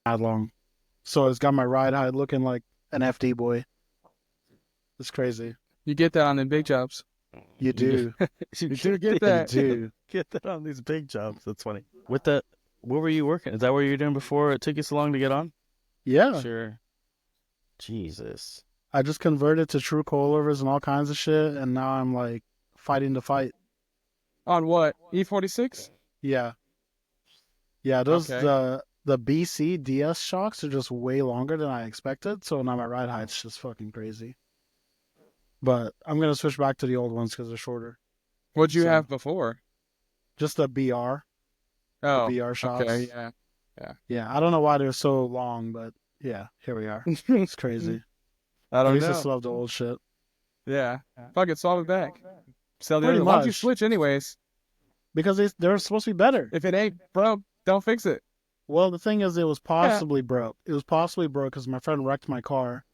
That long. So it's got my ride height looking like an FD boy. It's crazy. You get that on the big jobs. You You do. you You do get get You that. do. get that on these big jobs. That's funny. With the what were you working? Is that what you were doing before it took you so long to get on? Yeah. Sure. Jesus. I just converted to true coilovers and all kinds of shit, and now I'm like fighting the fight. On what? E46? Yeah. Yeah, those Okay. the BC DS shocks are just way longer than I expected, so now my ride height's just fucking crazy. But I'm gonna switch back to the old ones because they're shorter. What'd you So have before? just the Oh, BR okay, shocks. yeah. Yeah. Yeah, I don't know why they're so long, but yeah, here we are. It's crazy. I I don't used to know. still love the old shit. Yeah. Fuck it, solve it back. Sell the Pretty other. Why don't you much. switch anyways? Because they're supposed to be better. If it ain't broke, don't fix it. Well, the thing is, it was Yeah. possibly broke. It was possibly broke because my friend wrecked my car.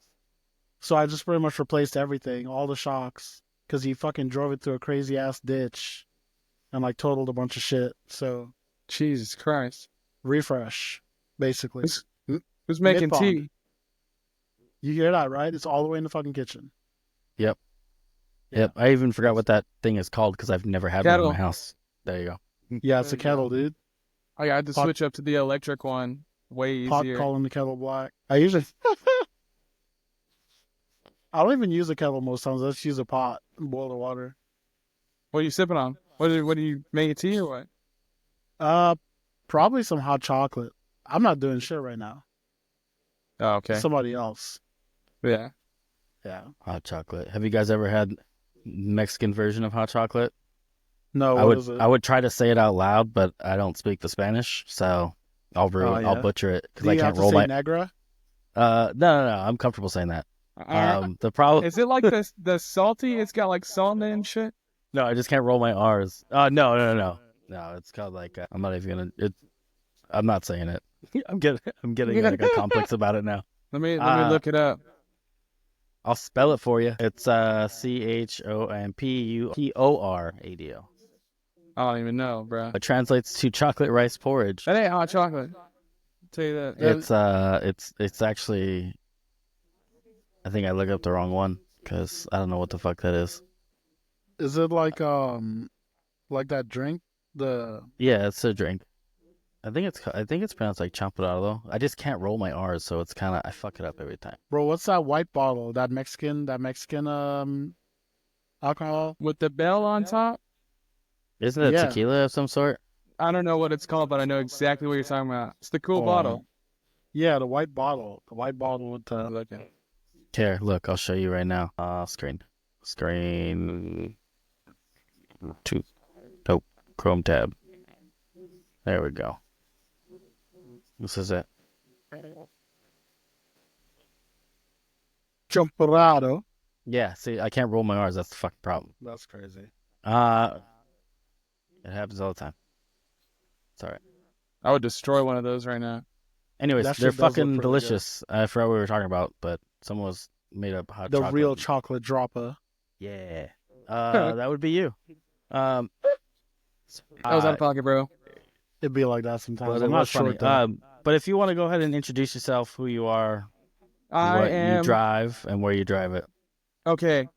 So I just pretty much replaced everything, all the shocks, because he fucking drove it through a crazy ass ditch and like totaled a bunch of shit. So Jesus Christ. refresh, basically. Who's, who's Mid making pond. tea? You hear that, right? It's all the way in the fucking kitchen. Yep. Yeah. Yep. I even forgot what that thing is called because I've never had one in Kettle. my house. There you go. Yeah, it's There a you kettle, go. dude. I had to Pot switch up to the electric one. Way pot easier. calling the kettle black. I usually I don't even use a kettle most times. I just use a pot and boil the water. What are you sipping on? What are you making tea or what? Uh, probably some hot chocolate. I'm not doing shit right now. Oh, okay. Somebody else. Yeah. Yeah. Hot chocolate. Have you guys ever had Mexican version of hot chocolate? No, I what would is it? I would try to say it out loud, but I don't speak the Spanish, so Oh I'll yeah. butcher it because Do I you have can't to roll say my negra? no, I'm comfortable saying that. Uh, The problem is it like the salty? It's got like salt in it and shit. no, I just can't roll my R's. No, it's called like I'm not even gonna it. I'm not saying it. I'm getting like a complex about it now. Let me look it up. I'll spell it for you. It's CHOMPUTORADO. I don't even know, bro. It translates to chocolate rice porridge. That ain't hot chocolate. I'll tell you that. It's actually I think I looked up the wrong one because I don't know what the fuck that is. Is it like that drink? The Yeah, it's a drink. I think it's pronounced like champurrado. I just can't roll my R's, so it's kind of I fuck it up every time. bro, what's that white bottle? That Mexican alcohol? With the bell on top. Isn't it Yeah. tequila of some sort? I don't know what it's called, but I know exactly what you're talking about. It's the cool Hold on. bottle. Yeah, the white bottle. The white bottle with the Look at it. Here, look, I'll show you right now. Screen two. Nope. Chrome tab. There we go. This is it. Champurrado. Yeah, see, I can't roll my R's. That's the fucking problem. That's crazy. Uh, it happens all the time. It's all right. I would destroy one of those right now. Anyways, That they're shit does look fucking pretty delicious. I forgot what we were talking about, but someone was made up hot The chocolate. real chocolate dropper. Yeah. That would be you. Um, That was out of pocket, bro. It'd be like that sometimes. but I'm it not was sure. funny. But if you want to go ahead and introduce yourself, who you are, I what you am drive, and where you drive it. okay.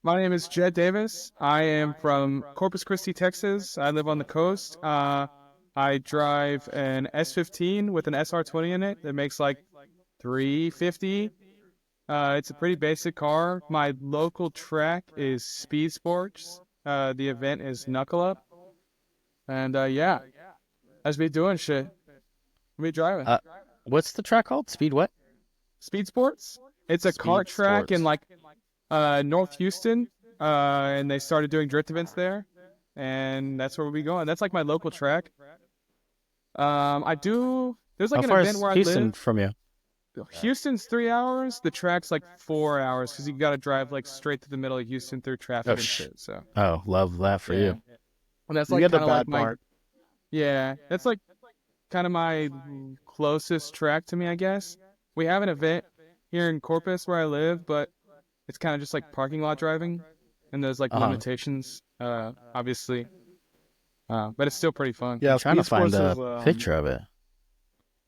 My name is Jed Davis. I am from Corpus Christi, Texas. I live on the coast. I drive an S15 with an SR20 in it that makes like 350. It's a pretty basic car. My local track is Speed Sports. The event is Knuckle Up. And yeah, I just be doing shit. I be driving. What's the track called? Speed what? Speed Sports. It's a Speed kart track in Sports. like North Houston. And they started doing drift events there. And that's where we'll be going. That's like my local track. There's like How an far event is where I Houston live. from you? Houston's 3 hours. The track's like 4 hours because you got to drive like straight to the middle of Houston through traffic and shit. So Oh, love that for yeah, you. and that's You like get the kind of like bad my part. that's like kind of my closest track to me, I guess. We have an event here in Corpus where I live, but it's kind of just like parking lot driving, and there's like limitations, obviously. But it's still pretty fun. Yeah, I'm trying to Speed Sports find is a picture of it.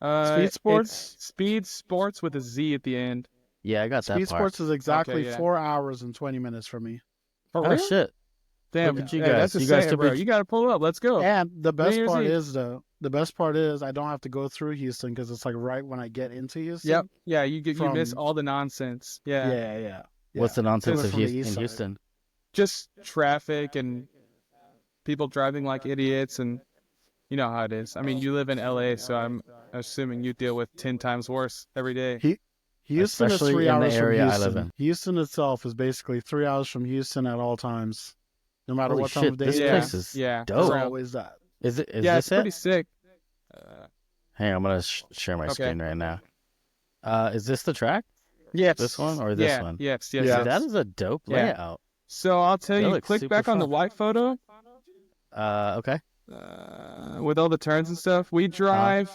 Speed Sports? It's Speed Sports with a Z at the end. Yeah, I got that Speed part. Sports is exactly yeah. 4 hours and 20 minutes for me. For Oh real? shit! Damn, Look at you hey, guys. that's a You guys saying, could bro. be- You gotta pull up. Let's go. And the best Year's part Eve. is I don't have to go through Houston because it's like right when I get into Houston. Yep. Yeah, you miss From- all the nonsense. Yeah. Yeah. What's the nonsense Coming of from the Houston, east in side. Houston? Just traffic and people driving like idiots, and you know how it is. I mean, you live in LA, so I'm assuming you deal with 10 times worse every day. Houston Especially is 3 in the hours area from I Houston. live in. Houston itself is basically 3 hours from Houston at all times, no matter Holy what time shit, of day. this it yeah. place is Yeah. dope. It's for real. always that. Is it? Is Yeah, this it's pretty it? sick. Hang on, I'm gonna share my Okay. screen right now. Is this the track? Yes. This one or this Yeah, one? Yes. Yeah. Dude, that is a dope Yeah. layout. So I'll tell That you, looks click super back on the fun. white photo Okay. with all the turns and stuff. We drive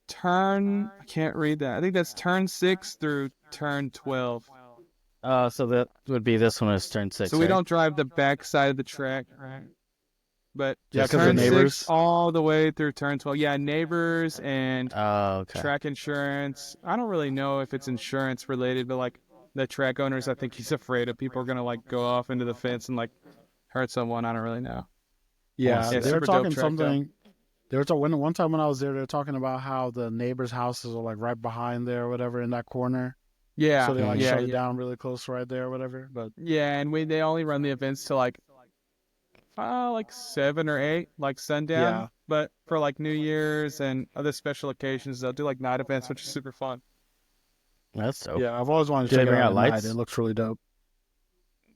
turn. I can't read that. I think that's turn 6 through turn 12. So that would be this one is turn 6. So we right? don't drive the back side of the track, right? But Yeah, 'cause of turn neighbors. 6 all the way through turn 12. Yeah, neighbors and Oh, okay. track insurance. I don't really know if it's insurance related, but like the track owners, I think he's afraid of people are gonna like go off into the fence and like hurt someone. I don't really know. Yeah, Yeah, they were super dope talking track, something. They were talking one time when I was there. They were talking about how the neighbors' houses are like right behind there or whatever in that corner. Yeah, So they like yeah, shut it yeah. down really close right there or whatever. But Yeah, and they only run the events to like 7 or 8, like sundown. Yeah. But for like New Year's and other special occasions, they'll do like night events, which is super fun. That's dope. yeah, I've always wanted to Do they check it bring out out at night. lights? It looks really dope.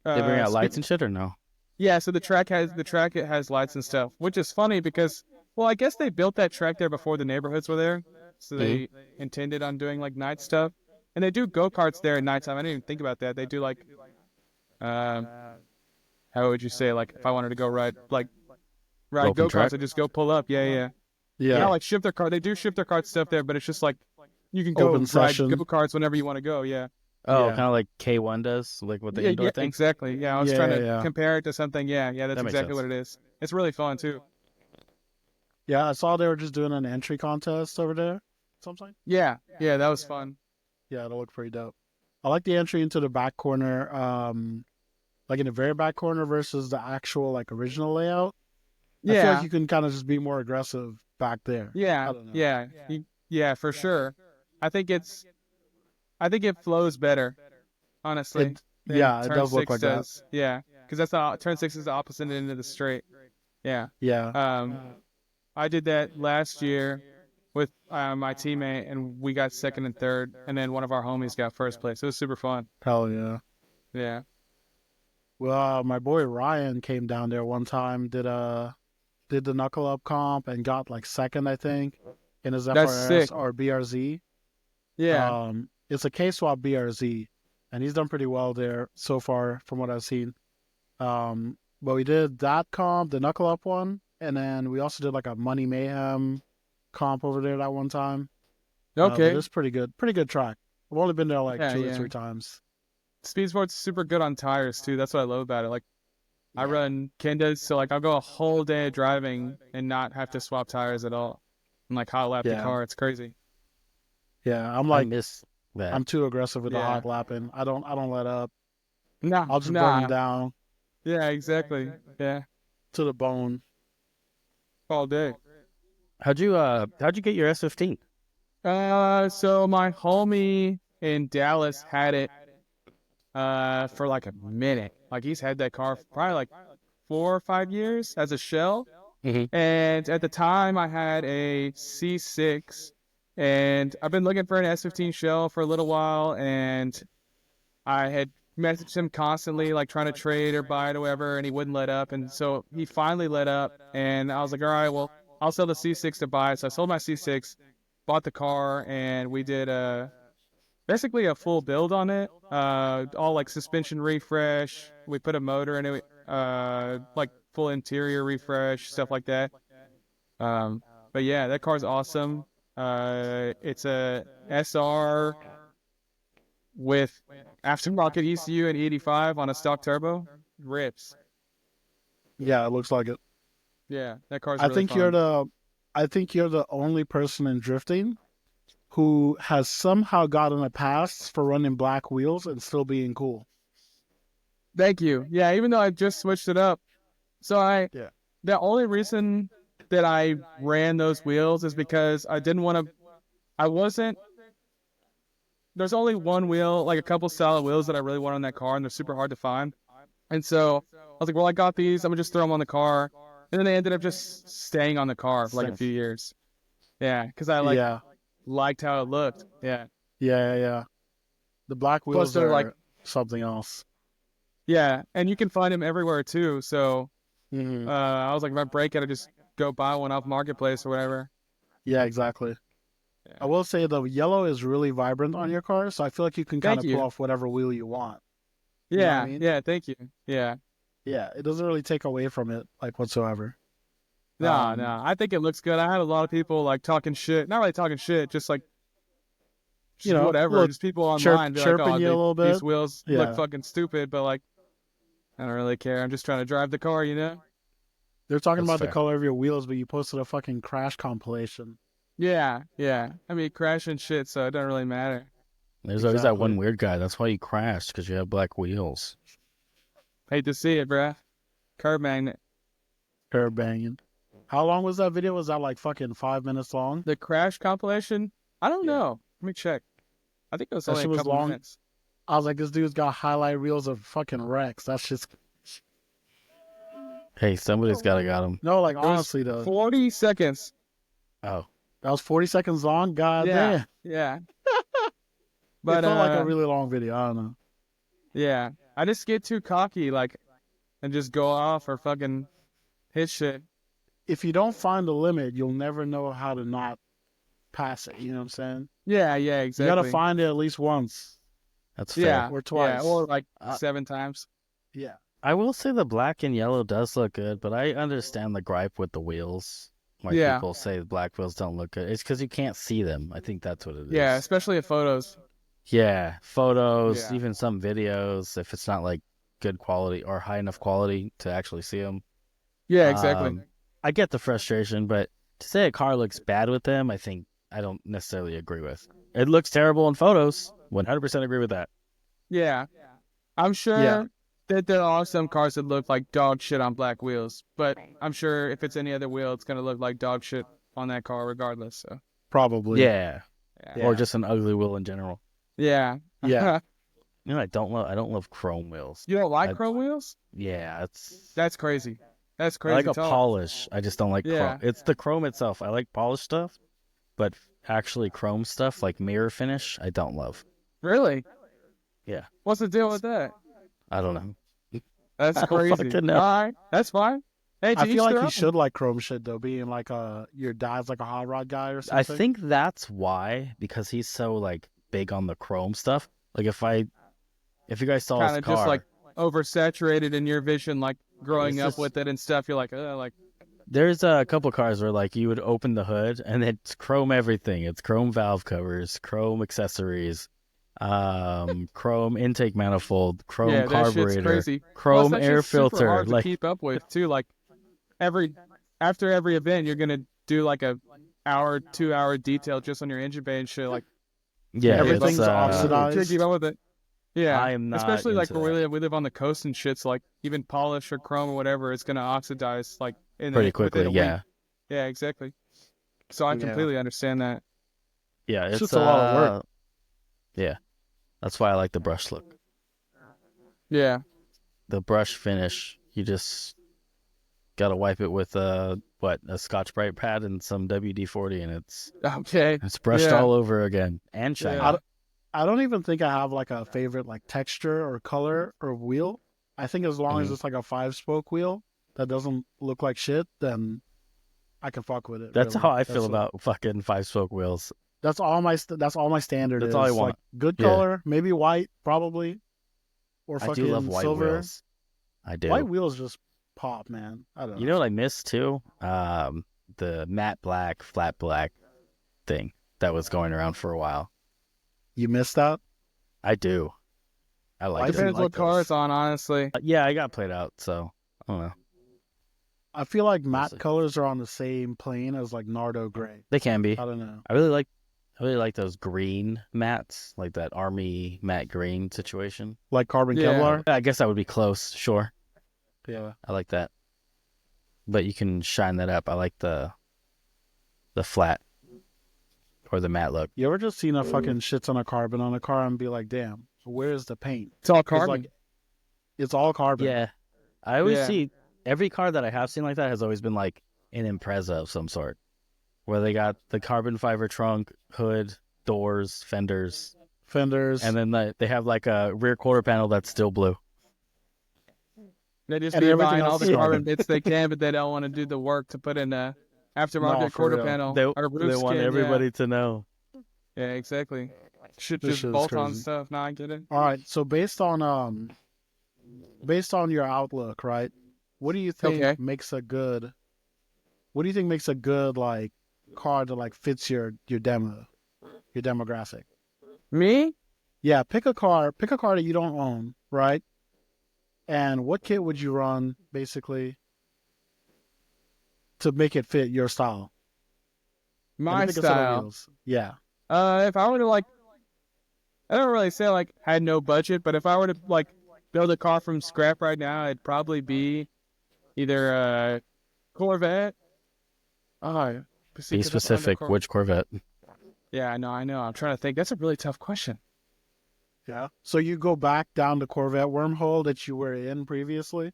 They bring out Speak- lights and shit or no? Yeah, so the track it has lights and stuff, which is funny because, well, I guess they built that track there before the neighborhoods were there, so they intended on doing like night stuff, and they do go karts there at nighttime. I didn't even think about that. They do like, how would you say, like if I wanted to go ride Open go track? karts, I just go pull up. Yeah. Yeah, Not like shift their car. They do shift their cart stuff there, but it's just like you can go Open ride session. go karts whenever you want to go. Yeah. Oh, Yeah. kind of like K1 does, like with the yeah, indoor yeah, thing. exactly. Yeah, I was Yeah, trying to yeah. compare it to something. Yeah, that's That makes exactly sense. what it is. It's really fun too. yeah. I saw they were just doing an entry contest over there. Something. Yeah, that was fun. Yeah, it'll look pretty dope. I like the entry into the back corner, like in the very back corner versus the actual like original layout. I feel Yeah, like you can kind of just be more aggressive back there. yeah, I don't know. yeah, for sure. I think it flows better, honestly. It- than yeah, it turn does look 6 like that. does. Yeah, because that's the turn 6 is the opposite end of the straight. Yeah. Yeah, I did that last year with my teammate, and we got second and third, and then one of our homies got first place. It was super fun. hell yeah. Yeah. Well, my boy Ryan came down there one time, did the knuckle up comp and got like second, I think, in his That's FRS sick. or BRZ. Yeah. It's a K swap BRZ, and he's done pretty well there so far from what I've seen. But we did that comp, the knuckle up one, and then we also did like a Money Mayhem comp over there that one time. But Okay. it's pretty good track. I've only been there like Yeah, 2 or yeah. 3 times. Speed Sports is super good on tires too. That's what I love about it. Like I run Kendas, so like I'll go a whole day of driving and not have to swap tires at all. And like hot lap the Yeah. car. It's crazy. Yeah, I'm I like miss that. I'm too aggressive with the Yeah. hot lapping. I don't let up. Nah. I'll just burn them down Yeah, exactly. Yeah. to the bone. All day. How'd you get your S15? So my homie in Dallas had it for like a minute. Like he's had that car for probably like 4 or 5 years as a shell. Mhm. And at the time I had a C6, and I've been looking for an S15 shell for a little while, and I had messaged him constantly, like trying to trade or buy it or whatever, and he wouldn't let up. And so he finally let up, and I was like, all right, well, I'll sell the C6 to buy it. So I sold my C6, bought the car, and we did basically a full build on it. All like suspension refresh. We put a motor in it, like full interior refresh, stuff like that. But yeah, that car's awesome. It's a SR with aftermarket ECU and 85 on a stock turbo. Rips. Yeah, it looks like it. Yeah, that car's I really think fun. you're I think you're the only person in drifting who has somehow gotten a pass for running black wheels and still being cool. Thank you. Yeah, even though I just switched it up. So Yeah. the only reason that I ran those wheels is because I didn't want to, I wasn't, there's only one wheel, like a couple solid wheels that I really want on that car, and they're super hard to find. And so I was like, well, I got these. I'm going to just throw them on the car. And then they ended up just staying on the car for like a few years. Yeah, because I Yeah. liked how it looked. Yeah. Yeah. The black Plus wheels they're are like, something else. yeah, and you can find them everywhere too. So Mhm. I was like, if I break it, I just go buy one off Marketplace or whatever. Yeah, exactly. Yeah. I will say the yellow is really vibrant on your car, so I feel like you can kind Thank of pull you. off whatever wheel you want. You know what I Yeah, mean? yeah, thank you. Yeah. Yeah, it doesn't really take away from it like whatsoever. No, I think it looks good. I had a lot of people like talking shit. Not really talking shit, just like You just know, whatever. look, Just people online be like, chirping oh, you a little these bit. wheels look Yeah, fucking stupid, but like I don't really care. I'm just trying to drive the car, you know? they're talking That's about the fair. color of your wheels, but you posted a fucking crash compilation. Yeah, yeah. I mean, crashing shit, so it doesn't really matter. There's always that one Exactly. weird guy. That's why you crashed, because you have black wheels. Hate to see it, bruh. Curb magnet. Curb banging. How long was that video? Was that like fucking 5 minutes long? The crash compilation? I don't Yeah. know. Let me check. I think it was That only a shit was couple long. minutes. I was like, this dude's got highlight reels of fucking wrecks. That's just Hey, somebody's got him. no, like It was honestly though. 40 seconds. Oh, That was 40 seconds long. God Yeah, damn. yeah. It But felt like a really long video. I don't know. yeah. I just get too cocky, like, and just go off or fucking hit shit. If you don't find the limit, you'll never know how to not pass it. You know what I'm saying? Yeah, yeah, You exactly. gotta find it at least once. that's fair. Yeah, Or yeah, twice. or like Uh, 7 times. Yeah. I will say the black and yellow does look good, but I understand the gripe with the wheels. Why Yeah. people say the black wheels don't look good. It's because you can't see them. I think that's what it is. Yeah, especially in photos. Yeah, photos, Yeah. even some videos, if it's not like good quality or high enough quality to actually see them. Yeah, exactly. I get the frustration, but to say a car looks bad with them, I don't necessarily agree with. It looks terrible in photos. 100% agree with that. Yeah. I'm sure Yeah. that there are some cars that look like dog shit on black wheels, but I'm sure if it's any other wheel, it's going to look like dog shit on that car regardless. So, Probably. Yeah, yeah. or just an ugly wheel in general. Yeah. Yeah. You know, I don't love chrome wheels. You don't like I- chrome wheels? Yeah, it's That's crazy. That's I crazy like a talk. polish. I just don't like Yeah. chrome. It's the chrome itself. I like polished stuff, but actually chrome stuff like mirror finish, I don't love. Really? Yeah. What's the deal with that? I don't know. That's I don't crazy. fucking know. All right. That's fine. Hey, to I each feel like their you own. should like chrome shit though, being like your dad's like a hot rod guy or something. I think that's why, because he's so like big on the chrome stuff. Like if you guys saw Kind his of car, just like oversaturated in your vision, like growing It's up just- with it and stuff. You're like, there's a couple cars where like you would open the hood and it's chrome everything. It's chrome valve covers, chrome accessories, chrome intake manifold, chrome yeah, that shit's carburetor, crazy. Plus, chrome that air shit's super filter. hard to Like keep up with too. Like after every event, you're gonna do like a 2 hour detail just on your engine bay and shit. Like yeah, Everything's it's, oxidized. Can't keep up with it. Yeah, I am not especially like into where that. we live on the coast and shit. So like even polish or chrome or whatever, it's gonna oxidize like Pretty quickly. within a Yeah, week. Yeah, exactly. So I Yeah. completely understand that. yeah. It's just a lot of work. Yeah, that's why I like the brush look. Yeah, The brush finish, you just gotta wipe it with a Scotch-Brite pad and some WD-40, and okay. it's brushed Yeah. all over again and shiny. Yeah. I don't even think I have like a favorite like texture or color or wheel. I think as long as Mhm. it's like a 5-spoke wheel that doesn't look like shit, then I can fuck with it. That's really. how I feel That's about fucking 5-spoke wheels. That's all my standard. That's is. all I Like, want. good Yeah. color, maybe white, probably, or I fucking do love white silver. wheels. I do. White wheels just pop, man. I don't know. You know what I miss too? The matte black, flat black thing that was going around for a while. You missed that? I do. I I like didn't it. Depends like what car those. it's on, honestly. Yeah, I got played out, so I don't know. I feel like We'll matte see. colors are on the same plane as like Nardo gray. They can be. I don't know. I really like those green mats, like that army matte green situation. Like carbon Yeah. Kevlar. I guess that would be close. Sure, Yeah. I like that. But you can shine that up. I like the flat or the matte look. You ever just seen a fucking shit ton of carbon on a car and be like, damn, where's the paint? It's all 'Cause, carbon. like, it's all carbon. Yeah, I always Yeah. see every car that I have seen like that has always been like an Impreza of some sort, where they got the carbon fiber trunk, hood, doors, fenders, Fenders. and then they have like a rear quarter panel that's still blue. They just And be everything buying all else the is carbon carbon. bits they can, but they don't want to do the work to put in a aftermarket No, for quarter real. panel They, or roof they want skin, everybody to know. Yeah, exactly. Should This just shit is bolt on crazy. stuff. Nah, I get it. All right. So based on your outlook, right? What do you think Okay. makes a good? What do you think makes a good like car that like fits your demographic? Me? Yeah, pick a car that you don't own, right? And what kit would you run basically to make it fit your style? My And pick a set of style. wheels. Yeah. If I were to like, I don't really say like I had no budget, but if I were to like build a car from scrap right now, it'd probably be either a Corvette. Oh, Be specific. Which Corvette? Yeah, I know. I'm trying to think. That's a really tough question. Yeah. So you go back down the Corvette wormhole that you were in previously?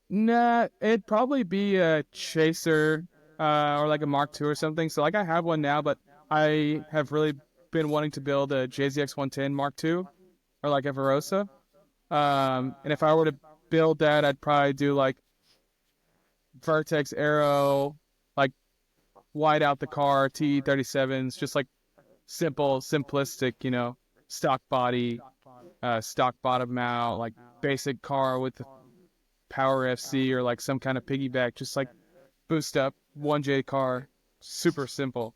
Nah, it'd probably be a Chaser, or like a Mark II or something. So like I have one now, but I have really been wanting to build a JZX 110 Mark II, or like a Verosa. And if I were to build that, I'd probably do like Vertex Aero, like white out the car, TE37s, just like simple, simplistic, stock body, stock bottom mount, like basic car with the power FC or like some kind of piggyback, just like boost up 1J car, super simple.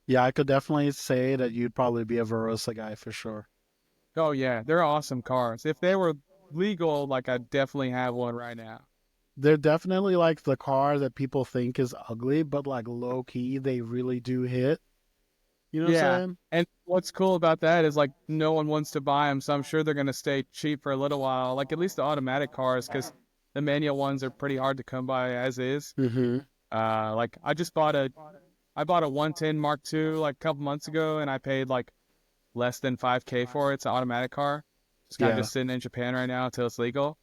Yeah, I could definitely say that you'd probably be a Verosa guy for sure. Oh yeah, they're awesome cars. If they were legal, like I'd definitely have one right now. They're definitely like the car that people think is ugly, but like low key, they really do hit. You know what Yeah. I'm saying? And what's cool about that is like no one wants to buy them, so I'm sure they're gonna stay cheap for a little while. Like at least the automatic cars, because the manual ones are pretty hard to come by as is. Mm-hmm. Like I bought a 110 Mark II like a couple months ago, and I paid like less than $5,000 for it. It's an automatic car. It's kind of Yeah. just sitting in Japan right now until it's legal.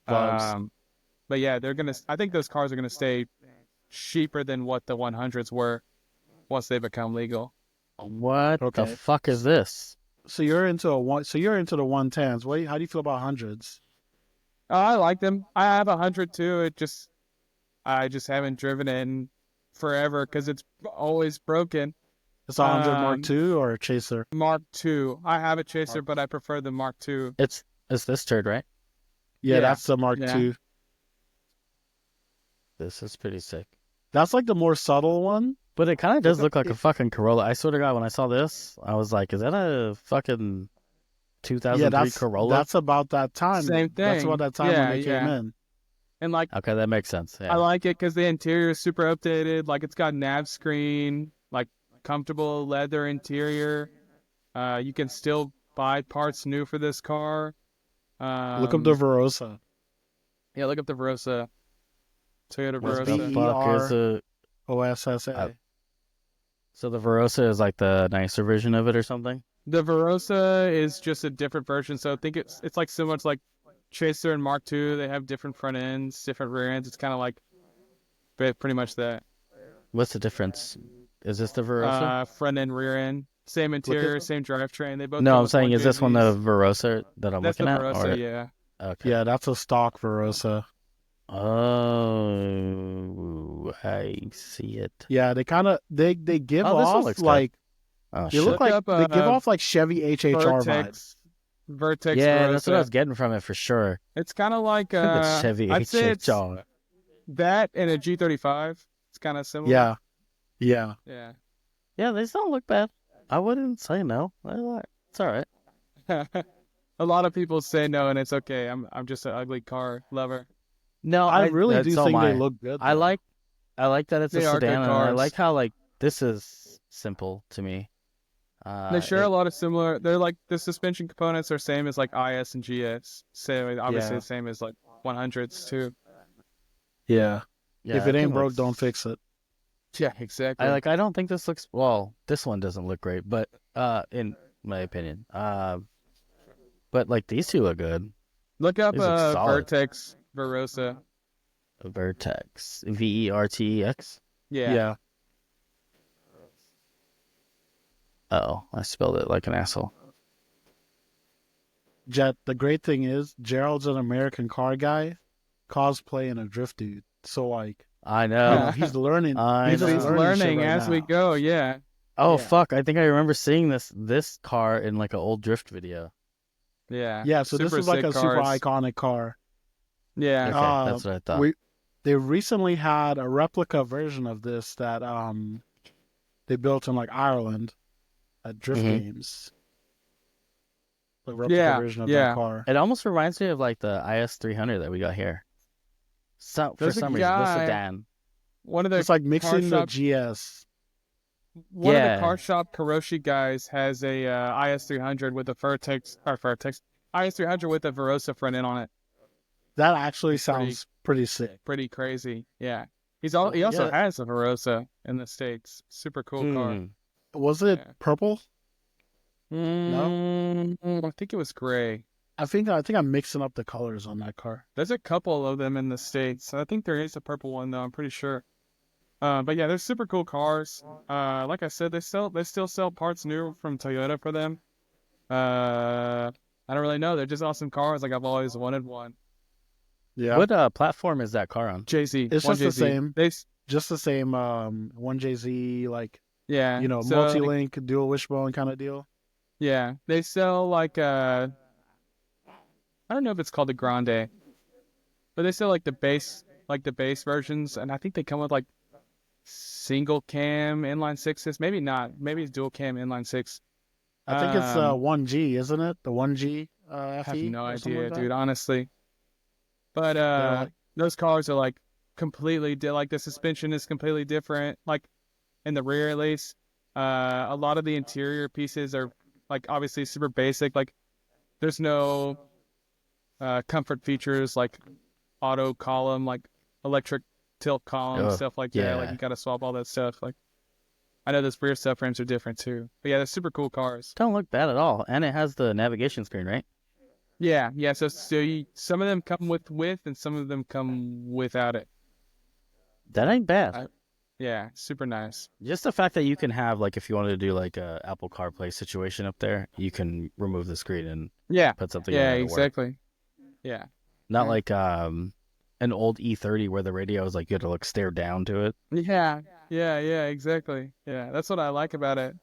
Vibes. But yeah, I think those cars are gonna stay cheaper than what the 100s were once they become legal. What Okay. the fuck is this? So you're into the 110s. How do you feel about hundreds? I like them. I have 100 too. I just haven't driven it in forever because it's always broken. It's a 100 Mark Um, II or a Chaser? Mark II. I have a Chaser, but I prefer the Mark II. It's this turd, right? Yeah, yeah. that's the Mark Yeah. II. This is pretty sick. That's like the more subtle one. But it kind of does It's a- look like a fucking Corolla. I swear to God, when I saw this, I was like, is that a fucking 2003 Yeah, that's Corolla? that's about that time. Same That's thing. about that time Yeah, when they came yeah. in. And like Okay, that makes sense. Yeah. I like it because the interior is super updated. Like it's got nav screen, like comfortable leather interior. You can still buy parts new for this car. Look up the Verosa. Yeah, look up the Verosa. Toyota What's What the Verosa. fuck is a... OSSA. So the Verosa is like the nicer version of it or something? The Verosa is just a different version. So I think it's like similar to like Chaser and Mark II. They have different front ends, different rear ends. It's kind of like pretty much that. What's the difference? Is this the Verosa? Front end, rear end, same interior, same drivetrain. They both. No, come I'm with saying, is this one the 1JZs. Verosa that I'm That's the looking at? Verosa, Or... yeah. Okay. Yeah, that's a stock Verosa. Oh, I see it. Yeah, they kind of they give Oh, this one off looks good. like Oh, they shit. look Look like up, they give off like Chevy HHR vibes. Vertex Yeah, Verosa. that's what I was getting from it for sure. It's kind of like The Chevy I'd say it's HHR. that and a G35. It's kind of similar. Yeah, yeah. Yeah. Yeah, these don't look bad. I wouldn't say no. It's all right. A lot of people say no, and it's okay. I'm just an ugly car lover. No, I really do that's all think they my. look good. I though. like I like that it's a They are good sedan, and I cars. like how like this is simple to me. They share a It, lot of similar. They're like the suspension components are same as like IS and GS. So obviously Yeah. the same as like 100s too. Yeah. yeah, If it that ain't thing broke, don't looks. fix it. Yeah, I exactly. like. I don't think this looks well. This one doesn't look great, but in my opinion, but like these two look good. Look up These look solid. Vertex Verosa. Vertex, Vertex. Yeah. Yeah. Oh, I spelled it like an asshole. Jet, the great thing is Gerald's an American car guy, cosplaying a drift dude. So like, I know. he's learning. I He's just He's know. learning shit learning right as we now. go. Yeah. Oh Yeah. fuck! I think I remember seeing this car in like an old drift video. Yeah. Yeah. So this Super is like sick a super cars. iconic car. Yeah. Okay, Uh, that's what I thought. we they recently had a replica version of this that they built in like Ireland at Drift hmm Games. The replica Yeah. version of that Yeah. car. It almost reminds me of like the IS 300 that we got here. So for There's a some reason, the guy, sedan. one of the It's like car mixing the shop, GS. one of the Yeah, car shop Karoshi guys has a IS300 with a Vertex IS300 with a Verosa front end on it. That actually It's pretty sounds pretty sick. pretty crazy. Yeah. He also yeah. has a Verosa in the States. Super cool car. Hmm. Was it Yeah. purple? No, I think it was gray. I think I'm mixing up the colors on that car. There's a couple of them in the States. I think there is a purple one though, I'm pretty sure. But yeah, they're super cool cars. Like I said, they still sell parts new from Toyota for them. I don't really know. They're just awesome cars. Like I've always wanted one. Yeah, What platform is that car on? JZ, it's one just the JZ. same. They, Just the same. 1JZ, like yeah. So like, multi-link, dual wishbone kind of deal. yeah, they sell like I don't know if it's called the Grande, but they sell like the base versions, and I think they come with like single cam inline sixes. Maybe not. Maybe it's dual cam inline six. I think it's 1G, isn't it? The 1G I have FE no or something idea, like that. dude. Honestly, but Yeah, like, those cars are like like the suspension is completely different. Like in the rear, at least. A lot of the interior pieces are like obviously super basic. Like there's no comfort features like auto column, like electric tilt column, Oh, stuff like that. Like yeah. you gotta swap all that stuff. Like I know those rear subframes are different too. But yeah, they're super cool cars. Don't look bad at all, and it has the navigation screen, right? Yeah, yeah. Some of them come with, and some of them come without it. That ain't bad. Yeah, super nice. Just the fact that you can have like if you wanted to do like a Apple CarPlay situation up there, you can remove the screen and Yeah, put something in yeah, there to work. exactly. Yeah, Not Yeah. like an old E30 where the radio is like you had to like stare down to it. yeah, yeah, exactly. Yeah, that's what I like about it.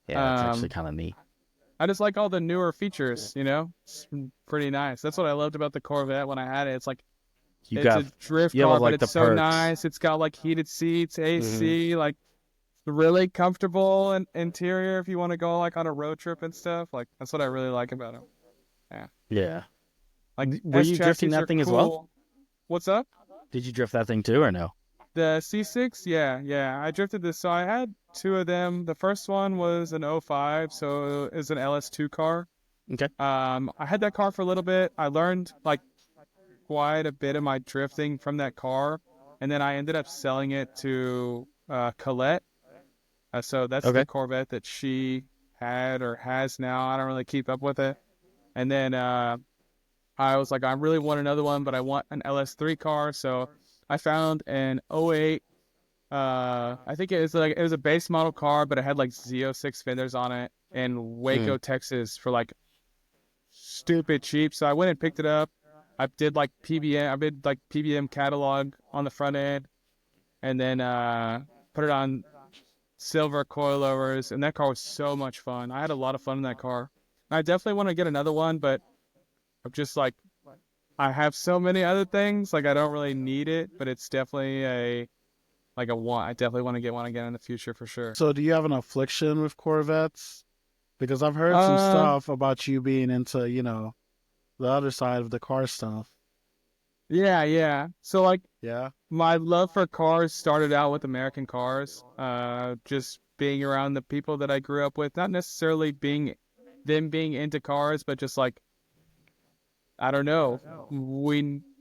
Yeah, it's actually Um, kind of neat. I just like all the newer features. It's pretty nice. That's what I loved about the Corvette when I had it. It's like You it's got a drift you have car, like but the it's so perks. nice. It's got like heated seats, Mm-hmm. AC, like really comfortable and interior if you want to go like on a road trip and stuff. Like that's what I really like about them. Yeah. Like Were you drifting S-chassis that are thing as well? cool. What's up? Did you drift that thing too or no? The C6, yeah. I drifted this. So I had two of them. The first one was an '05, so it was an LS2 car. Okay. I had that car for a little bit. I learned like quite a bit of my drifting from that car, and then I ended up selling it to Colette. So that's Okay. the Corvette that she had or has now. I don't really keep up with it. And then I was like, I really want another one, but I want an LS3 car. So I found an '08. I think it was a base model car, but it had like Z06 fenders on it in Waco, Texas for like stupid cheap. So I went and picked it up. I did like PBM catalog on the front end, and then put it on silver coilovers, and that car was so much fun. I had a lot of fun in that car. I definitely want to get another one, but I'm just like, I have so many other things. Like I don't really need it, but it's definitely a want. I definitely want to get one again in the future for sure. So do you have an affliction with Corvettes? Because I've heard some stuff about you being into, the other side of the car stuff. Yeah, yeah. So like Yeah. my love for cars started out with American cars. Just being around the people that I grew up with, not necessarily being into cars, but just like I don't know.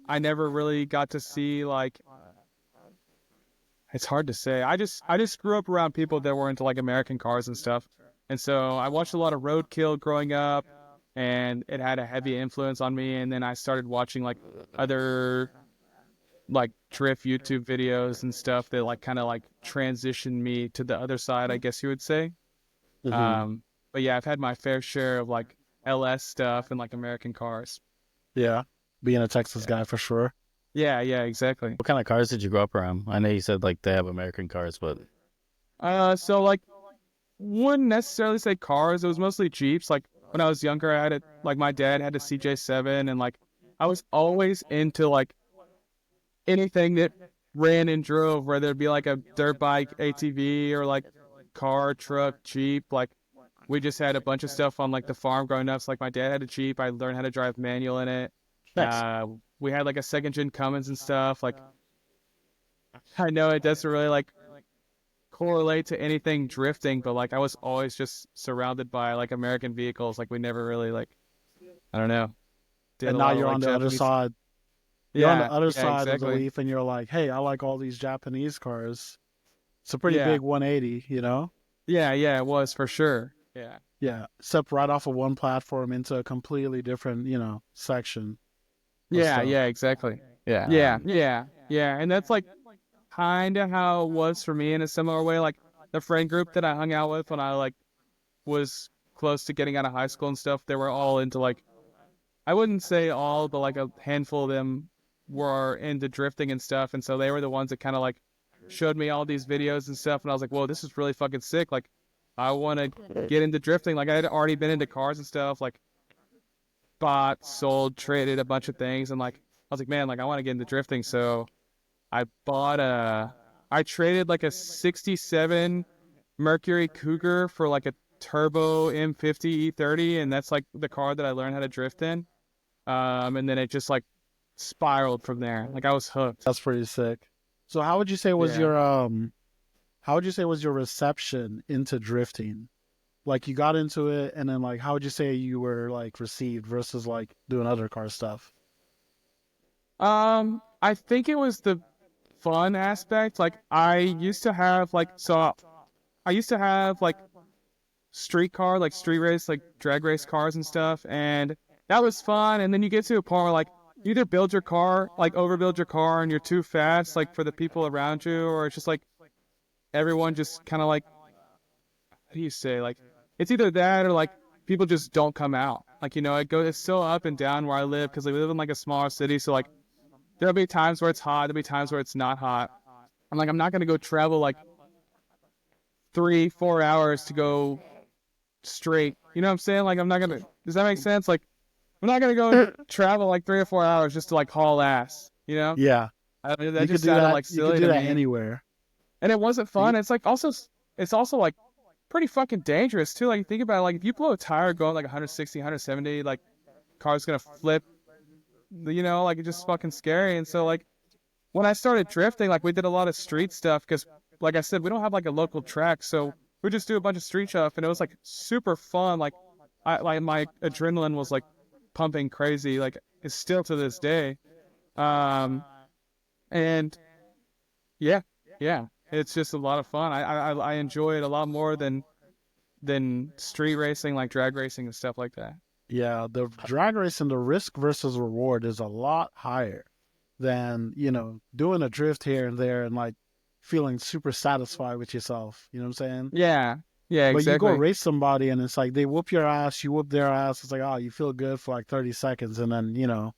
I never really got to see like it's hard to say. I just grew up around people that were into like American cars and stuff. And so I watched a lot of Roadkill growing up and it had a heavy influence on me, and then I started watching like other like drift YouTube videos and stuff that like kind of like transitioned me to the other side, I guess you would say. Hmm. But yeah, I've had my fair share of like LS stuff and like American cars. Yeah. Being a Texas guy for sure. Yeah, yeah, exactly. What kind of cars did you grow up around? I know you said like they have American cars, but So like wouldn't necessarily say cars. It was mostly Jeeps. Like when I was younger, I had it. Like my dad had a CJ7, and like I was always into like anything that ran and drove, whether it be like a dirt bike, ATV, or like car, truck, Jeep. Like we just had a bunch of stuff on like the farm growing up. So like my dad had a Jeep. I learned how to drive manual in it. Nice. We had like a second gen Cummins and stuff. Like I know it doesn't really like correlate to anything drifting, but like I was always just surrounded by like American vehicles. Like we never really like I don't know did And a now lot of you're like on the other Japanese. side. You're on the Yeah, other yeah, side of the exactly. leaf and you're like, hey, I like all these Japanese cars. It's a pretty Yeah, big 180, you know? yeah, yeah. It was for sure. Yeah, Yeah. Step right off of one platform into a completely different, section of yeah, stuff. yeah, exactly. yeah, Yeah, yeah, yeah. And that's like kind of how it was for me in a similar way. Like the friend group that I hung out with when I like was close to getting out of high school and stuff, they were all into like I wouldn't say all, but like a handful of them were into drifting and stuff. And so they were the ones that kind of like showed me all these videos and stuff. And I was like, whoa, this is really fucking sick. Like, I want to get into drifting. Like, I had already been into cars and stuff, like, bought, sold, traded a bunch of things. And like, I was like, man, like, I want to get into drifting. So I traded like a 67 Mercury Cougar for like a turbo M50 E30. And that's like the car that I learned how to drift in. And then it just like spiraled from there. Like I was hooked. That's pretty sick. So Yeah. how would you say was your reception into drifting? Like you got into it and then like how would you say you were like received versus like doing other car stuff? I think it was the fun aspect. Like I used to have like street race, like drag race cars and stuff, and that was fun. And then you get to a point where like you either build your car, like overbuild your car and you're too fast, like for the people around you, or it's just like everyone just kind of like how do you say like it's either that or like people just don't come out. Like it's so up and down where I live because we live in like a smaller city, so like there'll be times where it's hot, there'll be times where it's not hot. I'm not gonna go travel like 3-4 hours to go straight. You know what I'm saying? Like I'm not gonna. Does that make sense? Like I'm not gonna go travel like 3 or 4 hours just to like haul ass. You know? Yeah. I mean, that You could just do sounded that. like You could silly do to that me, anywhere. and it wasn't You fun. could, It's also like pretty fucking dangerous too. Like think about it, like if you blow a tire going like 160, 170, like car's gonna flip. Like it's just fucking scary. And so like when I started drifting, like we did a lot of street stuff because, like I said, we don't have like a local track, so we just do a bunch of street stuff, and it was like super fun. Like my adrenaline was like pumping crazy, like it's still to this day. Um, and yeah, yeah, it's just a lot of fun. I enjoy it a lot more than street racing, like drag racing and stuff like that. yeah, the drag race and the risk versus reward is a lot higher than, doing a drift here and there and like feeling super satisfied with yourself. You know what I'm saying? Yeah, yeah, But you go exactly. race somebody and it's like they whoop your ass, you whoop their ass. It's like, oh, you feel good for like 30 seconds. And then,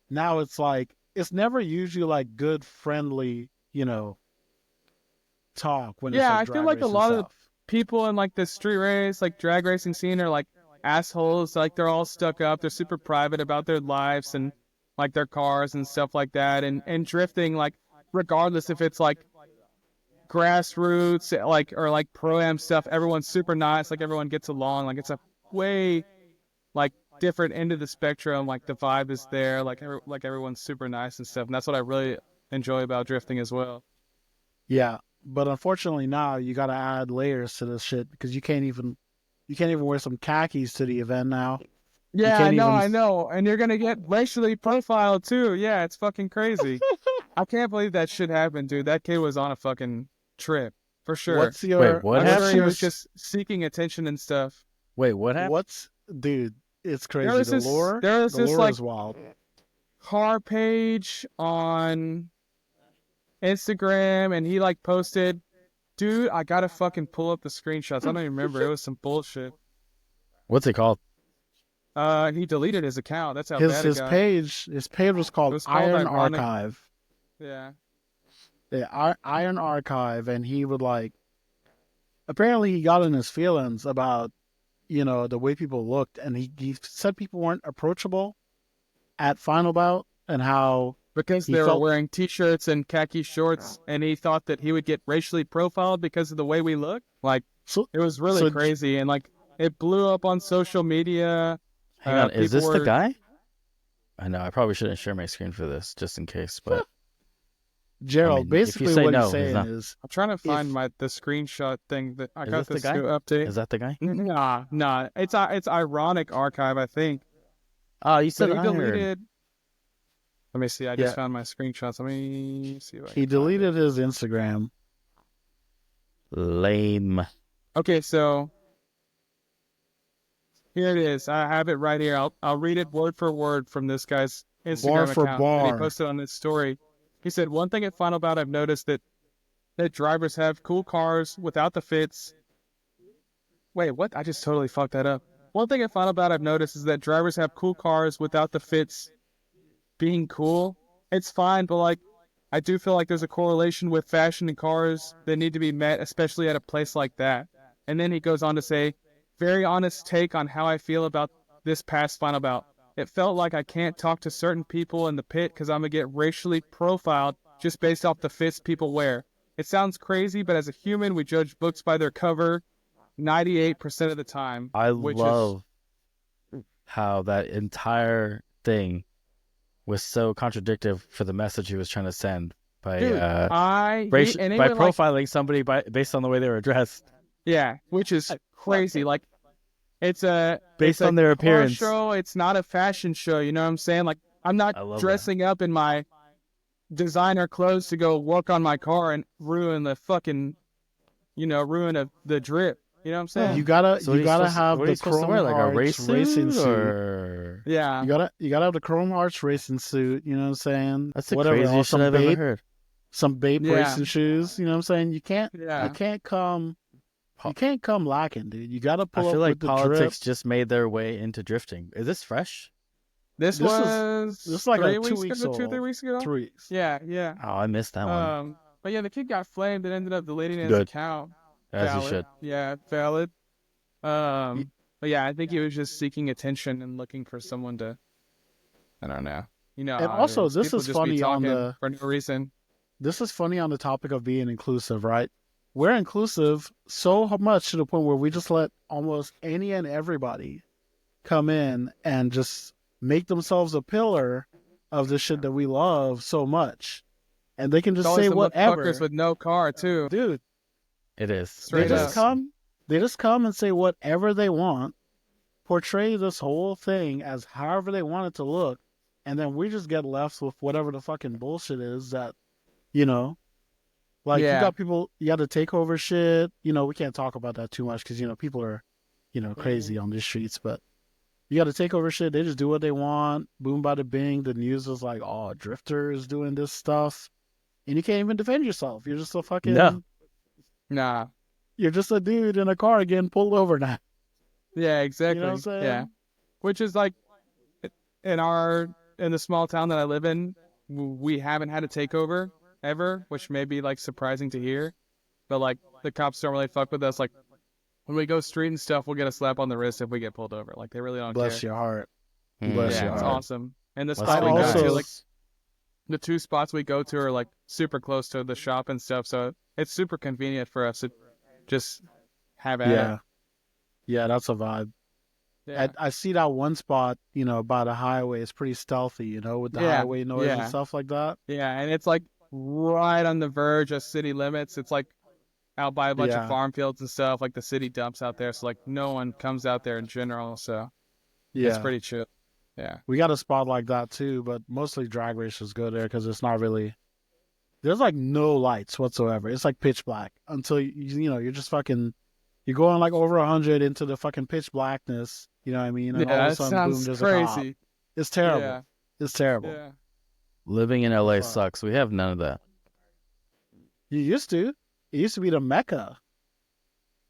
now it's like, it's never usually like good, friendly, talk when it's Yeah, like I feel drag like a race and lot of the stuff. people in like the street race, like drag racing scene are like assholes. Like they're all stuck up. They're super private about their lives and like their cars and stuff like that. And drifting, like regardless if it's like grassroots, like or like pro am stuff, everyone's super nice. Like everyone gets along. Like it's a way like different end of the spectrum. Like the vibe is there, like everyone's super nice and stuff. And that's what I really enjoy about drifting as well. Yeah, but unfortunately now you got to add layers to this shit because you can't even wear some khakis to the event now. Yeah, can't even- I know. And you're gonna get racially profiled too. Yeah, it's fucking crazy. I can't believe that shit happened, dude. That kid was on a fucking trip for sure. What's your Wait, what I'm happened? sure he was just seeking attention and stuff. Wait, what happened? What's dude? It's crazy. was The this- lore, there was the this, lore like, is wild. Car page on Instagram, and he like posted, dude, I gotta fucking pull up the screenshots. I don't even remember. It was some bullshit. What's it called? He deleted his account. That's how bad His it got. page was called, It was called Iron Ironic- Archive. Yeah. Yeah, Iron Archive, and he would like. Apparently, he got in his feelings about, the way people looked, and he said people weren't approachable at Final Bout, and how Because He they were felt- wearing t-shirts and khaki shorts, and he thought that he would get racially profiled because of the way we look. Like, so it was really So- crazy, and like it blew up on social media. Hang on, is people this the were- guy? I know, I probably shouldn't share my screen for this, just in case, but Gerald, I mean, if you basically say what no, he's he's saying not. is, I'm trying to find If- the screenshot thing that I Is got this the this guy? new update. is that the guy? Nah. It's Ironic Archive, I think. Oh, you But said he Iron. deleted. Let me see. I just Yeah. found my screenshots. Let me see. If I he can find deleted his Instagram. Lame. it. Okay, so here it is. I have it right here. I'll read it word for word from this guy's Instagram Bar for account that he bar. posted on his story. He said, "One thing at Final Bout I've noticed that drivers have cool cars without the fits." Wait, what? I just totally fucked that up. One thing at Final Bout I've noticed is that drivers have cool cars without the fits being cool. It's fine, but like, I do feel like there's a correlation with fashion and cars that need to be met, especially at a place like that. And then he goes on to say, very honest take on how I feel about this past Final Bout. It felt like I can't talk to certain people in the pit because I'm going to get racially profiled just based off the fits people wear. It sounds crazy, but as a human, we judge books by their cover 98% of the time. I which love how that entire thing was so contradictive for the message he was trying to send by Dude, by by profiling somebody based on the way they were dressed, yeah, which is crazy. Like, it's based it's on a their car appearance. show. It's not a fashion show. You know what I'm saying? Like, I'm I not love dressing up in my designer clothes to go work on my car and ruin the fucking, ruin the drip. You know what I'm saying? You gotta So what are you gotta supposed to- have what are the you supposed to Chrome wear, like a Hearts race racing suit, suit. or yeah. You gotta have the Chrome Hearts racing suit. You know what I'm saying? that's the Whatever, or craziest some shit I've ever Bape, heard. some Bape Yeah. racing shoes. You know what I'm saying? You can't Yeah. come lacking, dude. You gotta I pull feel up like with the politics drip. just made their way into drifting. Is this fresh? This This is- was this is like 3 2 weeks weeks ago, 2 old. 3 weeks ago. 3 weeks. Yeah. Oh, I missed that one. But yeah, the kid got flamed and ended up deleting his Good. account. As Valid. you should. Yeah, valid. But yeah, I think he was just seeking attention and looking for someone to. I don't know. And how it also, is. this People is just be funny on talking the- for no reason. This is funny on the topic of being inclusive, right? We're inclusive so much to the point where we just let almost any and everybody come in and just make themselves a pillar of the shit that we love so much. And they can It's just always say the whatever. motherfuckers with no car too. Dude, It is. Straight they up. just come and say whatever they want, portray this whole thing as however they want it to look, and then we just get left with whatever the fucking bullshit is that, like Yeah. you got people, you got to take over shit. We can't talk about that too much because people are, crazy on these streets, but you got to take over shit. They just do what they want. Boom, bada bing. The news is like, oh, Drifter is doing this stuff, and you can't even defend yourself. You're just a fucking. No. Nah. You're just a dude in a car getting pulled over now. Yeah, exactly. You know what I'm saying? Yeah. Which is like, in the small town that I live in, we haven't had a takeover ever, which may be like surprising to hear. But like, the cops don't really fuck with us. Like, when we go street and stuff, we'll get a slap on the wrist if we get pulled over. Like, they really don't Bless care. your heart. Mm. Bless Yeah, your it's heart. awesome. And the Let's spot we swing go also- to, like, the 2 spots we go to are like super close to the shop and stuff, so it's super convenient for us to just have at Yeah. it. Yeah, that's a vibe. Yeah. I see that one spot, by the highway. It's pretty stealthy, with the Yeah. highway noise and Yeah. stuff like that. Yeah. And it's like right on the verge of city limits. It's like out by a bunch of Yeah, farm fields and stuff, like the city dumps out there. So like no one comes out there in general. So it's yeah. pretty chill. Yeah. We got a spot like that too, but mostly drag racers go there because it's not really. There's like no lights whatsoever. It's like pitch black until you're just fucking. You're going like over 100 into the fucking pitch blackness. You know what I mean? And all Yeah, of a that sudden, boom, sounds there's a cop. crazy. It's terrible. Yeah. It's terrible. Yeah. Living in LA Fuck. sucks. We have none of that. You used to. It used to be the mecca.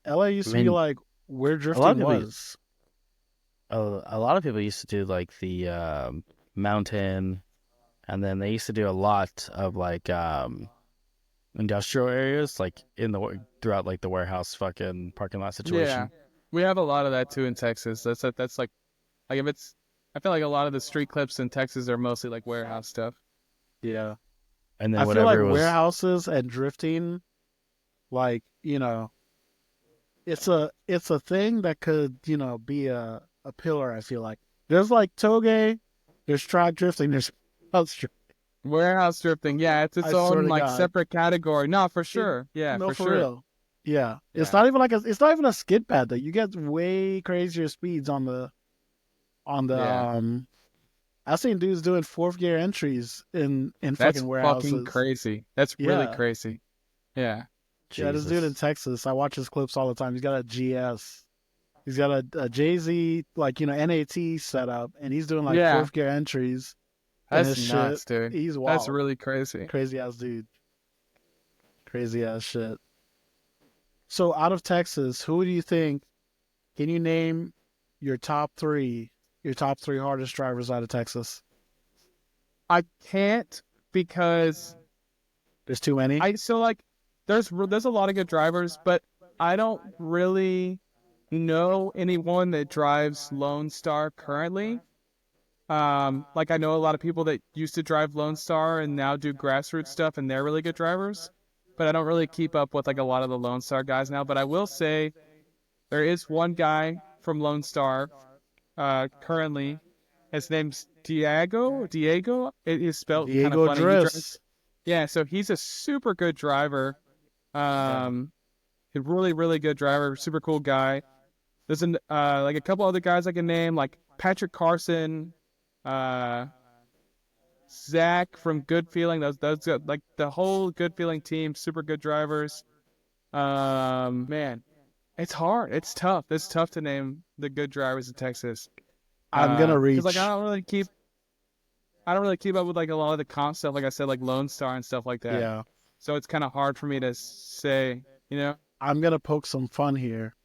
LA used to be mean, like where lot of drifting people- was. A lot of people used to do like the mountain, and then they used to do a lot of like industrial areas, like throughout like the warehouse fucking parking lot situation. Yeah. We have a lot of that too in Texas. That's like if it's I feel like a lot of the street clips in Texas are mostly like warehouse stuff. Yeah. And then I feel whatever like was warehouses and drifting, like, it's a thing that could, be a pillar, I feel like. There's like toge, there's track drifting, there's house drifting. Warehouse drifting, yeah, it's its I swear own to like God. separate category. No, for sure. Yeah, No, for for sure. real. Yeah. It's Yeah. not even it's not even a skid pad though. You get way crazier speeds on the Yeah. I've seen dudes doing fourth gear entries in That's fucking warehouses. fucking crazy. That's really Yeah. crazy. Yeah. Yeah, this dude in Jesus. Texas, I watch his clips all the time. He's got a GS. He's got a Jay-Z, like, NAT setup, and he's doing like Yeah. fourth gear entries in That's his nuts, shit. dude. He's wild. That's really crazy. Crazy ass dude. Crazy ass shit. So out of Texas, who do you think, can you name your top three hardest drivers out of Texas? I can't because There's too many? there's a lot of good drivers, but I don't really know anyone that drives Lone Star currently. Like I know a lot of people that used to drive Lone Star and now do grassroots stuff, and they're really good drivers. But I don't really keep up with like a lot of the Lone Star guys now. But I will say there is one guy from Lone Star currently. His name's Diego. It is spelled kind Diego of funny. Driss. Yeah, so he's a super good driver. A really, really good driver, super cool guy. There's like a couple other guys I can name, like Patrick Carson, Zach from Good Feeling. Those like the whole Good Feeling team, super good drivers. Man, it's hard. It's tough. It's tough to name the good drivers in Texas. I'm gonna reach. Because like I don't really keep up with like a lot of the comp stuff. Like I said, like Lone Star and stuff like that. Yeah. So it's kind of hard for me to say, I'm gonna poke some fun here.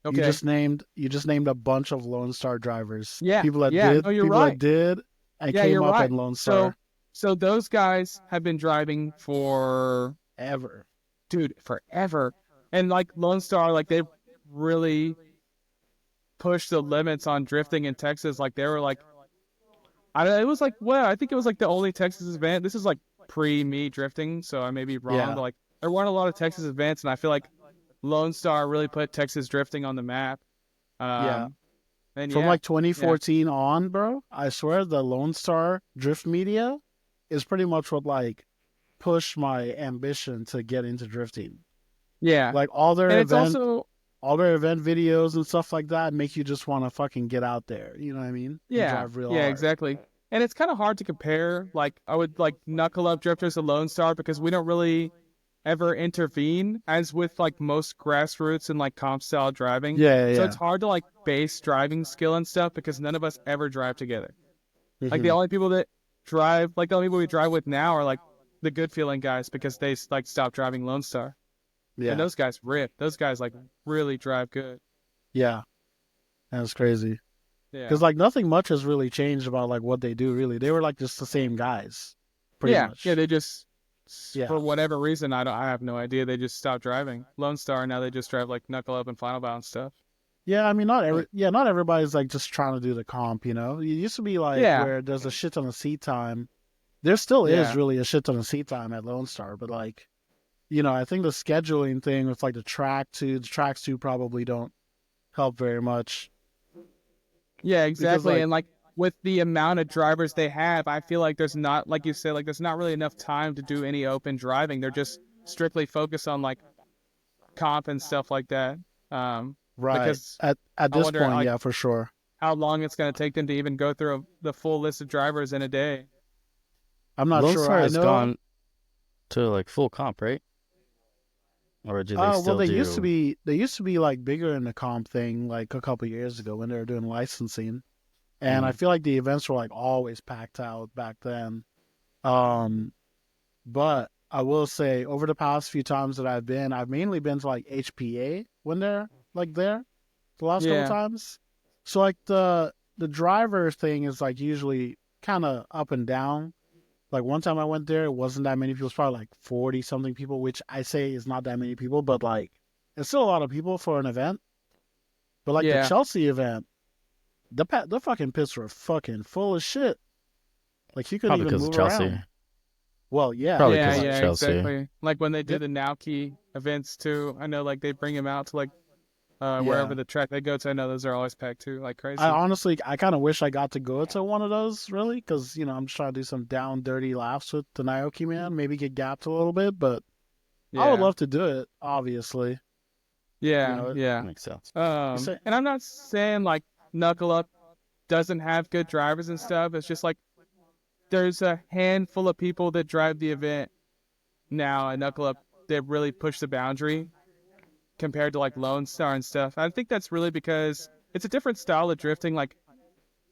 Okay. You just named a bunch of Lone Star drivers. Yeah, People that yeah, did. no, you're people right. that did and Yeah, came you're up right. in Lone Star. So those guys have been driving for Ever. forever. And like Lone Star, like they've really pushed the limits on drifting in Texas. Like they were like, I think it was like the only Texas event. This is like pre me drifting, so I may be wrong. Yeah. But like there weren't a lot of Texas events, and I feel like Lone Star really put Texas drifting on the map. Yeah. And From yeah, like 2014 on, bro, I swear the Lone Star drift media is pretty much what like pushed my ambition to get into drifting. yeah. Like all their And it's event also videos and stuff like that make you just want to fucking get out there. You know what I mean? And yeah, drive real yeah, hard. exactly. And it's kind of hard to compare. Like I would like knuckle up drifters to Lone Star because we don't really ever intervene as with like most grassroots and like comp style driving. Yeah, yeah. So it's hard to like base driving skill and stuff because none of us ever drive together. Like the Mhm. only people that drive, like the only people we drive with now are like the Good Feeling guys because they like stopped driving Lone Star. yeah, And those guys rip. Those guys like really drive good. yeah. That was crazy. Yeah. Because like nothing much has really changed about like what they do. Really, they were like just the same guys, pretty much. Yeah, they just Yeah. for whatever reason I have no idea. They just stopped driving Lone Star. Now they just drive like Knuckle Up and Final Bound stuff. Yeah, I mean, not everybody's like just trying to do the comp. You know, it used to be like Yeah. where there's a shit ton of seat time. There still Yeah. is really a shit ton of seat time at Lone Star, but like, I think the scheduling thing with like the tracks too probably don't help very much. Yeah, exactly. like, And like with the amount of drivers they have, I feel like there's not, like you said, like there's not really enough time to do any open driving. They're just strictly focused on like comp and stuff like that. right. Because At I this wonder point, like yeah, for sure. how long it's going to take them to even go through the full list of drivers in a day. I'm not Lone sure. Star I has know. gone to like full comp, right? Or do they Well, still do? they used to be like bigger in the comp thing like a couple years ago when they were doing licensing, and I Mm, feel like the events were like always packed out back then. Um, but I will say over the past few times that I've mainly been to like HPA when they're like there the last couple Yeah. times. So like the driver thing is like usually kind of up and down. Like one time I went there, it wasn't that many people. It's probably like 40 something people, which I say is not that many people, but like it's still a lot of people for an event. But like the Yeah. Chelsea event, the fucking pits were fucking full of shit. Like you couldn't probably even because of move Chelsea. around. Well, yeah, Probably Yeah, because but of yeah, Chelsea. exactly. Like when they do yeah, the Nowkey events too, I know like they bring them out to like wherever yeah. the track they go to. I know those are always packed too, like I crazy. honestly, I kind of wish I got to go to one of those, really, because I'm just trying to do some down dirty laughs with the Naoki man, maybe get gapped a little bit, but I would Yeah, love to do it. Obviously, you yeah, know, yeah. Makes sense. you say, And I'm not saying like Knuckle Up doesn't have good drivers and stuff. It's just like there's a handful of people that drive the event now at Knuckle Up that really push the boundary compared to like Lone Star and stuff. I think that's really because it's a different style of drifting. Like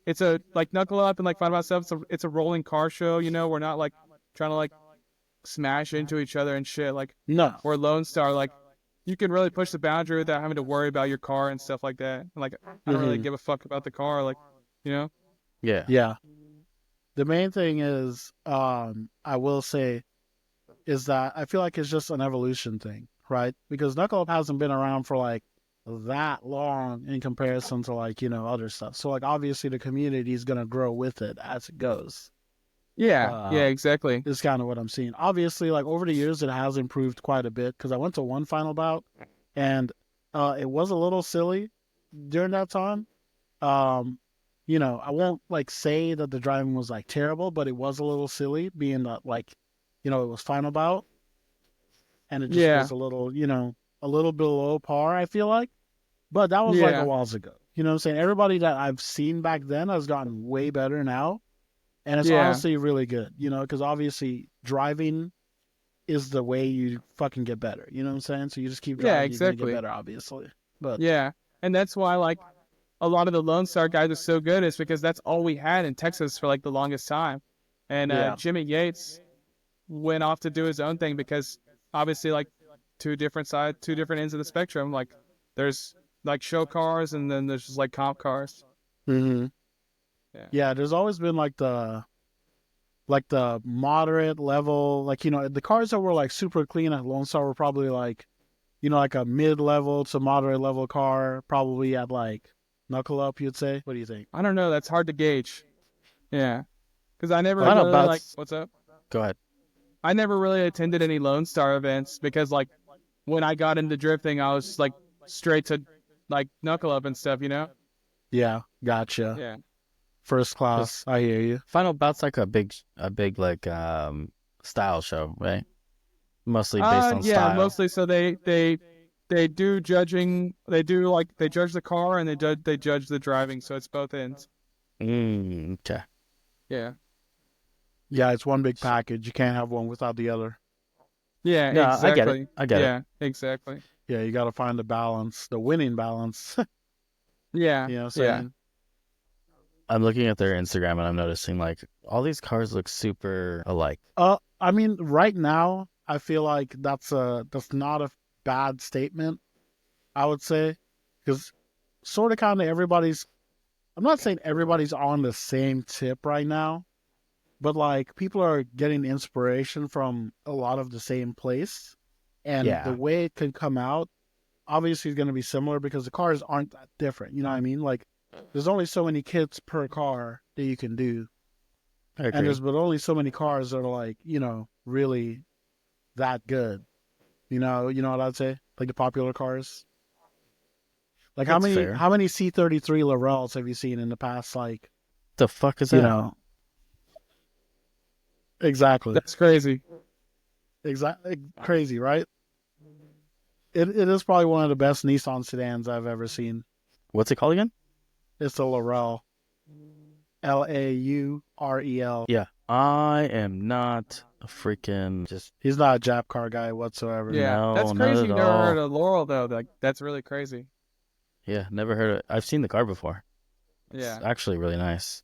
it's a like Knuckle Up and like Find About Stuff. It's a rolling car show. You know, we're not like trying to like smash into each other and shit. Like no. or Lone Star, like you can really push the boundary without having to worry about your car and stuff like that. And, like I don't really Hmm. give a fuck about the car. Like you know. Yeah. Yeah. The main thing is, I will say, is that I feel like it's just an evolution thing, right? Because Knuckle Up hasn't been around for like that long in comparison to like, other stuff. So like obviously the community is gonna grow with it as it goes. Yeah. Yeah. Uh, Exactly. is kind of what I'm seeing. Obviously, like over the years, it has improved quite a bit because I went to one final bout and it was a little silly during that time. Um, I won't like say that the driving was like terrible, but it was a little silly being that like, it was final bout and it just Yeah. was a little below par, I feel like. But that was like a Yeah. while ago. You know what I'm saying? Everybody that I've seen back then has gotten way better now. And it's Yeah. honestly really good, because obviously driving is the way you fucking get better. You know what I'm saying? So you just keep Yeah. driving, you're gonna get Exactly. better, obviously. But Yeah. And that's why like a lot of the Lone Star guys are so good is because that's all we had in Texas for like the longest time. And yeah, Jimmy Yates went off to do his own thing because obviously like two different ends of the spectrum. Like there's like show cars and then there's just like comp cars. hmm Yeah. yeah. There's always been like the moderate level, like the cars that were like super clean at Lone Star were probably like like a mid level to moderate level car, probably at like Knuckle Up. You'd say? What do you think? I don't know. That's hard to gauge. Yeah. Because I never Like, Final really like, bouts. what's up? Go ahead. I never really attended any Lone Star events because like when I got into drifting, I was like straight to like knuckle up and stuff, you know? yeah, gotcha. Yeah. First Because class. I hear you. Final bout's like a big like style show, right? Mostly based on Yeah, style. mostly so they do judging. They do like they judge the car and they judge the driving, so it's both ends. Okay. Yeah. Yeah, it's one big package. You can't have one without the other. Yeah, No, I get it. exactly. I get it. Yeah, exactly. Yeah, you got to find the balance, the winning balance. Yeah, You know what I'm yeah. saying? I'm looking at their Instagram and I'm noticing like all these cars look super alike. I mean, right now, I feel like that's not a bad statement, I would say, because sort of kind of everybody's. I'm not saying everybody's on the same tip right now, but like people are getting inspiration from a lot of the same place, and the Yeah. way it can come out obviously is going to be similar because the cars aren't that different. You know what I mean? Like, there's only so many kits per car that you can do, I and agree. there's but only so many cars that are like really that good. You know what I'd say? Like the popular cars. Like That's fair. how many C33 Lorels have you seen in the past? Like The fuck is you that? know, exactly, That's crazy. exactly crazy, right? It is probably one of the best Nissan sedans I've ever seen. What's it called again? It's the Laurel, Laurel. Yeah, I am not a freaking just He's not a Jap car guy whatsoever. Yeah, no, that's not crazy. at You never heard all. of Laurel though. Like that's really crazy. Yeah, never heard of it. I've seen the car before. It's Yeah. actually really nice.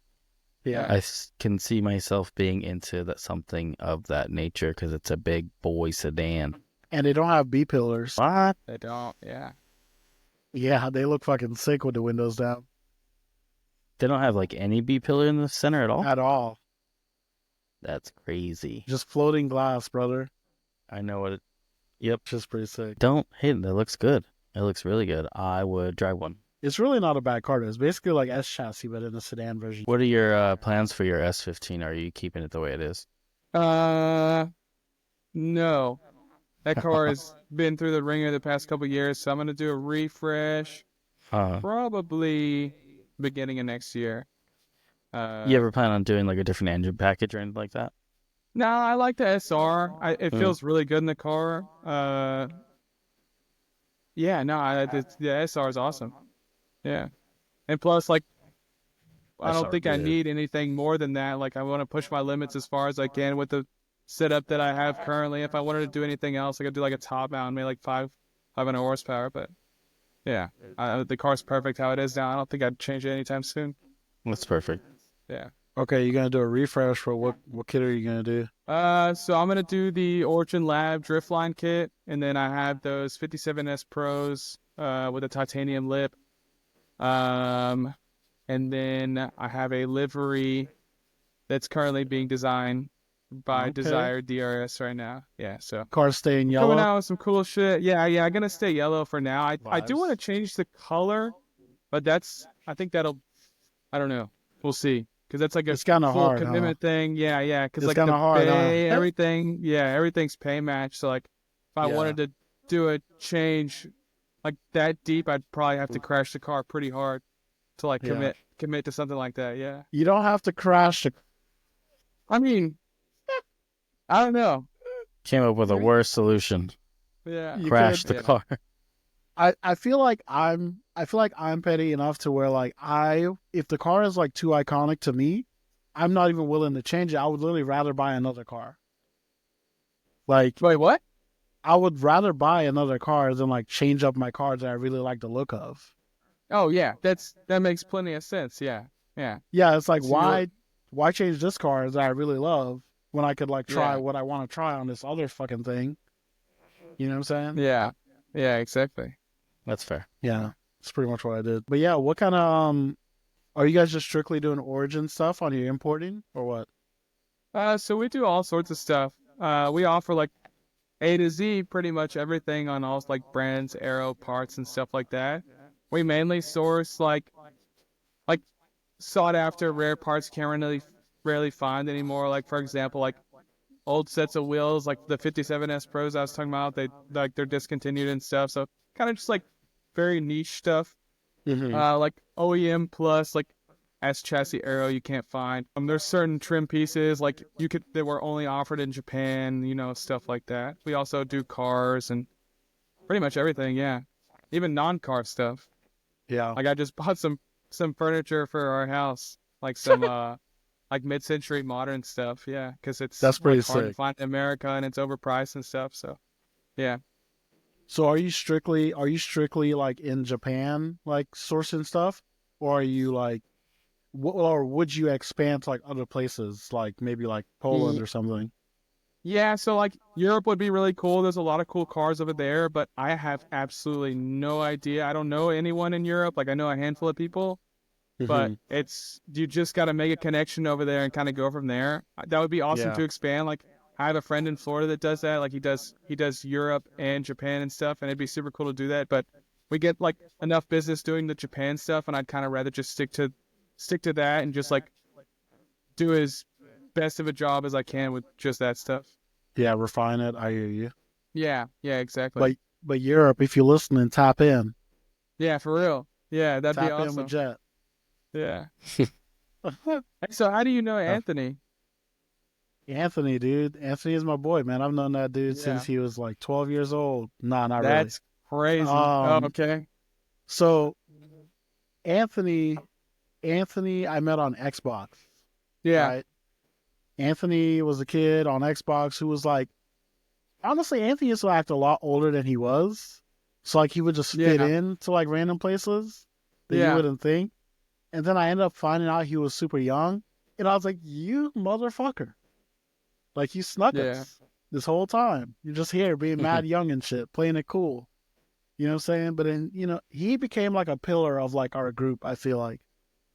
Yeah, Can see myself being into that something of that nature because it's a big boy sedan. and they don't have B pillars. What? They don't. Yeah. Yeah, they look fucking sick with the windows down They don't have like any B pillar in the center at all? at all. That's crazy. Just floating glass, brother. I know what it. Yep. Just pretty sick. Don't hate it. That looks good. It looks really good. I would drive one. It's really not a bad car. It's basically like S chassis, but in a sedan version. What are your plans for your S15? Are you keeping it the way it is? No. That car has been through the ringer the past couple years, so I'm gonna do a refresh probably beginning of next year. You ever plan on doing like a different engine package or anything like that? No, I like the SR. It feels really good in the car. Yeah, no, the SR is awesome. Yeah, and plus, like, I don't SR think I good. need anything more than that. Like, I want to push my limits as far as I can with the setup that I have currently. If I wanted to do anything else, I could do like a top mount, maybe like 500 horsepower. But yeah, the car's perfect how it is now. I don't think I'd change it anytime soon. That's perfect. Yeah. Okay, you're gonna do a refresh for what kit are you gonna do? So I'm gonna do the Origin Lab Driftline kit, and then I have those 57S Pros with a titanium lip. And then I have a livery that's currently being designed by Okay. Desire DRS right now. Yeah, so Car's staying coming yellow. out with some cool shit. Yeah, I'm gonna stay yellow for now. I do Vibes. want to change the color, but I think I don't know. We'll see. Because that's like a It's kind of full hard, huh? commitment thing. Yeah. Because It's like the kinda hard, huh? pay, everything, everything's pay match. So like, if I Yeah. wanted to do a change like that deep, I'd probably have to crash the car pretty hard to like Yeah. commit to something like that. Yeah. You don't have to crash the. I mean, I don't know. Came up with a worse solution. Yeah. You Crash could- the car. I feel like I'm petty enough to where like if the car is like too iconic to me, I'm not even willing to change it. I would literally rather buy another car. Like Wait, what? I would rather buy another car than like change up my car that I really like the look of. Oh yeah, that makes plenty of sense. Yeah. Yeah, it's like So you're- why change this car that I really love when I could like try Yeah. what I want to try on this other fucking thing. You know what I'm saying? Yeah. Yeah. Exactly. That's fair. Yeah, that's pretty much what I did. But yeah, what kind of are you guys just strictly doing Origin stuff on your importing or what? So we do all sorts of stuff. We offer like A to Z, pretty much everything on all like brands, aero parts, and stuff like that. We mainly source like sought after rare parts can't rarely find anymore. Like for example, like old sets of wheels, like the 57S Pros I was talking about, they're discontinued and stuff. So kind of just like very niche stuff. Mm-hmm. Like OEM plus like S chassis aero you can't find. There's certain trim pieces like that were only offered in Japan, stuff like that. We also do cars and pretty much everything, yeah. Even non-car stuff. Yeah. Like I just bought some furniture for our house, like some like mid-century modern stuff, yeah, because That's pretty like, hard to sick. find in America and it's overpriced and stuff. So, yeah. So are you strictly like in Japan like sourcing stuff, or are you like, or would you expand to like other places like maybe like Poland or something? Yeah, so like Europe would be really cool. There's a lot of cool cars over there, but I have absolutely no idea. I don't know anyone in Europe. Like I know a handful of people, but you just got to make a connection over there and kind of go from there. That would be awesome Yeah. to expand. Like I have a friend in Florida that does that. Like he does Europe and Japan and stuff, and it'd be super cool to do that. But we get like enough business doing the Japan stuff, and I'd kind of rather just stick to that and just like do as best of a job as I can with just that stuff. Yeah, refine it. I hear you. Yeah, exactly. But Europe, if you're listening, tap in. Yeah, for real. Yeah, that'd be Tap in awesome. with Jet. Yeah. Hey, so how do you know Anthony? Anthony, dude. Anthony is my boy, man. I've known that dude Yeah. since he was like 12 years old. Nah, not really. That's crazy. Oh, Um, okay. so Anthony, I met on Xbox, Yeah. right? Anthony was a kid on Xbox who was like, honestly, Anthony used to act a lot older than he was. So like he would just fit Yeah. in to like random places that you Yeah. wouldn't think. And then I ended up finding out he was super young. And I was like, you motherfucker. Like you snuck Yeah. us this whole time. You're just here being mad young and shit, playing it cool. You know what I'm saying? But then, he became like a pillar of like our group, I feel like.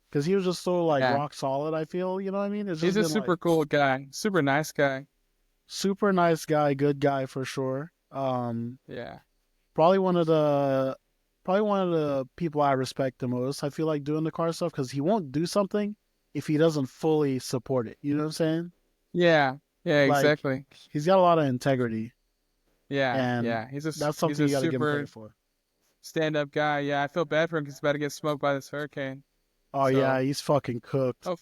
Because he was just so like Yeah. rock solid, I feel, you know what I mean? It's He's just a been super like cool guy. Super nice guy. super nice guy, good guy for sure. Yeah. Probably one of the people I respect the most. I feel like doing the car stuff because he won't do something if he doesn't fully support it. You know what I'm saying? Yeah. Yeah, Like exactly. he's got a lot of integrity, Yeah. and Yeah. that's He's something a you got to give him super credit for. stand-up guy. Yeah, I feel bad for him because he's about to get smoked by this hurricane. Oh So, yeah, he's fucking cooked. oh,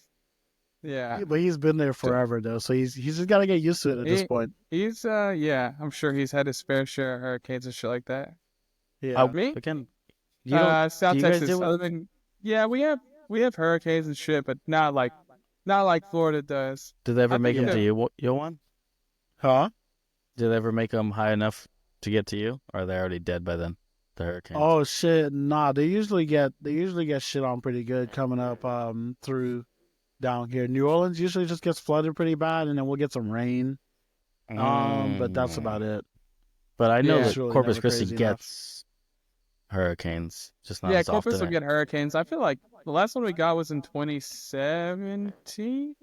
yeah. But he's been there forever though, so he's just got to get used to it at this point. He's yeah, I'm sure he's had his fair share of hurricanes and shit like that. Yeah. Me? Again, you don't. South Do you guys Texas. deal with? Other than yeah, we have hurricanes and shit, but not like Florida does. Did they ever I make think them to that- you, Yoan? Huh? Did they ever make them high enough to get to you, or are they already dead by then? The hurricanes. Oh shit, nah. They usually get shit on pretty good coming up through down here. New Orleans usually just gets flooded pretty bad, and then we'll get some rain. But that's about it. But I know Yeah. that It's really Corpus never Christi crazy gets hurricanes, just not Yeah, as Corpus often. will get hurricanes. I feel like the last one we got was in 2017.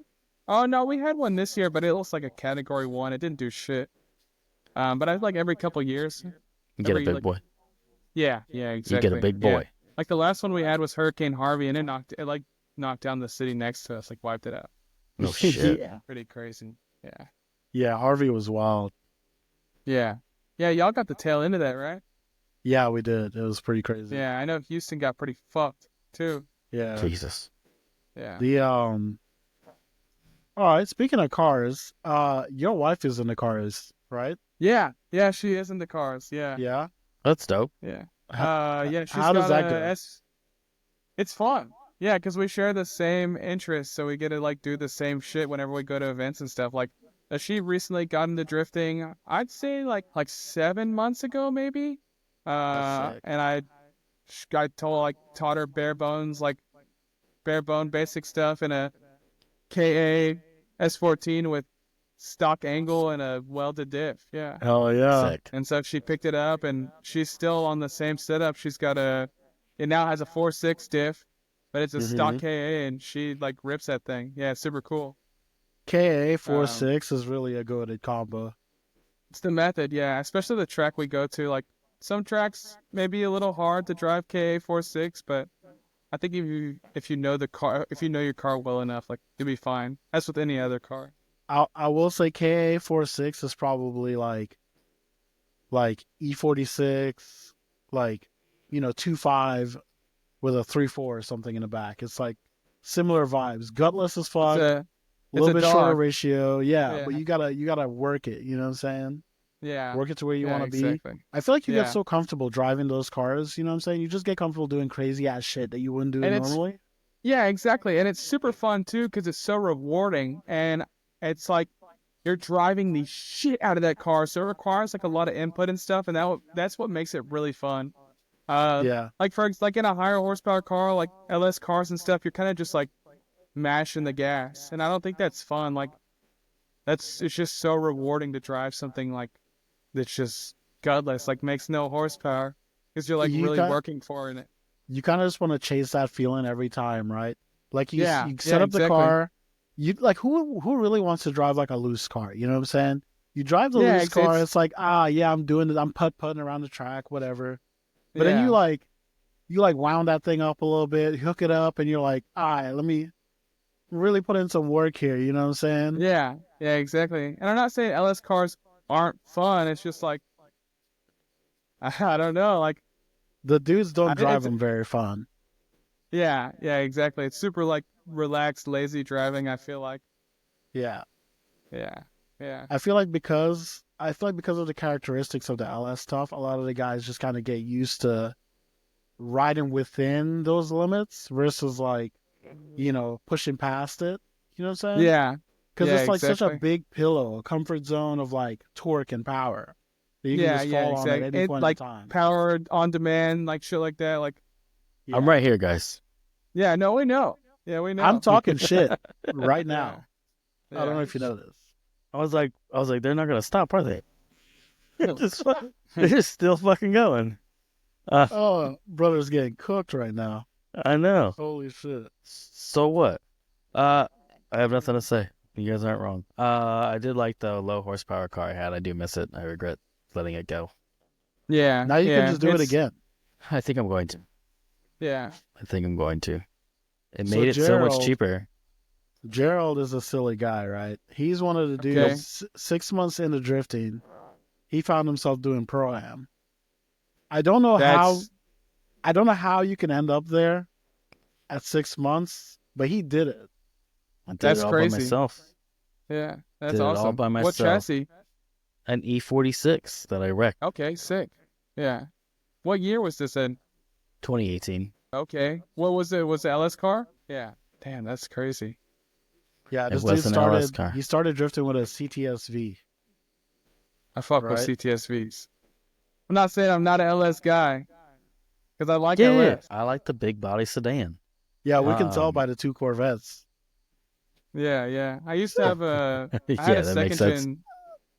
Oh no, we had one this year, but it looks like a Category 1. It didn't do shit. But I feel like every couple years. You get a every, big like, boy. Yeah, exactly. You get a big Yeah. boy. Like the last one we had was Hurricane Harvey, and it knocked down the city next to us, like wiped it out. No shit. Yeah. Pretty crazy. Yeah. Yeah, Harvey was wild. Yeah. Yeah, y'all got the tail end of that, right? Yeah, we did. It was pretty crazy. Yeah, I know Houston got pretty fucked too. Yeah. Jesus. Yeah. The All right, speaking of cars, your wife is into cars, right? Yeah, she is into cars. Yeah. Yeah. That's dope. Yeah. How- Yeah, she's how does got that a go? It's fun. Yeah, because we share the same interests, so we get to like do the same shit whenever we go to events and stuff. Like, she recently got into drifting. I'd say like 7 months ago, maybe. That's sick. And I taught her bare bone basic stuff in a KA S14 with stock angle and a welded diff. Yeah. Hell yeah. Sick. And so she picked it up, and she's still on the same setup. It now has a 4.6 diff, but it's a stock KA, and she like rips that thing. Yeah, it's super cool. KA 4.6 is really a good combo. It's the method, yeah. Especially the track we go to. Like some tracks may be a little hard to drive KA 4.6, but I think if you know your car well enough, like you'll be fine. That's with any other car. I will say KA 4.6 is probably like E46, like 2.5 with a 3.4 or something in the back. It's like similar vibes. Gutless as fuck. A little bit shorter dog. ratio, Yeah. but you gotta work it. You know what I'm saying? Yeah. Work it to where you want to be. Exactly. I feel like you Yeah. get so comfortable driving those cars. You know what I'm saying? You just get comfortable doing crazy ass shit that you wouldn't do And it's- normally. Yeah, exactly. And it's super fun too because it's so rewarding, and it's like you're driving the shit out of that car, so it requires like a lot of input and stuff, and that's what makes it really fun. Yeah. Like in a higher horsepower car, like LS cars and stuff, you're kind of just like mashing the gas, and I don't think that's fun. Like it's just so rewarding to drive something like that's just gutless, like makes no horsepower, because you're like You really got- working for it. You kind of just want to chase that feeling every time, right? Like you Yeah, set yeah, up the exactly. car. You like who really wants to drive like a loose car? You know what I'm saying? You drive the Yeah, loose car, it's- it's like, yeah, I'm doing it. I'm putting around the track, whatever. But then Yeah. you wound that thing up a little bit, hook it up, and you're like, all right, let me really put in some work here. You know what I'm saying? Yeah, exactly. And I'm not saying LS cars aren't fun. It's just like, I don't know. Like, The dudes don't drive it's- them very fun. Yeah, exactly. It's super like relaxed, lazy driving. I feel like. Yeah. Yeah, yeah, I feel like because of the characteristics of the LS stuff, a lot of the guys just kind of get used to riding within those limits versus like, pushing past it. You know what I'm saying? yeah, Because it's like such a exactly. big pillow, a comfort zone of like torque and power that you can Yeah, just fall on at exactly. any It point in like time. powered on demand, like shit like that. Like, Yeah. I'm right here, guys. yeah, no, we know. Yeah, we know. I'm talking shit right now. Yeah, I don't know yeah. if you know this. I was like, they're not gonna stop, are they? They're just still fucking going. Oh, brother's getting cooked right now. I know. Holy shit. So what? I have nothing to say. You guys aren't wrong. I did like the low horsepower car I had. I do miss it. I regret letting it go. Yeah. Now you yeah, can just do it it's- again. I think I'm going to. Yeah. It So made it so much Gerald- cheaper. Gerald is a silly guy, right? He's one of the dudes. 6 months into drifting, he found himself doing pro-am. I don't know That's how you can end up there at 6 months, but he did it. I did That's it all crazy. by myself. yeah. That's Did it all awesome. by What myself. chassis? An E46 that I wrecked Okay, sick. Yeah. What year was this in? 2018. Okay. What was it? Was the LS car? Yeah. Damn, that's crazy. Yeah, It this was dude an LS started. car. He started drifting with a CTSV. I fuck with Right. CTSVs. I'm not saying I'm not an LS guy, because I like Yeah, LS. I like the big body sedan. Yeah, we can tell Um, by the 2 Corvettes. Yeah. I used to have a. I Yeah, had a that second makes sense. gen.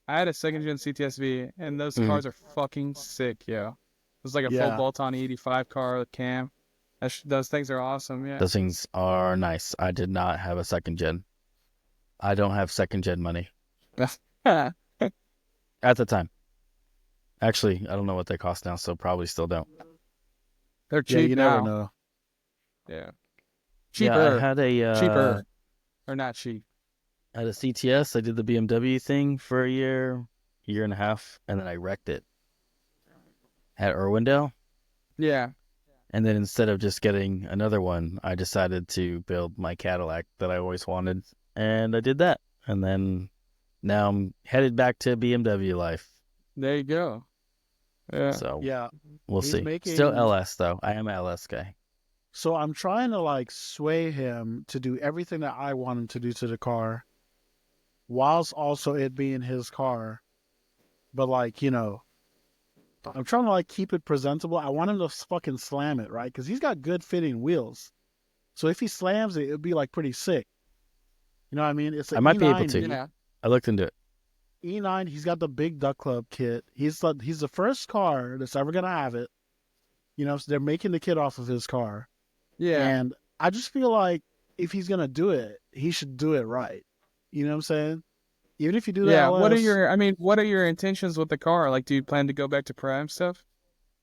I had a second gen CTSV, and those Mhm. cars are fucking sick, yo. It was like a full Yeah. bolt-on 85 car with cam. Those things are awesome. Yeah. Those things are nice. I did not have a second gen. I don't have second gen money at the time. Actually, I don't know what they cost now, so probably still don't. They're Yeah, cheap you now. never know. Yeah. Yeah, Cheaper. I had a Cheaper. Or not cheap. I had a CTS. I did the BMW thing for a year and a half, and then I wrecked it at Irwindale. Yeah. And then instead of just getting another one, I decided to build my Cadillac that I always wanted, and I did that. And then now I'm headed back to BMW life. There you go. Yeah. So Yeah. we'll He's see. making- Still LS though. I am an LS guy. So I'm trying to like sway him to do everything that I want him to do to the car, whilst also it being his car. But like, I'm trying to like keep it presentable. I want him to fucking slam it, right? Because he's got good fitting wheels. So if he slams it, it'd be like pretty sick. You know what I mean? It's I might be able E9, to. dude. Yeah. I looked into it. E9, he's got the big Duck Club kit. He's the first car that's ever gonna have it. So they're making the kit off of his car. Yeah. And I just feel like if he's gonna do it, he should do it right. You know what I'm saying? Even if you do that. Yeah. What are your intentions with the car? Like, do you plan to go back to Prime stuff?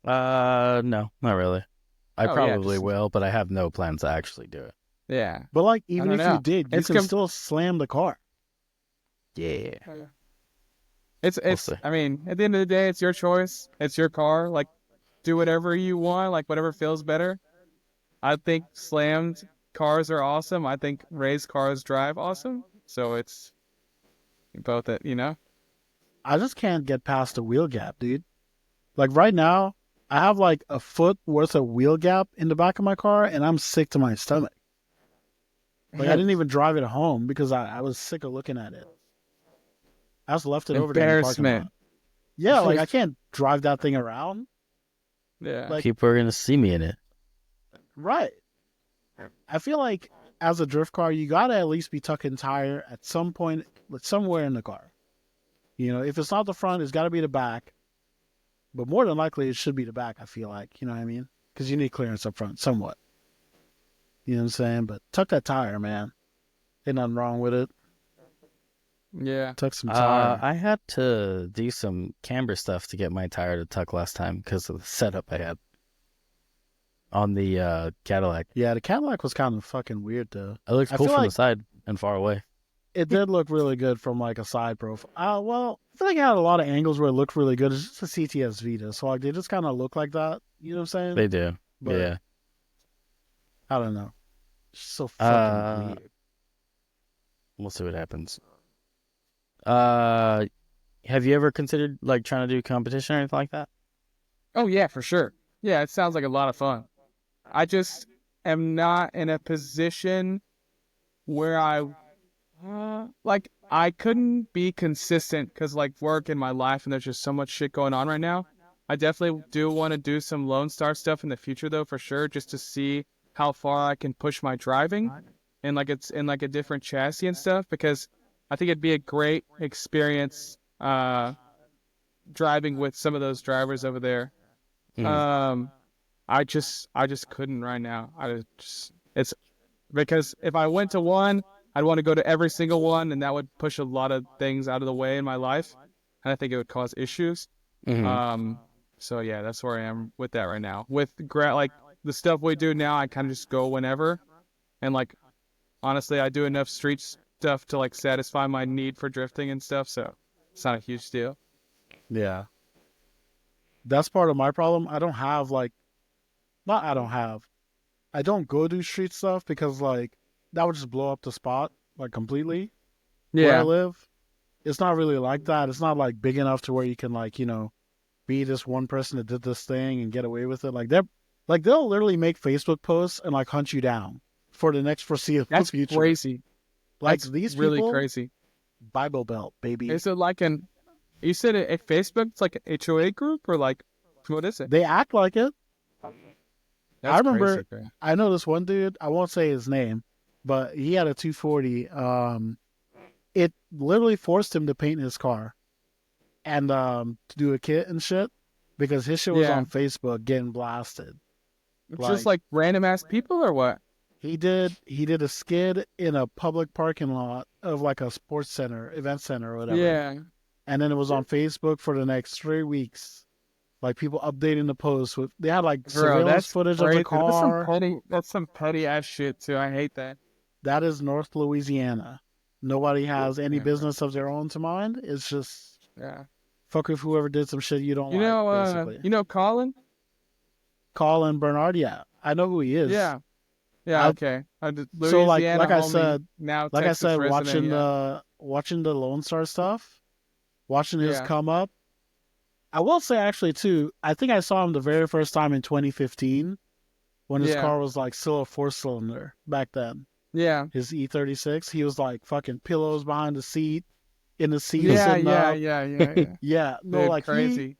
No, not really. I Oh, yeah, probably just- will, but I have no plans to actually do it. Yeah. But like, even don't if know. you did, you It's can still slam the car. Yeah. It's see. I mean, at the end of the day, it's your choice. It's your car. Like, do whatever you want, like whatever feels better. I think slammed cars are awesome. I think raised cars drive awesome. So it's both it, I just can't get past the wheel gap, dude. Like right now, I have like a foot worth of wheel gap in the back of my car, and I'm sick to my stomach. Like I didn't even drive it home because I was sick of looking at it. I just left it over there in the parking Embarrassment. lot. Yeah, like I can't drive that thing around. Yeah. Like- People are gonna see me in it. Right. I feel like as a drift car, you gotta at least be tucking tire at some point, like somewhere in the car. If it's not the front, it's gotta be the back. But more than likely, it should be the back. I feel like, you know what I mean? Because you need clearance up front, somewhat. You know what I'm saying? But tuck that tire, man. Ain't nothing wrong with it. Yeah. Tuck some tire. I had to do some camber stuff to get my tire to tuck last time because of the setup I had on the Cadillac. Yeah, the Cadillac was kind of fucking weird though. It looks I cool feel from like- the side and far away. It did look really good from like a side profile. Well, I feel like it had a lot of angles where it looked really good. It's just a CTS Vita, so like they just kind of look like that. You know what I'm saying? They do. But Yeah. I don't know. It's so fucking Uh, weird. we'll see what happens. Uh, have you ever considered like trying to do competition or anything like that? Oh yeah, for sure. Yeah, it sounds like a lot of fun. I just am not in a position where like I couldn't be consistent because like work in my life and there's just so much shit going on right now. I definitely do want to do some Lone Star stuff in the future though, for sure, just to see how far I can push my driving and like it's in like a different chassis and stuff because I think it'd be a great experience driving with some of those drivers over there. Mhm. Um I just couldn't right now. It's because if I went to one, I'd want to go to every single one, and that would push a lot of things out of the way in my life, and I think it would cause issues. Mhm. So yeah, that's where I am with that right now. With like the stuff we do now, I kind of just go whenever, and like honestly, I do enough street stuff to like satisfy my need for drifting and stuff, so it's not a huge deal. Yeah. That's part of my problem. I don't have like not I don't have. I don't go do street stuff because like that would just blow up the spot like completely. Where I Yeah, live, it's not really like that. It's not like big enough to where you can like, be this one person that did this thing and get away with it. They'll literally make Facebook posts and like hunt you down for the next foreseeable that's future. crazy. Like That's these really people, crazy. Bible Belt, baby. Is it like you said a Facebook? It's like an HOA group or like, what is it? They act like it. I That's remember crazy, bro. I know this one dude, I won't say his name, but he had a 240. It literally forced him to paint his car and to do a kit and shit because his shit was Yeah. on Facebook getting blasted. Just Like like random ass people or what? he did a skid in a public parking lot of like a sports center, event center or whatever. Yeah. And then it was on Facebook for the next 3 weeks. Like people updating the post with they had like Bro, surveillance that's footage of the crazy. car. That's some petty ass shit too. I hate that. That is North Louisiana. Nobody has any Yeah, bro. business of their own to mind. It's just Yeah. fuck with whoever did some shit you don't like, basically. You know Colin? Colin Bernard, yeah. I know who he is. Yeah. Yeah, I okay. so like Louisiana like I homie, said now like I Texas said, resident, watching yeah. the Lone Star stuff, watching his Yeah. come up. I will say actually too, I think I saw him the very first time in 2015 when his Yeah. car was like still a 4 cylinder back then. Yeah. His E36, he was like fucking pillows behind the seat, in the seat Yeah, sitting yeah, up. yeah, yeah, yeah. Yeah, no, Dude, like crazy.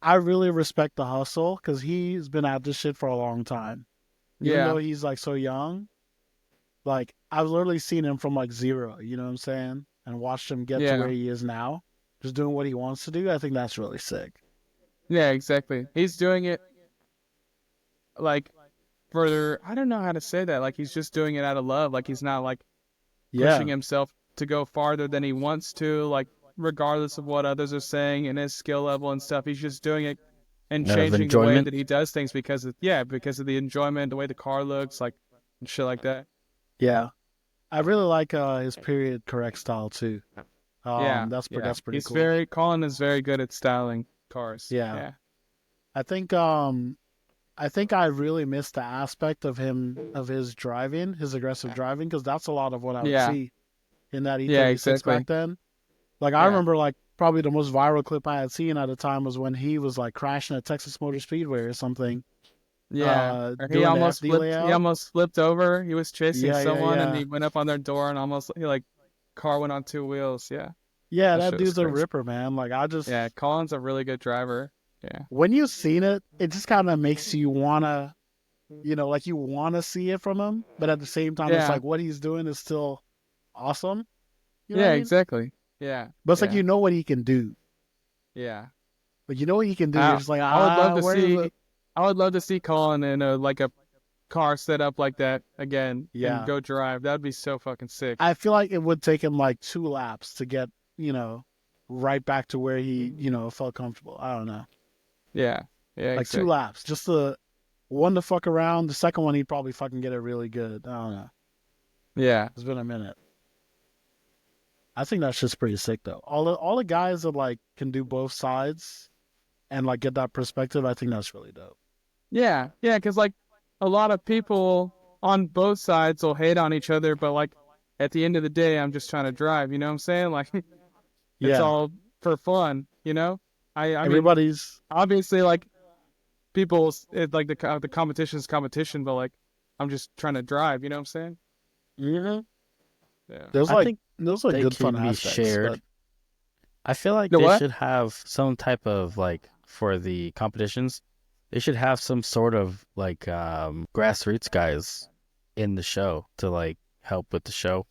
I really respect the hustle because he's been at this shit for a long time. Even Yeah. though he's like so young, like I've literally seen him from like zero, you know what I'm saying? And watched him get to where Yeah. he is now, just doing what he wants to do. I think that's really sick. Yeah, exactly. He's doing it like further, I don't know how to say that. Like he's just doing it out of love. Like he's not like pushing Yeah, himself to go farther than he wants to, like regardless of what others are saying and his skill level and stuff. He's just doing it and Out of changing the way enjoyment. that he does things because of the enjoyment, the way the car looks, like and shit like that. yeah. I really like his period correct style too. Yeah, That's yeah. that's pretty He's cool. Colin is very good at styling cars. Yeah, Yeah. I think I really missed the aspect of his driving, his aggressive driving, because that's a lot of what I would Yeah. see in that Yeah, E36 exactly. back then. Like I Yeah. remember, like probably the most viral clip I had seen at the time was when he was like crashing at Texas Motor Speedway or something, Yeah. Or doing the FD he layout. almost flipped over. He was chasing Yeah, yeah, someone and yeah, he went up on their door and almost like car went on two wheels. Yeah. yeah. That That shit was dude's a crazy. ripper, man. Like I just Yeah, Colin's a really good driver. Yeah. when you've seen it, it just kind of makes you wanna, like you wanna see it from him, but at the same time, it's Yeah. like what he's doing is still awesome. You know what Yeah, I mean? exactly. Yeah. But it's like Yeah. you know what he can do. Yeah. Like you know what he can do. You're just like I would love to where is see it? I would love to see Colin in a car set up like that again and Yeah. go drive. That'd be so fucking sick. I feel like it would take him like 2 laps to get right back to where he felt comfortable. I don't know, Yeah. Yeah, like two exactly. laps, just the one to fuck around. The second one he'd probably fucking get it really good. I don't know. Yeah. It's been a minute. I think that's just pretty sick though. All the guys that like can do both sides, and like get that perspective, I think that's really dope. Yeah, yeah, because like a lot of people on both sides will hate on each other, but like at the end of the day, I'm just trying to drive. You know what I'm saying? Like it's Yeah, all for fun. You know? I mean, everybody's obviously, like people, like the competition's competition, but like I'm just trying to drive. You know what I'm saying? hmm Yeah. there's I like think those are they good fun can be aspects, but shared. I feel like The they what? should have some type of like for the competitions, they should have some sort of like grassroots guys in the show to like help with the show,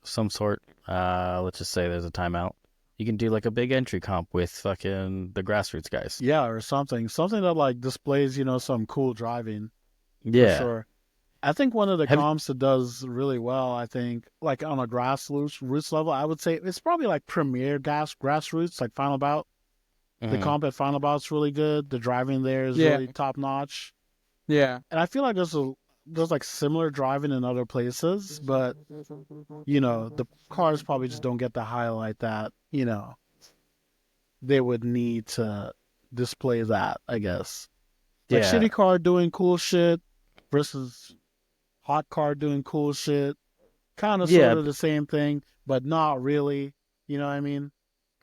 some sort. Let's just say there's a timeout. You can do like a big entry comp with fucking the grassroots guys. yeah, or something that like displays, some cool driving for Yeah. sure. I think one of the Have comps that does really well, I think, like on a roots level, I would say it's probably like Premier Grassroots, like Final Bout. The mhm. comp at Final Bout's really good. The driving there is Yeah, really top notch. yeah, And I feel like there's like similar driving in other places, but the cars probably just don't get the highlight that, they would need to display that, I guess. Like Yeah. shitty car doing cool shit versus hot car doing cool shit. Kind of sort Yeah, of the same thing, but not really. You know what I mean?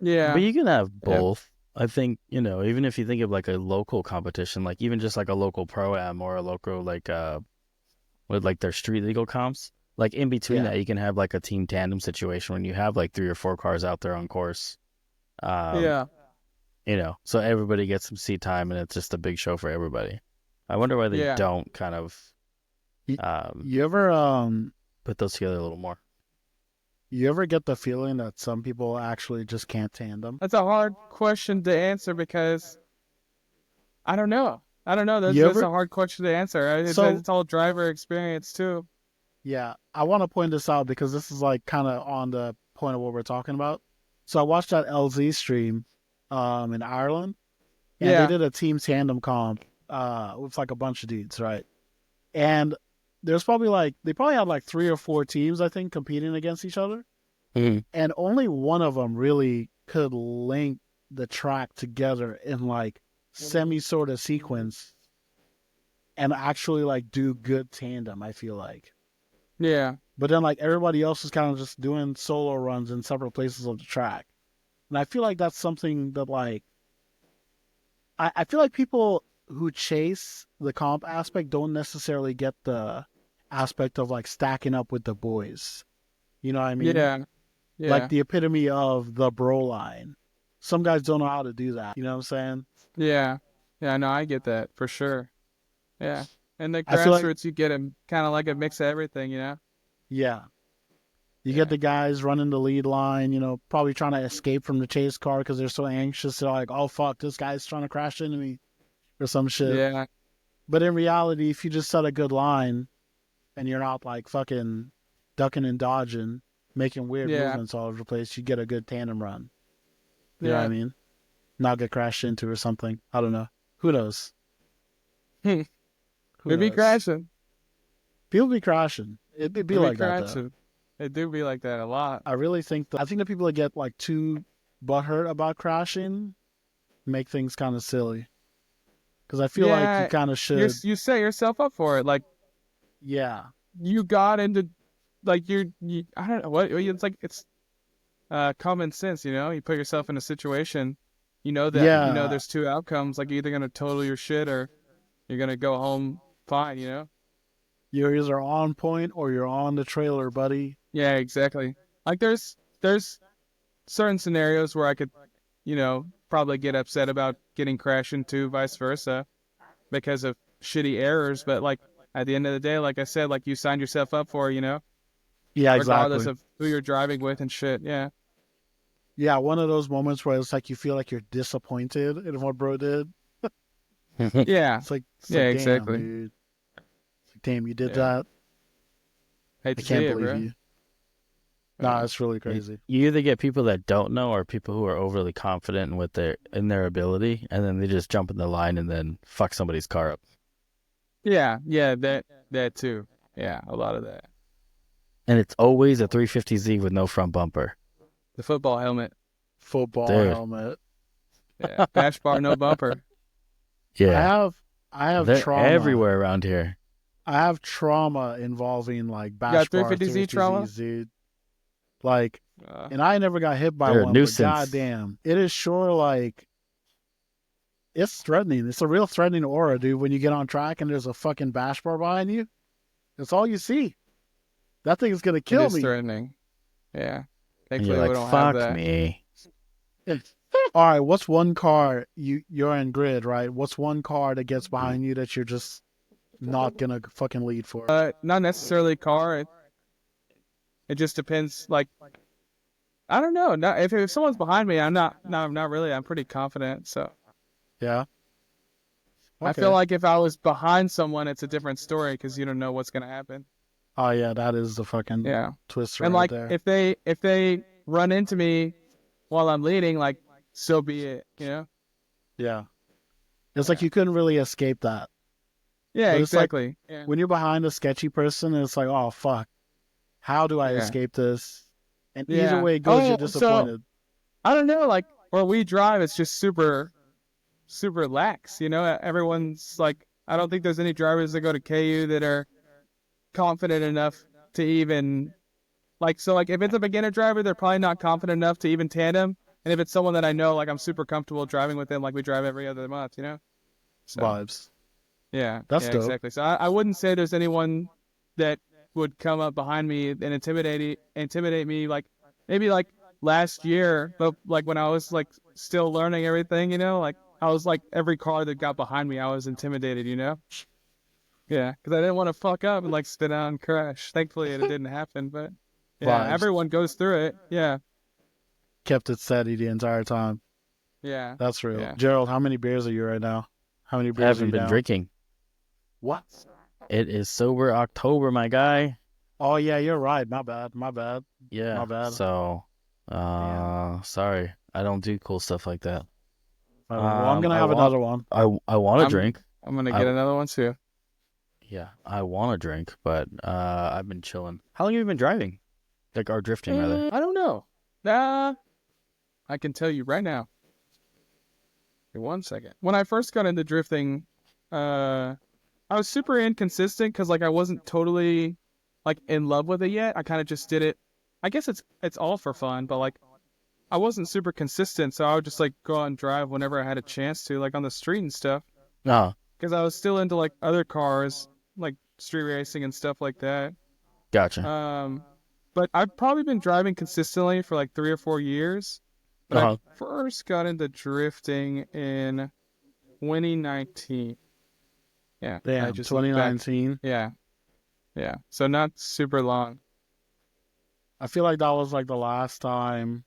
but yeah, you can have yeah, both. I think, even if you think of like a local competition, like even just like a local pro-am or a local like with like their street legal comps, like in between Yeah. that you can have like a team tandem situation when you have like 3 or 4 cars out there on course. Um, yeah. so everybody gets some seat time and it's just a big show for everybody. I wonder why they Yeah. don't kind of You, um you ever put those together a little more. you ever get the feeling that some people actually just can't tandem? That's a hard question to answer because I don't know. I don't know. That's You that's ever a hard question to answer. so It's all driver experience too. Yeah, I want to point this out because this is like kind of on the point of what we're talking about. So I watched that LZ stream in Ireland, and they Yeah. did a team tandem comp with like a bunch of dudes, right? And there's probably like they probably had like 3 or 4 teams, I think, competing against each other, Mhm. and only one of them really could link the track together in like semi sort of sequence and actually like do good tandem, I feel like. Yeah. But then like everybody else is kind of just doing solo runs in separate places of the track. And I feel like that's something that like I feel like people who chase the comp aspect don't necessarily get the aspect of like stacking up with the boys. You know what I mean? Yeah. Like Yeah. the epitome of the bro line. Some guys don't know how to do that. You know what I'm saying? Yeah. Yeah. No, I get that for sure. Yeah. And the I feel like grassroots, you get a kind of like a mix of everything, you know? yeah. You get Yeah. the guys running the lead line, probably trying to escape from the chase car because they're so anxious. They're like, oh, fuck, this guy's trying to crash into me or some shit. Yeah. But in reality, if you just set a good line and you're not like fucking ducking and dodging, making weird Yeah. movements all over the place, you get a good tandem run. You know what I Yeah. mean? Not get crashed into or something. I don't know. Who knows? Hmm. Who It'd be knows? crashing. People be crashing. It'd be It'd be like that, though. crashing. It do be like that a lot. I really think I think the people that get like too butthurt about crashing make things kind of silly. Because I feel like you Yeah. kind of should. You set yourself up for it. Like Yeah. you got into, like I don't know what it's like. It's common sense, you know. You put yourself in a situation, Yeah. there's 2 outcomes. Like you're either gonna total your shit or you're gonna go home fine, you know. You're either on point or you're on the trailer, buddy. Yeah, exactly. Like there's certain scenarios where I could, probably get upset about getting crashed into, vice versa, because of shitty errors. But like at the end of the day, like I said, like you signed yourself up for, Yeah, regardless exactly. of who you're driving with and shit. Yeah. Yeah, one of those moments where it's like you feel like you're disappointed in what bro did. Yeah. It's Yeah, like damn, exactly. dude. It's like, damn, you did Yeah. that. Hate I to see can't it, believe bro. you. Nah, it's really crazy. You either get people that don't know or people who are overly confident in their ability, and then they just jump in the line and then fuck somebody's car up. Yeah, that too. Yeah, a lot of that. And it's always a 350Z with no front bumper. The football helmet. Football Dude. helmet. Yeah, bash bar, no bumper. Yeah, I have they're trauma. everywhere around here. I have trauma involving like You bash got bar 350Z trauma? 350Zs, dude. Like, Uh, and I never got hit by They're a one, but nuisance. goddamn, it is sure like it's threatening. It's a real threatening aura, dude. When you get on track and there's a fucking bash bar behind you, that's all you see. That thing is gonna it kill is me. threatening. Yeah. And Thankfully, you're we like, don't have fuck that. me. All right, what's one car you're in grid, right? What's one car that gets behind you that you're just not gonna fucking lead for? Not necessarily car. It just depends. Like, I don't know. Not, if someone's behind me, I'm not. No, not really. I'm pretty confident. So Yeah. I Okay. feel like if I was behind someone, it's a different story because you don't know what's gonna happen. Oh yeah, that is the fucking Yeah. twister And right like, there. if they run into me while I'm leading, like, so be it. You know? Yeah. It's like you couldn't really escape that. Yeah. But it's like Exactly. Yeah. when you're behind a sketchy person, it's like, oh fuck, how do I Yeah. escape this? And either Yeah. way it goes, you're Oh, so disappointed. I don't know. Like, where we drive, it's just super lax. You know, everyone's like, I don't think there's any drivers that go to KU that are confident enough to even like. So like, if it's a beginner driver, they're probably not confident enough to even tandem. And if it's someone that I know, like I'm super comfortable driving with them, like we drive every other month. You know. So Vibes. yeah, That's yeah, dope. exactly. So I wouldn't say there's anyone that would come up behind me and intimidate me like maybe like last year, but like when I was like still learning everything, you know, like I was like every car that got behind me, I was intimidated, you know. Yeah, because I didn't want to fuck up and like spin out and crash. Thankfully, it didn't happen, but yeah, Vibes. everyone goes through it. Yeah, Kept it steady the entire time. yeah, That's real. yeah. Gerald, how many beers are you right now? How many I beers are haven't you been down? drinking. What? It is sober October, my guy. Oh yeah, you're right. My bad. My bad. Yeah. My bad. So, Damn. sorry, I don't do cool stuff like that. Well, I'm gonna I have want, another one. I want to I'm drink. I'm gonna I- get another one too. Yeah, I want to drink, but I've been chilling. How long have you been driving? Like, or drifting rather? I don't know. I can tell you right now. Wait 1 second. When I first got into drifting, I was super inconsistent because like I wasn't totally like in love with it yet. I kind of just did it. I guess it's all for fun, but like I wasn't super consistent, so I would just like go out and drive whenever I had a chance to, like on the street and stuff. Oh, Because I was still into like other cars, like street racing and stuff like that. gotcha. But I've probably been driving consistently for like 3 or 4 years. But Uh-huh. I first got into drifting in 2019. Yeah, I Damn, just looked back. 2019. Yeah, yeah. So not super long. I feel like that was like the last time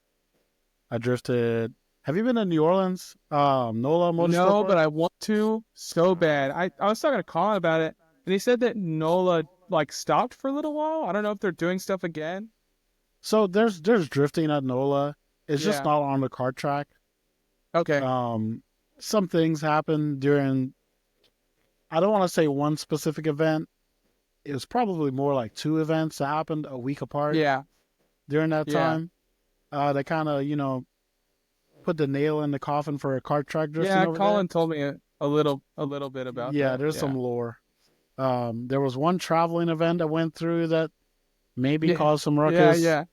I drifted. Have you been to New Orleans? NOLA Motorsport No, Park? but I want to so bad. I was talking to Colin about it, and he said that NOLA like stopped for a little while. I don't know if they're doing stuff again. So there's drifting at NOLA. It's just Yeah. not on the kart track. Okay. Some things happen during. I don't want to say one specific event. It was probably more like two events that happened a week apart Yeah. during that Yeah. time. They kind of, put the nail in the coffin for a kart track drifting Yeah. over Colin told me a little bit about there. Yeah, that. there's some lore. There was one traveling event I went through that maybe Yeah. caused some Yeah. ruckus. Yeah.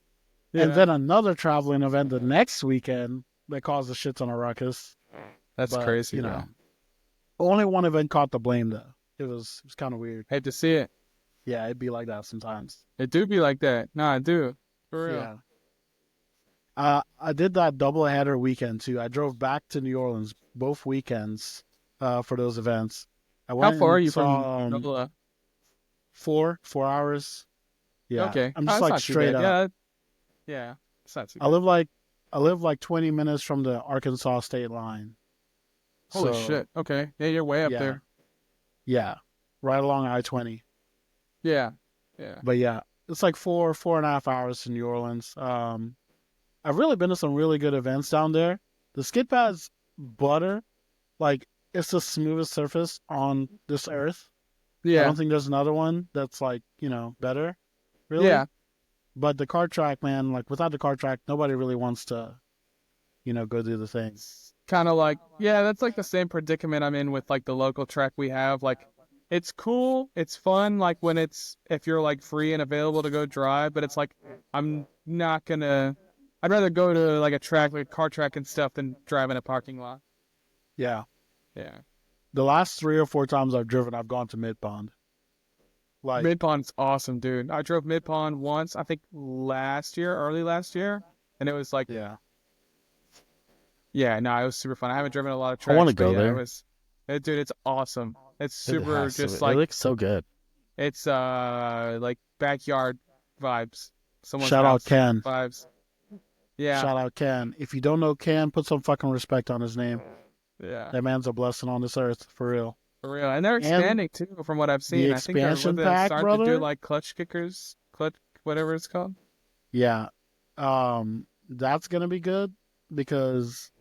And then another traveling event the next weekend that caused a shit ton of ruckus. That's But, crazy. Bro. Only one event caught the blame though. It was kind of weird. Hate to see it. Yeah, it'd be like that sometimes. It do be like that. No, I do. For real. Yeah. I did that double header weekend too. I drove back to New Orleans both weekends for those events. I How went far are and you saw, from NOLA? 4 hours. Yeah. Okay. I'm Oh, just that's like not too straight bad. up. Yeah. It's not too I bad. live like 20 minutes from the Arkansas state line. Holy So, shit. Okay. Yeah, you're way up yeah. there. Yeah. Right along I-20. Yeah. Yeah. But yeah, it's like 4.5 hours to New Orleans. I've really been to some really good events down there. The skid pad's butter. Like, it's the smoothest surface on this earth. I Yeah. don't think there's another one that's like, better. Really. Yeah. But the kart track, man, like without the kart track, nobody really wants to, go do the thing. kind of like, yeah, that's like the same predicament I'm in with like the local track we have. Like, it's cool, it's fun, like when if you're like free and available to go drive, but it's like, I'm not gonna, I'd rather go to like a track, like a car track and stuff than drive in a parking lot. Yeah. Yeah. The last 3 or 4 times I've driven, I've gone to Mid Pond. Like, Mid Pond's awesome, dude. I drove Mid Pond once, I think early last year, and it was like, yeah. yeah, no, it was super fun. I haven't driven a lot of I want to tracks, but go yeah, there. dude, it's awesome. It's It super, has to just be. It like, looks so good. it's like backyard vibes. Someone's Shout out house Ken. vibes. Yeah, Shout out Ken. If you don't know Ken, put some fucking respect on his name. yeah, That man's a blessing on this earth, for real. for real. And they're And expanding too, from what I've seen. the I think they're expansion they're pack, starting to do brother. like clutch kickers, whatever it's called. Yeah. That's gonna be good because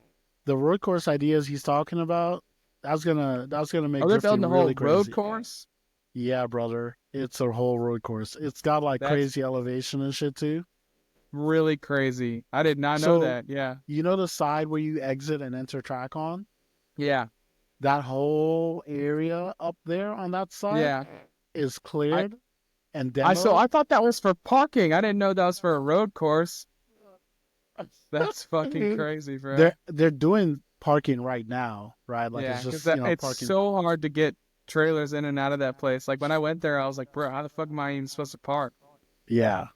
the road course ideas he's talking about, that's gonna make Oh, they're drifting building a really whole road crazy. course. Yeah, brother. It's a whole road course. It's got like That's crazy elevation and shit too. really crazy. I did not So know that. Yeah, you know the side where you exit and enter track on? yeah, That whole area up there on that side yeah. is cleared and I demoed. thought that was for parking. I didn't know that was for a road course. That's fucking crazy, bro. They're doing parking right now, right? Like Yeah, it's just, because it's parking. so hard to get trailers in and out of that place. Like when I went there, I was like, bro, how the fuck am I even supposed to park? Yeah.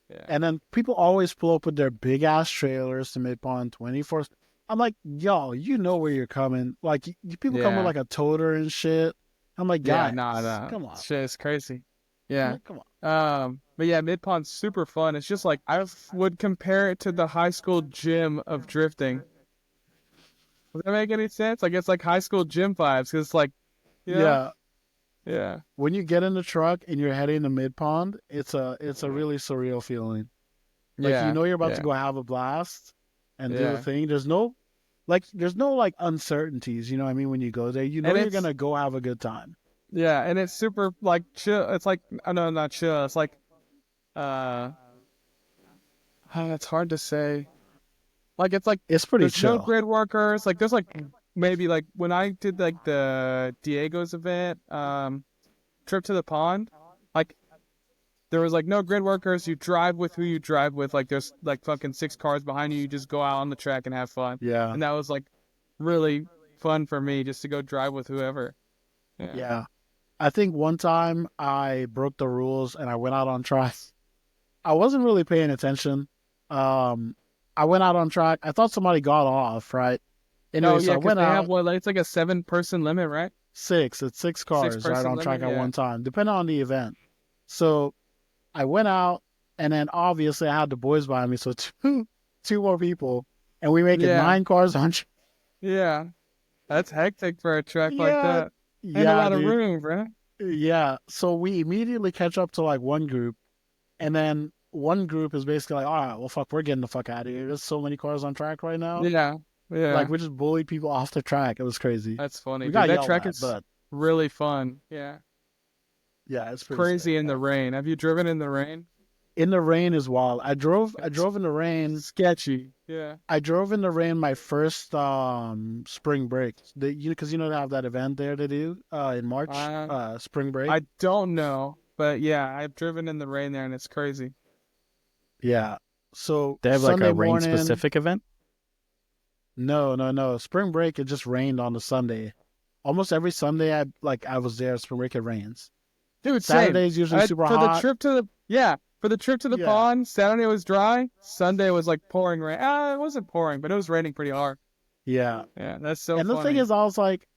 Yeah, And then people always pull up with their big ass trailers to Mid Pond 24. I'm like, yo, you know where you're coming. Like, people come with Yeah. like a toter and shit. I'm like, yeah, guys, nah, come on. shit is crazy. Yeah, Come on. but yeah, Mid Pond's super fun. It's just like I would compare it to the high school gym of drifting. Does that make any sense? Like it's like high school gym vibes. Cause it's like, you know? Yeah. Yeah, When you get in the truck and you're heading to Mid Pond, it's a really surreal feeling. Like, yeah, you know you're about yeah. to go have a blast and do Yeah. the thing. There's no like uncertainties, you know what I mean, when you go there. You know And you're it's- gonna go have a good time. Yeah, and it's super like chill. It's like no, not chill. It's like it's hard to say. Like it's like It's pretty there's no chill. grid workers. Like there's like maybe like when I did like the Diego's event, trip to the pond, like there was like no grid workers. You drive with who you drive with. Like there's like fucking 6 cars behind you. You just go out on the track and have fun. Yeah. And that was like really fun for me just to go drive with whoever. Yeah. I think one time I broke the rules and I went out on track. I wasn't really paying attention. I went out on track. I thought somebody got off, right? Anyway, Oh so yeah, I because went they out have what, like, it's like a 7-person limit, right? 6. It's 6 cars, right, 6-person on track limit, at yeah. one time, depending on the event. So I went out and then obviously I had the boys behind me, so two more people, and we make it Yeah. 9 cars on track. Yeah, that's hectic for a track like Yeah, that. Ain't a yeah, lot of dude. room, bro. Yeah. So we immediately catch up to like one group, and then one group is basically like, all right, well, fuck, we're getting the fuck out of here. There's so many cars on track right now. Yeah, yeah. Like, we just bullied people off the track. It was crazy. That's funny. We Dude, got that yelled track at, is but really fun. Yeah, yeah, it's pretty crazy sick. in the rain. Have you driven in the rain? In the rain is wild. I drove in the rain. Sketchy. Yeah. I drove in the rain my first spring break. Because they have that event there to do in March, spring break. I don't know, but yeah, I've driven in the rain there, and it's crazy. Yeah. So They have like Sunday a rain morning, specific event. No. Spring break, it just rained on the Sunday. Almost every Sunday I was there. Spring break, it rains. Dude, same. Saturday's usually super for hot. the trip to the Yeah. pond, Saturday was dry. Sunday was like pouring rain. It wasn't pouring, but it was raining pretty hard. Yeah. Yeah, that's so And funny. the thing is, I was like,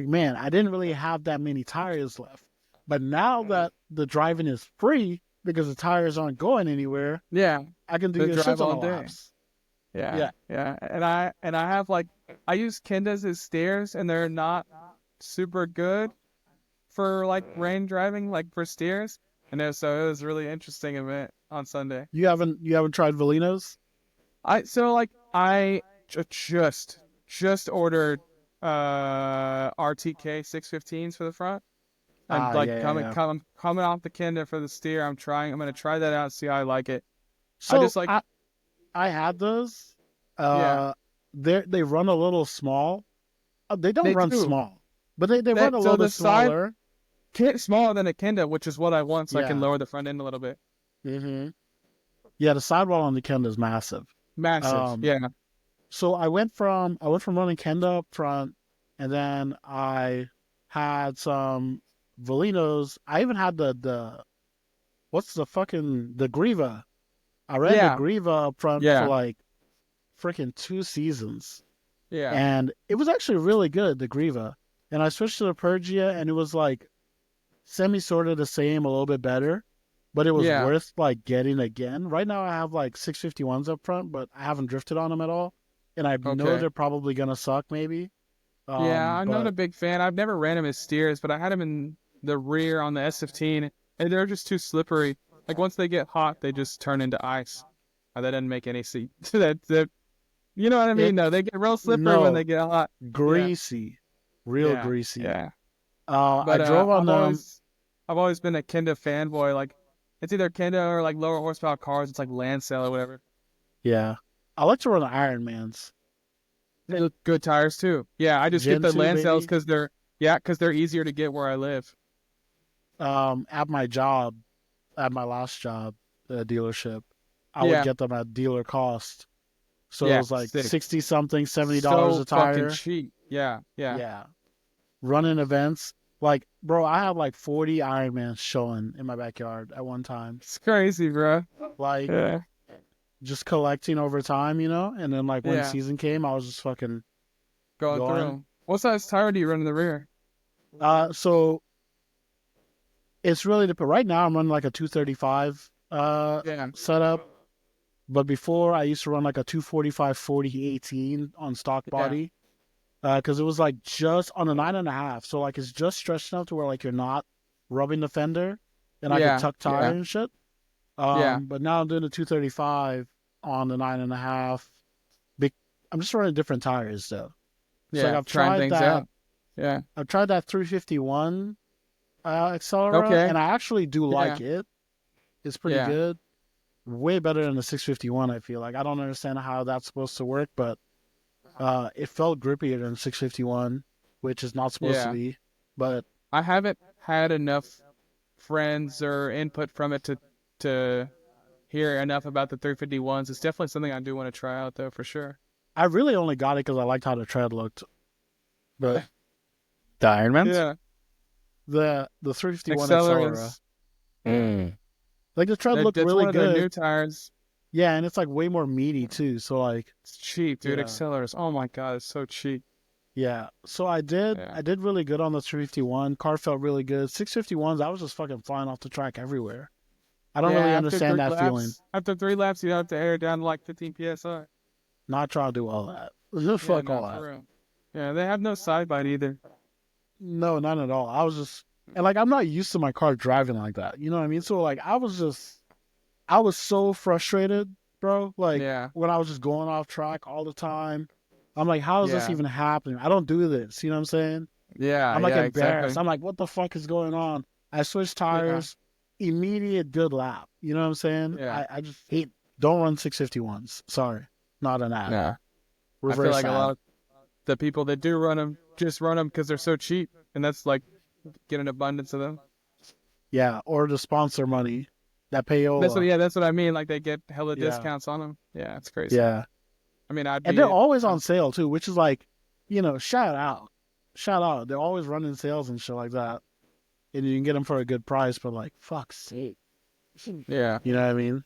man, I didn't really have that many tires left. But now that the driving is free because the tires aren't going anywhere, yeah, I can do They your drive shit on all the day. laps. yeah, And I have like I use Kendas as steers, and they're not super good for like rain driving, like for steers. So it was a really interesting event on Sunday. You haven't tried Velinos? I just ordered RTK 615s for the front. And coming off the Kenda for the steer. I'm gonna try that out, see how I like it. So I just like I had those. Yeah. they run a little small. They don't They run do. small, but they run a So little the bit side smaller. smaller than a Kenda, which is what I want, so I can Yeah. lower the front end a little bit. Mm-hmm. Yeah, the sidewall on the Kenda is massive. Massive. Um, Yeah. so I went from running Kenda up front, and then I had some Valinos. I even had the what's the Griva. I ran the Yeah. Griva up front for Yeah. like freaking 2 seasons, Yeah. and it was actually really good, the Griva. And I switched to the Pergia, and it was like semi sort of the same, a little bit better, but it was Yeah. worth like getting again. Right now, I have like 651s up front, but I haven't drifted on them at all, and I know Okay. they're probably gonna suck, maybe. Yeah, I'm not a But big fan. I've never ran them as steers, but I had them in the rear on the S15, and they're just too slippery. Like once they get hot, they just turn into ice. That doesn't make any sense. that you know what I it mean? No, they get real slippery when they no get hot. greasy, real Yeah, greasy. yeah. I But drove on them. I've always been a Kenda fanboy. Like it's either Kenda or like lower horsepower cars. It's like Lancel or whatever. Yeah, I like to run the Ironmans. They look good tires too. Yeah, I just get Gen the 2, Lancels baby. because they're easier to get where I live. At my job, at my last job, the dealership, I would Yeah, get them at dealer cost. So it yeah, was like sick. 60 something, $70 So a fucking tire. cheap. Yeah, yeah. Yeah. Running events. Like, bro, I have like 40 Ironmans showing in my backyard at one time. It's crazy, bro. Like, Yeah, just collecting over time, And then, like, when yeah. season came, I was just fucking Going through going. 'em. What size tire do you run in the rear? So it's really depend. Right now, I'm running like a 235 Yeah, setup. But before, I used to run like a 245 40 18 on stock yeah, body. Because it was like just on a 9.5, so like it's just stretched enough to where like you're not rubbing the fender, and I could yeah, tuck tire yeah, and shit. yeah, But now I'm doing the 235 on the 9.5. Big, I'm just running different tires though. So like yeah. Trying things out. Yeah. I've tried that 351 Accelera, Okay. and I actually do Yeah, like it. It's pretty yeah, good. Way better than the 651. I feel like I don't understand how that's supposed to work, but it felt grippier than 651, which is not supposed to yeah. be. But I haven't had enough friends or input from it to hear enough about the 351s. It's definitely something I do want to try out though, for sure. I really only got it because I liked how the tread looked. But The Ironmans? Yeah. the 351 Accelera, Accelerants. Mm. like the tread looked That's really one of their new good. tires. Yeah, and it's like way more meaty too. So like, It's cheap, dude. yeah, Accelerators. Oh my god, it's so cheap. yeah. So I did Yeah. really good on the 351. Car felt really good. 651s, I was just fucking flying off the track everywhere. I don't Yeah, really after understand three that feeling. laps, after 3 laps, you have to air down to like 15 psi. Not trying to do all that. Yeah, Fuck no, all for that. real. Yeah, they have no side bite either. No, not at all. I was just, and like I'm not used to my car driving like that. You know what I mean? So like I was so frustrated, bro. Like Yeah, when I was just going off track all the time. I'm like, how is this yeah, even happening? I don't do this. You know what I'm saying? yeah, I'm like yeah, embarrassed. exactly. I'm like, what the fuck is going on? I switched Yeah, tires, immediate good lap. You know what I'm saying? yeah, I just hate, don't run 651s. Sorry. Not an ad. yeah. I feel Reverse like a ad. lot of the people that do run them just run them because they're so cheap, and that's like get an abundance of them. Yeah. Or the sponsor money. That That's what, payola. yeah, that's what I mean. Like they get hella Yeah. discounts on them. Yeah, it's crazy. Yeah. I mean, And they're always on sale too, which is like, shout out. Shout out. They're always running sales and shit like that. And you can get them for a good price, but like, fuck's sake. yeah, You know what I mean?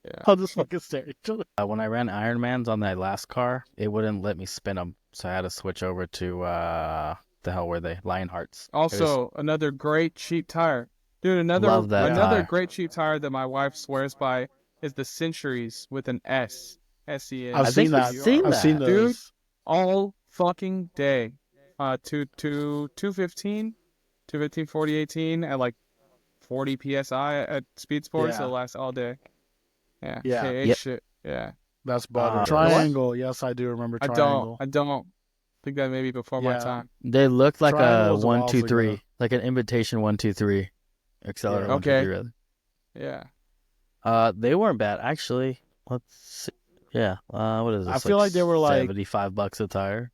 yeah. I'll just fucking stare at each other. When I ran Ironmans on that last car, it wouldn't let me spin them, so I had to switch over to the hell were they? Lionhearts. It was, Also, another great cheap tire, dude. love that Another tire. great cheap tire that my wife swears by is the Centuries with an S. S-E-N. I've I seen think that. we've seen I've seen that. Dude. those. All fucking day. 215, 4018 at like 40 psi at speed sports. Yeah. It'll last all day. Yeah. Yeah. K8 Yep. shit. Yeah. That's butter. What? Triangle. Yes, I do remember I Triangle. don't think that may be before my Yeah. time. They looked like Triangle a was a while 1-2-3, ago. like an invitation 1-2-3, accelerator Yeah. 1-2-3 Okay. rather. Yeah. They weren't bad actually. Let's see. Yeah. What is this? I feel like they were like, $75 a tire.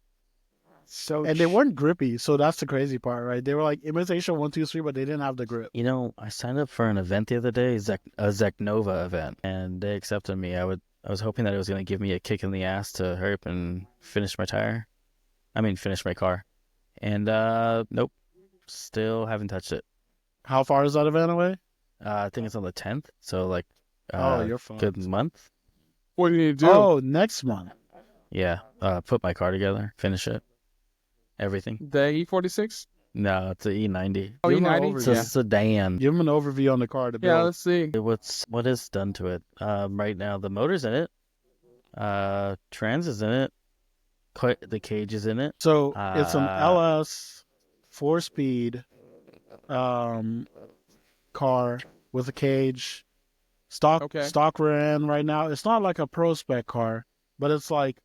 So and they weren't grippy. So that's the crazy part, right? They were like imitation 123, but they didn't have the grip. You know, I signed up for an event the other day, a Zeknova event, and they accepted me. I was hoping that it was going to give me a kick in the ass to hurry up and finish my tire. I mean, finish my car. And nope, still haven't touched it. How far is that event away? I think it's on the 10th, so like You're fine. good month. what do you need to do? Oh, next month. Yeah, put my car together, finish it, everything. The E46? No, it's a E90. Oh, Give 'em an E90? It's a overview. sedan. Give them an overview on the car to build. Yeah, let's see. What is done to it? Right now the motor's in it. Trans is in it. The cage is in it. So it's an Uh, LS 4-speed car with a cage. Okay. Stock rear end right now. It's not like a pro spec car, but it's like,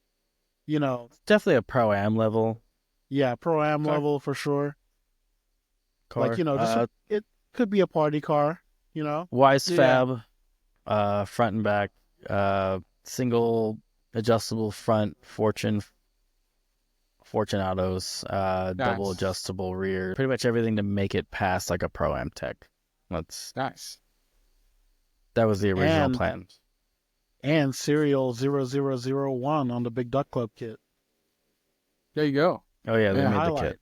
Definitely a Pro-Am level yeah, pro am Okay. level for sure. car. Like, it could be a party car, Wise Yeah. Fab, front and back, single adjustable front, Fortunatos, double Nice. adjustable rear. Pretty much everything to make it pass like a Pro-Am tech. Nice. That was the original And- plan. and serial 0001 on the Big Duck Club kit. There you go. Oh yeah, they Yeah, made the highlight. kit.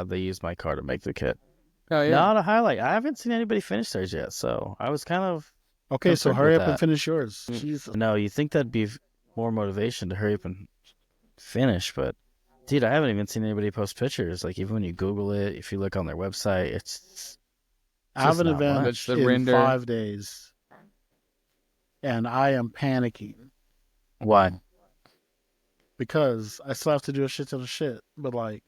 They used my car to make the kit. Oh, yeah. Not a highlight. I haven't seen anybody finish theirs yet, so I was kind of Okay, so concerned hurry with up and that. finish yours. Mm. Jesus. no. You think that'd be more motivation to hurry up and finish, but dude, I haven't even seen anybody post pictures. Like even when you Google it, if you look on their website, it's I have an not event much. It's the in render. 5 days, and I am panicking why. because I still have to do a shit ton of shit. But like,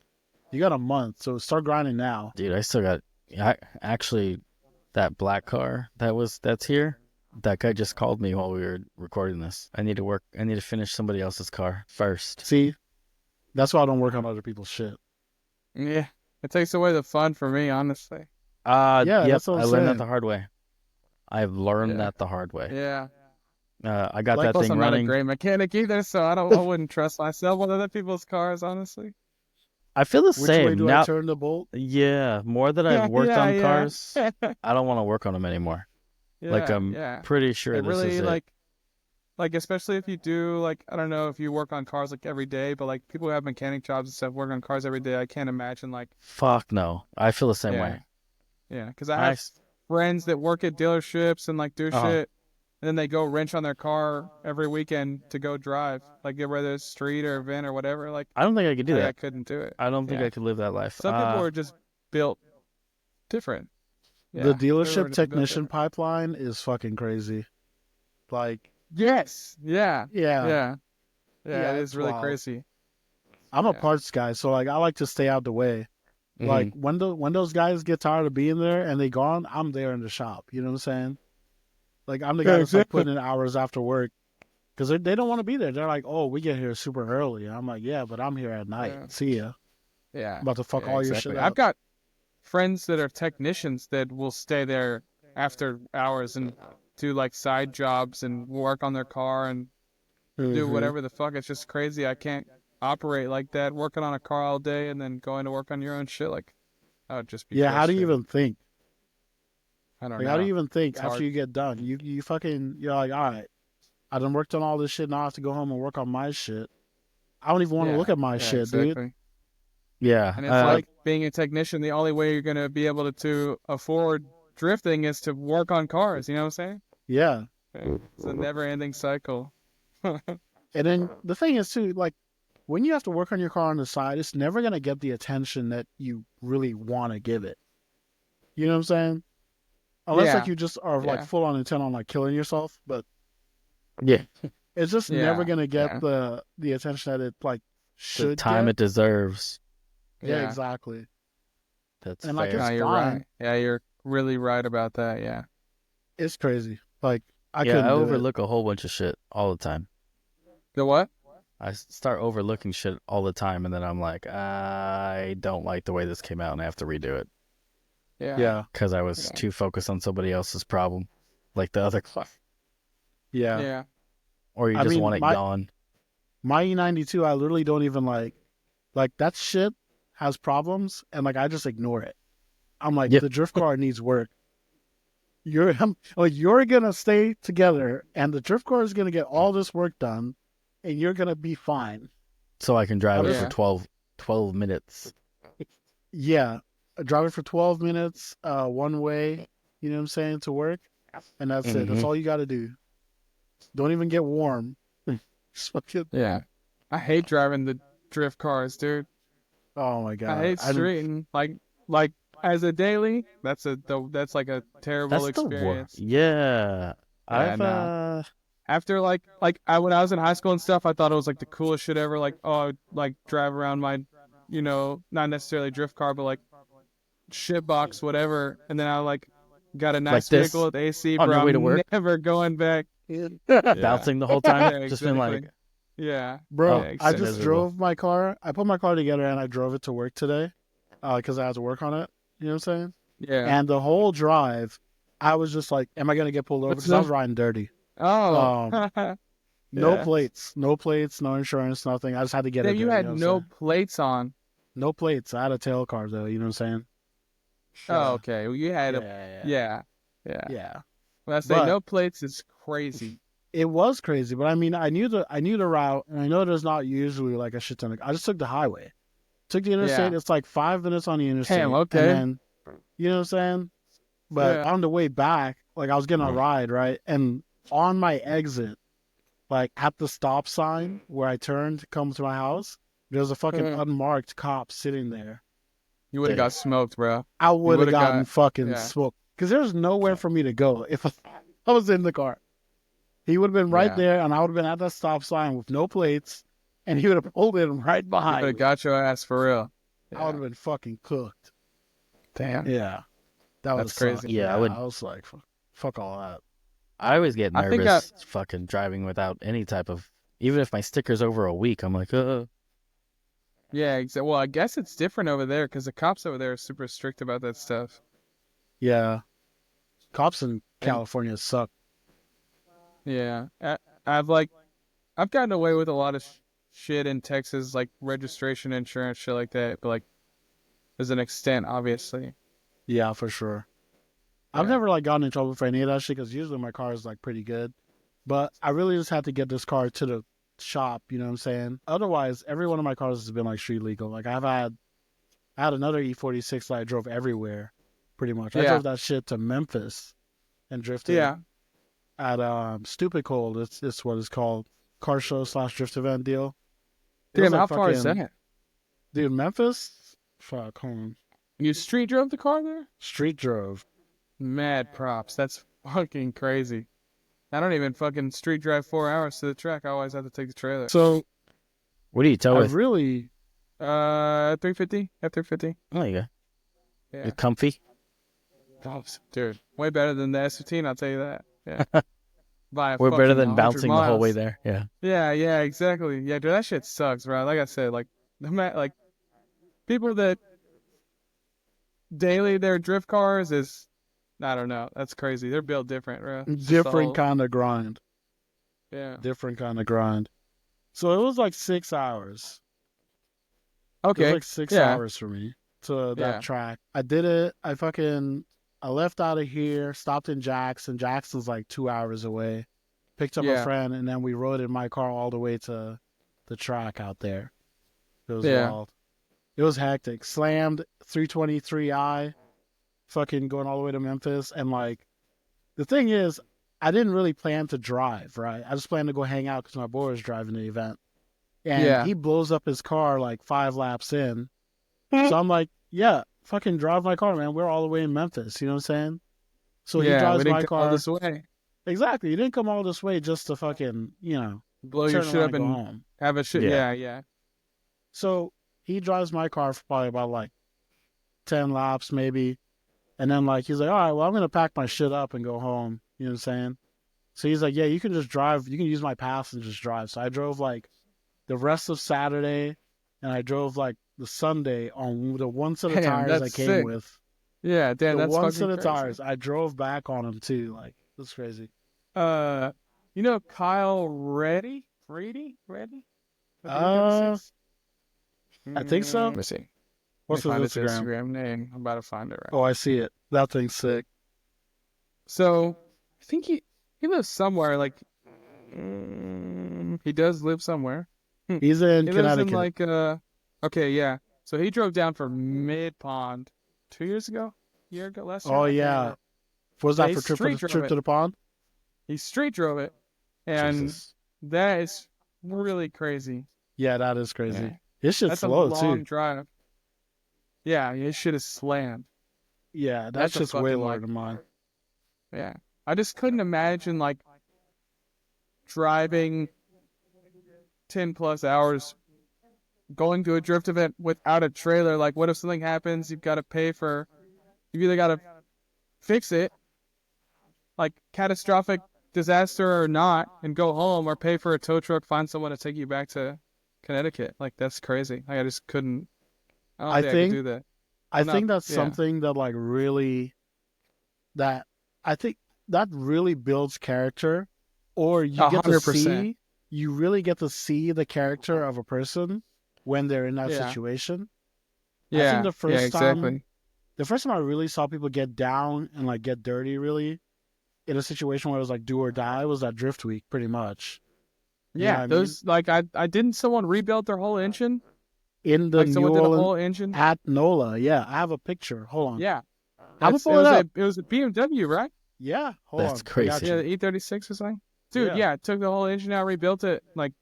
you got a month, so start grinding now. Dude, I still got. Actually, that black car that's here. That guy just called me while we were recording this. I need to finish somebody else's car first. See, that's why I don't work on other people's shit. Yeah. It takes away the fun for me, honestly. Yeah, Yep, that's what I'm I learned that saying. the hard way. I've learned Yeah. that the hard way. Yeah. I got Like, that Plus, thing I'm not a running. great mechanic either, so I wouldn't trust myself with other people's cars, honestly. I feel the Which way same do now. I turn the bolt? Yeah, more that I've worked on cars, I don't want to work on them anymore. Like I'm yeah. pretty sure It this really is it. like especially if you do like I don't know if you work on cars like every day, but like people who have mechanic jobs and stuff work on cars every day. I can't imagine like Fuck no. I feel the same yeah. way. Yeah, because I have friends that work at dealerships and like do Uh-huh. shit, and then they go wrench on their car every weekend to go drive, like whether it's street or event or whatever. Like I don't think I could do I that. couldn't do it. I don't think Yeah. I could live that life. Some people are just built different. The Yeah, they were dealership just built technician different. pipeline is fucking crazy. Like, Yes. Yeah. yeah, Yeah. Yeah, It it's is really wild. crazy. I'm a Yeah. parts guy, so like I like to stay out the way. Mhm. Like when those guys get tired of being there and they gone, I'm there in the shop. You know what I'm saying? Like I'm the Yeah, guy that's like exactly. putting in hours after work because they don't want to be there. They're like, oh, we get here super early. And I'm like, yeah, but I'm here at night. Yeah. See ya. Yeah. I'm about to fuck Yeah, all your exactly. shit I've up. got friends that are technicians that will stay there after hours and do like side jobs and work on their car and do Mhm. whatever the fuck. It's just crazy. I can't operate like that, working on a car all day and then going to work on your own shit. Like, I would just be Yeah, how do you frustrated. even think? I don't Like, know. how do you even think It's after hard. you get done? You fucking you're like, all right, I done worked on all this shit. Now I have to go home and work on my shit. I don't even want to Yeah, look at my yeah, shit, dude. exactly. Yeah. And it's uh, like being a technician, the only way you're going to be able to afford drifting is to work on cars. You know what I'm saying? Yeah. It's a never ending cycle. And then the thing is too, like when you have to work on your car on the side, it's never gonna get the attention that you really want to give it. You know what I'm saying? Unless Yeah. like you just are like Yeah. full on intent on like killing yourself, but yeah. it's just Yeah, never gonna get yeah. the attention that it like The should time get. it deserves. Yeah, exactly. That's And, like, fair. it's No, you're fine. right. Yeah, you're really right about that. Yeah. It's crazy. Like I yeah, couldn't I do it. overlook a whole bunch of shit all the time. The what? I start overlooking shit all the time, and then I'm like, I don't like the way this came out, and I have to redo it Yeah. Yeah, because I was Yeah. too focused on somebody else's problem, like the other car. yeah. Yeah. or you I just mean, want it gone? my E92, I literally don't even like that shit has problems, and like I just ignore it. I'm like, Yep. the drift car needs work. You're gonna stay together, and the drift car is gonna get all this work done, and you're gonna be fine. So I can drive it Yeah. for 12 minutes. Yeah, drive it for 12 minutes, one way. You know what I'm saying, to work, and that's it. That's Mhm. all you got to do. Don't even get warm. Just fucking- Yeah. I hate driving the drift cars, dude. oh my god, I hate streeting. Like as a daily, that's like a terrible That's the worst. experience. Yeah. I've nah. After when I was in high school and stuff, I thought it was like the coolest shit ever. Like, oh, I'd, like drive around my, not necessarily drift car, but like shit box, whatever. And then I like got a nice this, vehicle with AC, on bro. your way to I'm work? never going back. bouncing the whole time. Yeah, Just been like, exactly. Yeah. bro. Oh, Yeah, I exactly. just miserable. drove my car. I put my car together and I drove it to work today, because I had to work on it. You know what I'm saying? Yeah. And the whole drive, I was just like, "Am I gonna get pulled over?" What's Because I was that? riding dirty. Oh. No Yeah. plates, no insurance, nothing. I just had to get Damn, it. you there, had know what I'm no saying? plates on. No plates. I had a tail car though. You know what I'm saying? Oh, okay. Well, you had yeah, yeah. yeah. When I say But no plates, it's crazy. it was crazy. But I mean, I knew the route, and I know there's not usually like a shit ton. I just took the highway, took the interstate. Yeah. It's like 5 minutes on the interstate, Damn, okay. and then you know what I'm saying. But Yeah. on the way back, like I was getting a ride, right, and on my exit, like at the stop sign where I turned to come to my house, there's a fucking unmarked cop sitting there. You would have got smoked, bro. I would have would've gotten got- fucking yeah. smoked because there's nowhere for me to go if I was in the car. He would have been right Yeah. there, and I would have been at that stop sign with no plates, and he would have pulled in right You behind would me. have got your ass for real. I would have been fucking cooked. Damn. Yeah, that That's was crazy. Yeah, I would- I was like, fuck all that. I always get I think nervous fucking driving without any type of, even if my sticker's over a week, I'm like, Yeah, exactly. Well, I guess it's different over there because the cops over there are super strict about that stuff. Yeah, cops in California suck. Yeah. I've gotten away with a lot of shit in Texas, like registration, insurance, shit like that. But like, there's an extent, obviously. Yeah, for sure. I've Yeah. never like gotten in trouble for any of that shit because usually my car is like pretty good. But I really just had to get this car to the shop, you know what I'm saying? Otherwise, every one of my cars has been like street legal. Like I had another E46 that I drove everywhere, pretty much. I Yeah. drove that shit to Memphis and drifted Yeah. at Stupid Cold. It's what it's called, car show / drift event deal. It was Damn, like how far is fucking- that? Dude, Memphis? Fuck, hold on. You street drove the car there? Street drove. Mad props. That's fucking crazy. I don't even fucking street drive 4 hours to the track. I always have to take the trailer. So what do you tow I with? really 350, F350. Oh, you go. Yeah. It's comfy. Oh, dude, way better than the S15. I'll tell you that. Yeah. By a We're better fucking than 100 bouncing the whole way miles. there. Yeah. Yeah, exactly. Yeah, dude, that shit sucks, bro. Like I said, like people that daily their drift cars is, I don't know. That's crazy. They're built different, bro. It's just the different whole- kind of grind. Yeah. Different kind of grind. So it was like 6 hours. It was Okay. like 6 yeah. hours for me to that Yeah. track. I did it. I left out of here, stopped in Jackson. Jackson's like 2 hours away. Picked up a Yeah. friend, and then we rode in my car all the way to the track out there. It was Yeah. wild. It was hectic. Slammed 323i, fucking going all the way to Memphis. And like, the thing is, I didn't really plan to drive, right? I just planned to go hang out because my boy was driving the event. And Yeah. he blows up his car like 5 laps in. So I'm like, yeah, fucking drive my car, man. We're all the way in Memphis. You know what I'm saying? So he yeah, drives we didn't my come all car. this way. Exactly. He didn't come all this way just to fucking, Blow your turn shit around up and go and home. have a shit. Yeah. Yeah. So he drives my car for probably about like 10 laps maybe. And then like he's like, all right, well, I'm going to pack my shit up and go home. You know what I'm saying? So he's like, yeah, you can just drive. You can use my pass and just drive. So I drove like the rest of Saturday, and I drove like the Sunday on the one set of Damn, tires I that's came sick. with. Yeah, damn, The that's one fucking set of crazy. tires. I drove back on them too. Like, that's crazy. You know Kyle Reddy? Reddy? With the Uh, 86? I think so. Let me see. Let me What's his find his Instagram? Instagram name. I'm about to find it right. Oh, I see it. That thing's sick. So I think he lives somewhere. Like he does live somewhere. He's in He lives in Connecticut. like okay, yeah. So he drove down from Mid Pond 2 years ago, last year. Oh I can't yeah. remember. Was Yeah, that he for street drove trip it. to the pond? He street drove it, and Jesus. that is really crazy. Yeah, that is Yeah, crazy. His shit's that's a slow long too. drive. Yeah, his shit is slammed. Yeah, that That's a shit's way fucking lower like than mine. yeah. I just couldn't imagine like driving 10+ hours going to a drift event without a trailer. Like, what if something happens? You've got to pay for. You've either got to fix it, like catastrophic disaster or not, and go home, or pay for a tow truck, find someone to take you back to Connecticut. Like, that's crazy. Like, I just couldn't. I don't I think I could think do that. I I'm not. think that's Yeah. something that like really that I think that really builds character, or you get to 100%. see you really get to see the character of a person when they're in that Yeah. situation. I think Yeah. Yeah. Exactly. the first time I really saw people get down and like get dirty really in a situation where it was like do or die was that drift week pretty much. You know what Yeah. I mean? Those like I didn't someone rebuild their whole engine? In the Like New someone did a Orleans whole engine? at NOLA. Yeah, I have a picture. Hold on. Yeah. I'm gonna That's pull it up. it was a BMW, right? Yeah, hold That's on. I got crazy. Yeah, you. the E36 or something. Dude, Yeah. yeah, it took the whole engine out, rebuilt it. Like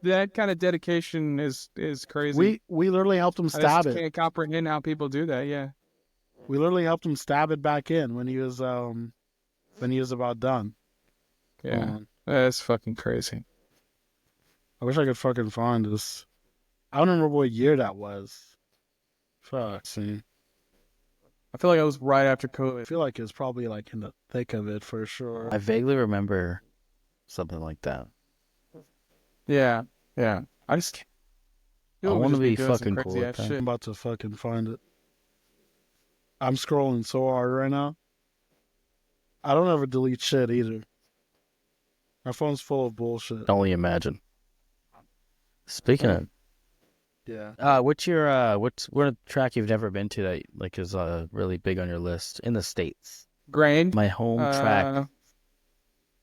that kind of dedication is crazy. We literally helped him I stab just it. can't comprehend how people do that. Yeah. We literally helped him stab it back in when he was about done. Hold Yeah. on. That's fucking crazy. I wish I could fucking find this. I don't remember what year that was. Fuck. See. I feel like I was right after I COVID. feel like it's probably like in the thick of it for sure. I vaguely remember something like that. Yeah. Yeah. I just can't. I People would wanna just be doing some fucking cool crazy with ass that. I'm shit. about to fucking find it. I'm scrolling so hard right now. I don't ever delete shit either. My phone's full of bullshit. Only imagine. Speaking of, Yeah. what's your what a track you've never been to that like is really big on your list in the States? Grain. My home track.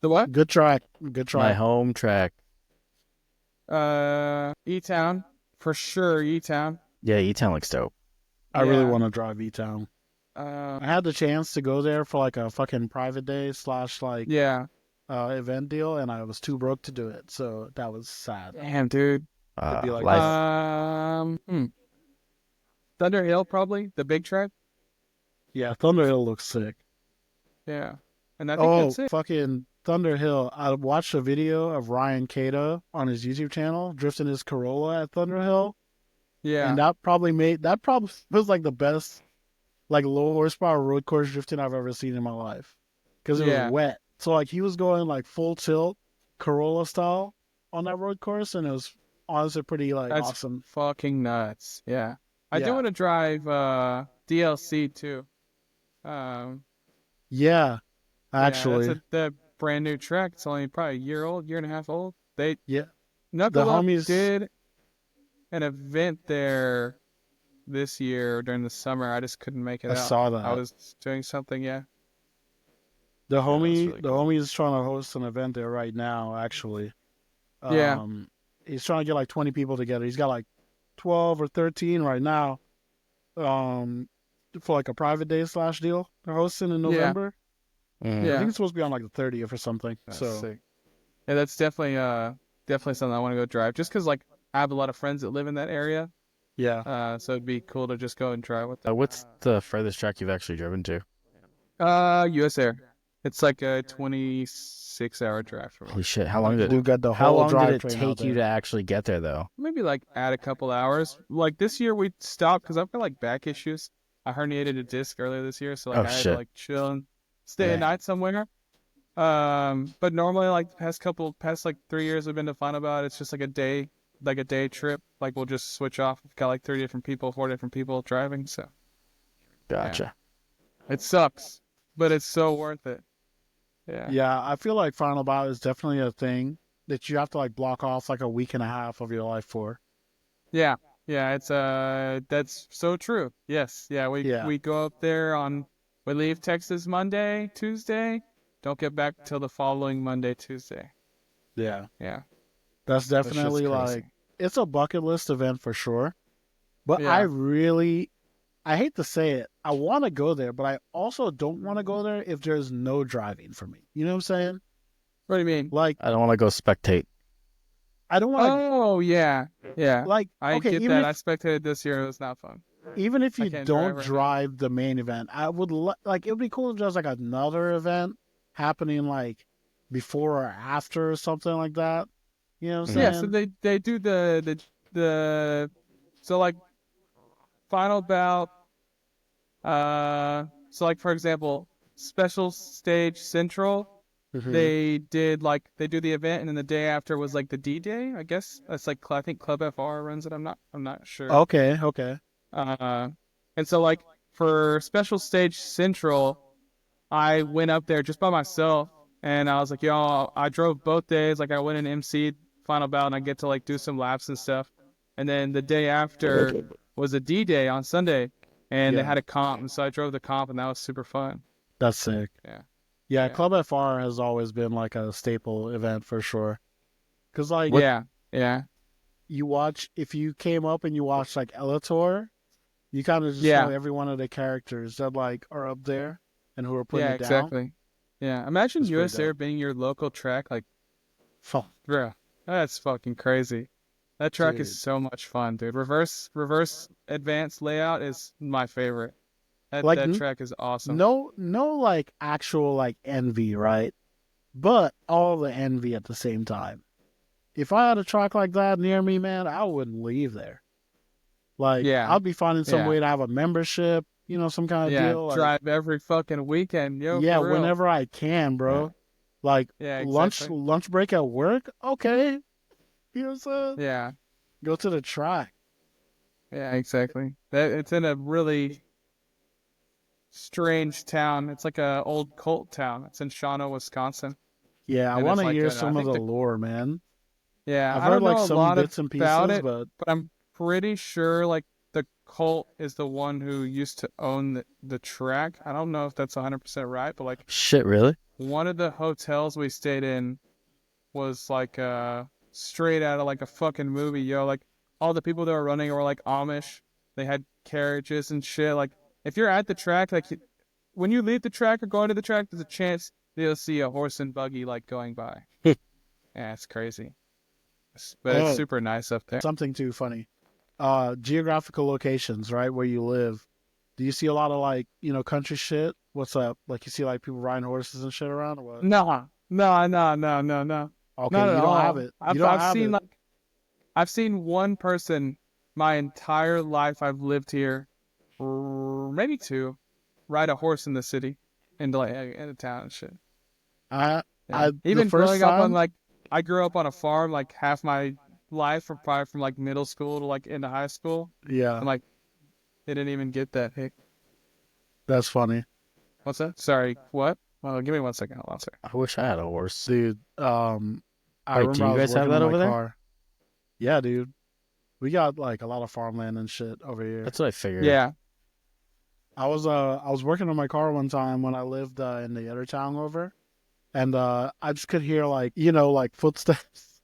The what? Good track. Good track. My home track. E-Town. For sure, E-Town. Yeah, E-Town looks dope. I really Yeah. want to drive E-Town. Uh, I had the chance to go there for like a fucking private day / like yeah. event deal, and I was too broke to do it, so that was sad. Damn, dude. It'd be like Life. Thunder Hill, probably the big track. Yeah, Thunder Hill looks sick. Yeah, and I think that's it. Fucking Thunder Hill! I watched a video of Ryan Cato on his YouTube channel drifting his Corolla at Thunder Hill, Yeah, and that probably was like the best like low horsepower road course drifting I've ever seen in my life because it Yeah. was wet. So like he was going like full tilt Corolla style on that road course, and it was honestly pretty like that's awesome. fucking nuts. Yeah, I do Yeah. want to drive DLC too. Yeah, actually, yeah, that's the brand new track. It's only probably a year old, year and a half old. They yeah. Knuckle The Up homies- did an event there this year during the summer. I just couldn't make it I out. saw that. I was doing something. Yeah. The homie, really the cool. homie is trying to host an event there right now. Actually, Yeah. he's trying to get like 20 people together. He's got like 12 or 13 right now, for like a private day / deal they're hosting in November. Mm. I Yeah. think it's supposed to be on like the 30th or something. That's so sick. Yeah, that's definitely something I want to go drive. Just because like I have a lot of friends that live in that area, yeah, so it'd be cool to just go and try with them. What's the furthest track you've actually driven to? US Air. It's like a 26-hour drive for me. Holy shit! How long did we got the how whole long drive did it train out take you there. to actually get there though? Maybe like add a couple hours. Like this year we stopped because I've got like back issues. I herniated a disc earlier this year, so like Oh, I had shit. to like chill and stay Yeah. a night somewhere. But normally like the past like 3 years we've been to Fun About, it's just like a day trip. Like we'll just switch off. We've got like 4 different people driving, so Gotcha. it sucks, but it's so worth it. Yeah. Yeah, I feel like Final Bout is definitely a thing that you have to like block off like a week and a half of your life for. Yeah. Yeah, it's that's so true. Yes. Yeah, Yeah, we go up there on we leave Texas Monday, Tuesday, don't get back till the following Monday, Tuesday. yeah. Yeah. That's That shit's definitely like crazy. it's a bucket list event for sure. But Yeah. I hate to say it, I want to go there, but I also don't want to go there if there's no driving for me. You know what I'm saying? What do you mean? Like I don't want to go spectate. I don't want to Oh, yeah. Yeah. like I okay, get that. I spectated this year. It was not fun. even if I you can't drive don't right now. drive the main event, I would like it would be cool if there's like another event happening like before or after or something like that. You know what I'm Mhm. Yeah, so saying? they do the so like final bout so like for example, special stage central Hmm. they do the event and then the day after was like the D-Day, I guess. That's like I think Club FR runs it. I'm not sure. Okay, okay. Uh and so like for special stage central, I went up there just by myself and I was like, yo, I drove both days. Like I went and MC'd final bout and I get to like do some laps and stuff. And then the day after was a D-Day on Sunday and they Yeah, had a comp. And so I drove the comp and that was super fun. that's sick. Yeah. Yeah, Yeah. Club FR has always been like a staple event for sure. Cause like What? Yeah. Yeah. you watch if you came up and you watch like Elator, you kind of just know Yeah. every one of the characters that like are up there and who are putting Yeah, it down. exactly. Yeah. Imagine It's pretty US Air dope. being your local track. Like, Fuck, bro, that's fucking crazy. That track is dude. so much fun, dude. Reverse advanced layout is my favorite. Like That track is awesome. no like actual like envy, right? But all the envy at the same time. If I had a track like that near me, man, I wouldn't leave there. Like Yeah. I'd be finding some Yeah. way to have a membership, some kind of Yeah. deal. Like Drive every fucking weekend, yo, yeah, for real. whenever I can, Yeah. bro. Like Yeah, lunch exactly. lunch break at work, okay. You know what I'm saying? Yeah. Go to the track. Yeah, exactly. That it's in a really strange town. It's like a old cult town. It's in Shawano, Wisconsin. Yeah, I And want it's to like hear I some of think the the lore, man. yeah, I've I heard don't like know a some lot bits and about pieces, it, but but I'm pretty sure like the cult is the one who used to own the track. I don't know if that's 100% right, but like Shit, really? one of the hotels we stayed in was like straight out of like a fucking movie, yo. Like all the people that were running were like Amish. They had carriages and shit. Like if you're at the track, like when you leave the track or going to the track, there's a chance that you'll see a horse and buggy like going by. Yeah, it's crazy. But it's oh, super nice up there. something too funny. Geographical locations, right, where you live. Do you see a lot of like, country shit? What's up? Like you see like people riding horses and shit around or what? No, no, no, no, no, no, Okay, not at you don't have all. it. You don't I've have seen it. like I've seen one person my entire life I've lived here, maybe two, ride a horse in the city, into like in a town and shit. I Yeah, I the even first growing up on time, like I grew up on a farm like half my life, from probably from like middle school to like into high school, yeah, and like they didn't even get that. Hey, that's funny. what's that? Sorry, what? Well, give me 1 second. Hold on, sorry. I wish I had a horse. Dude, I Wait, do remember I you was guys have working on that my over there? car. Yeah, dude. We got like a lot of farmland and shit over here. That's what I figured. Yeah, I was working on my car one time when I lived in the other town over, and I just could hear like like footsteps,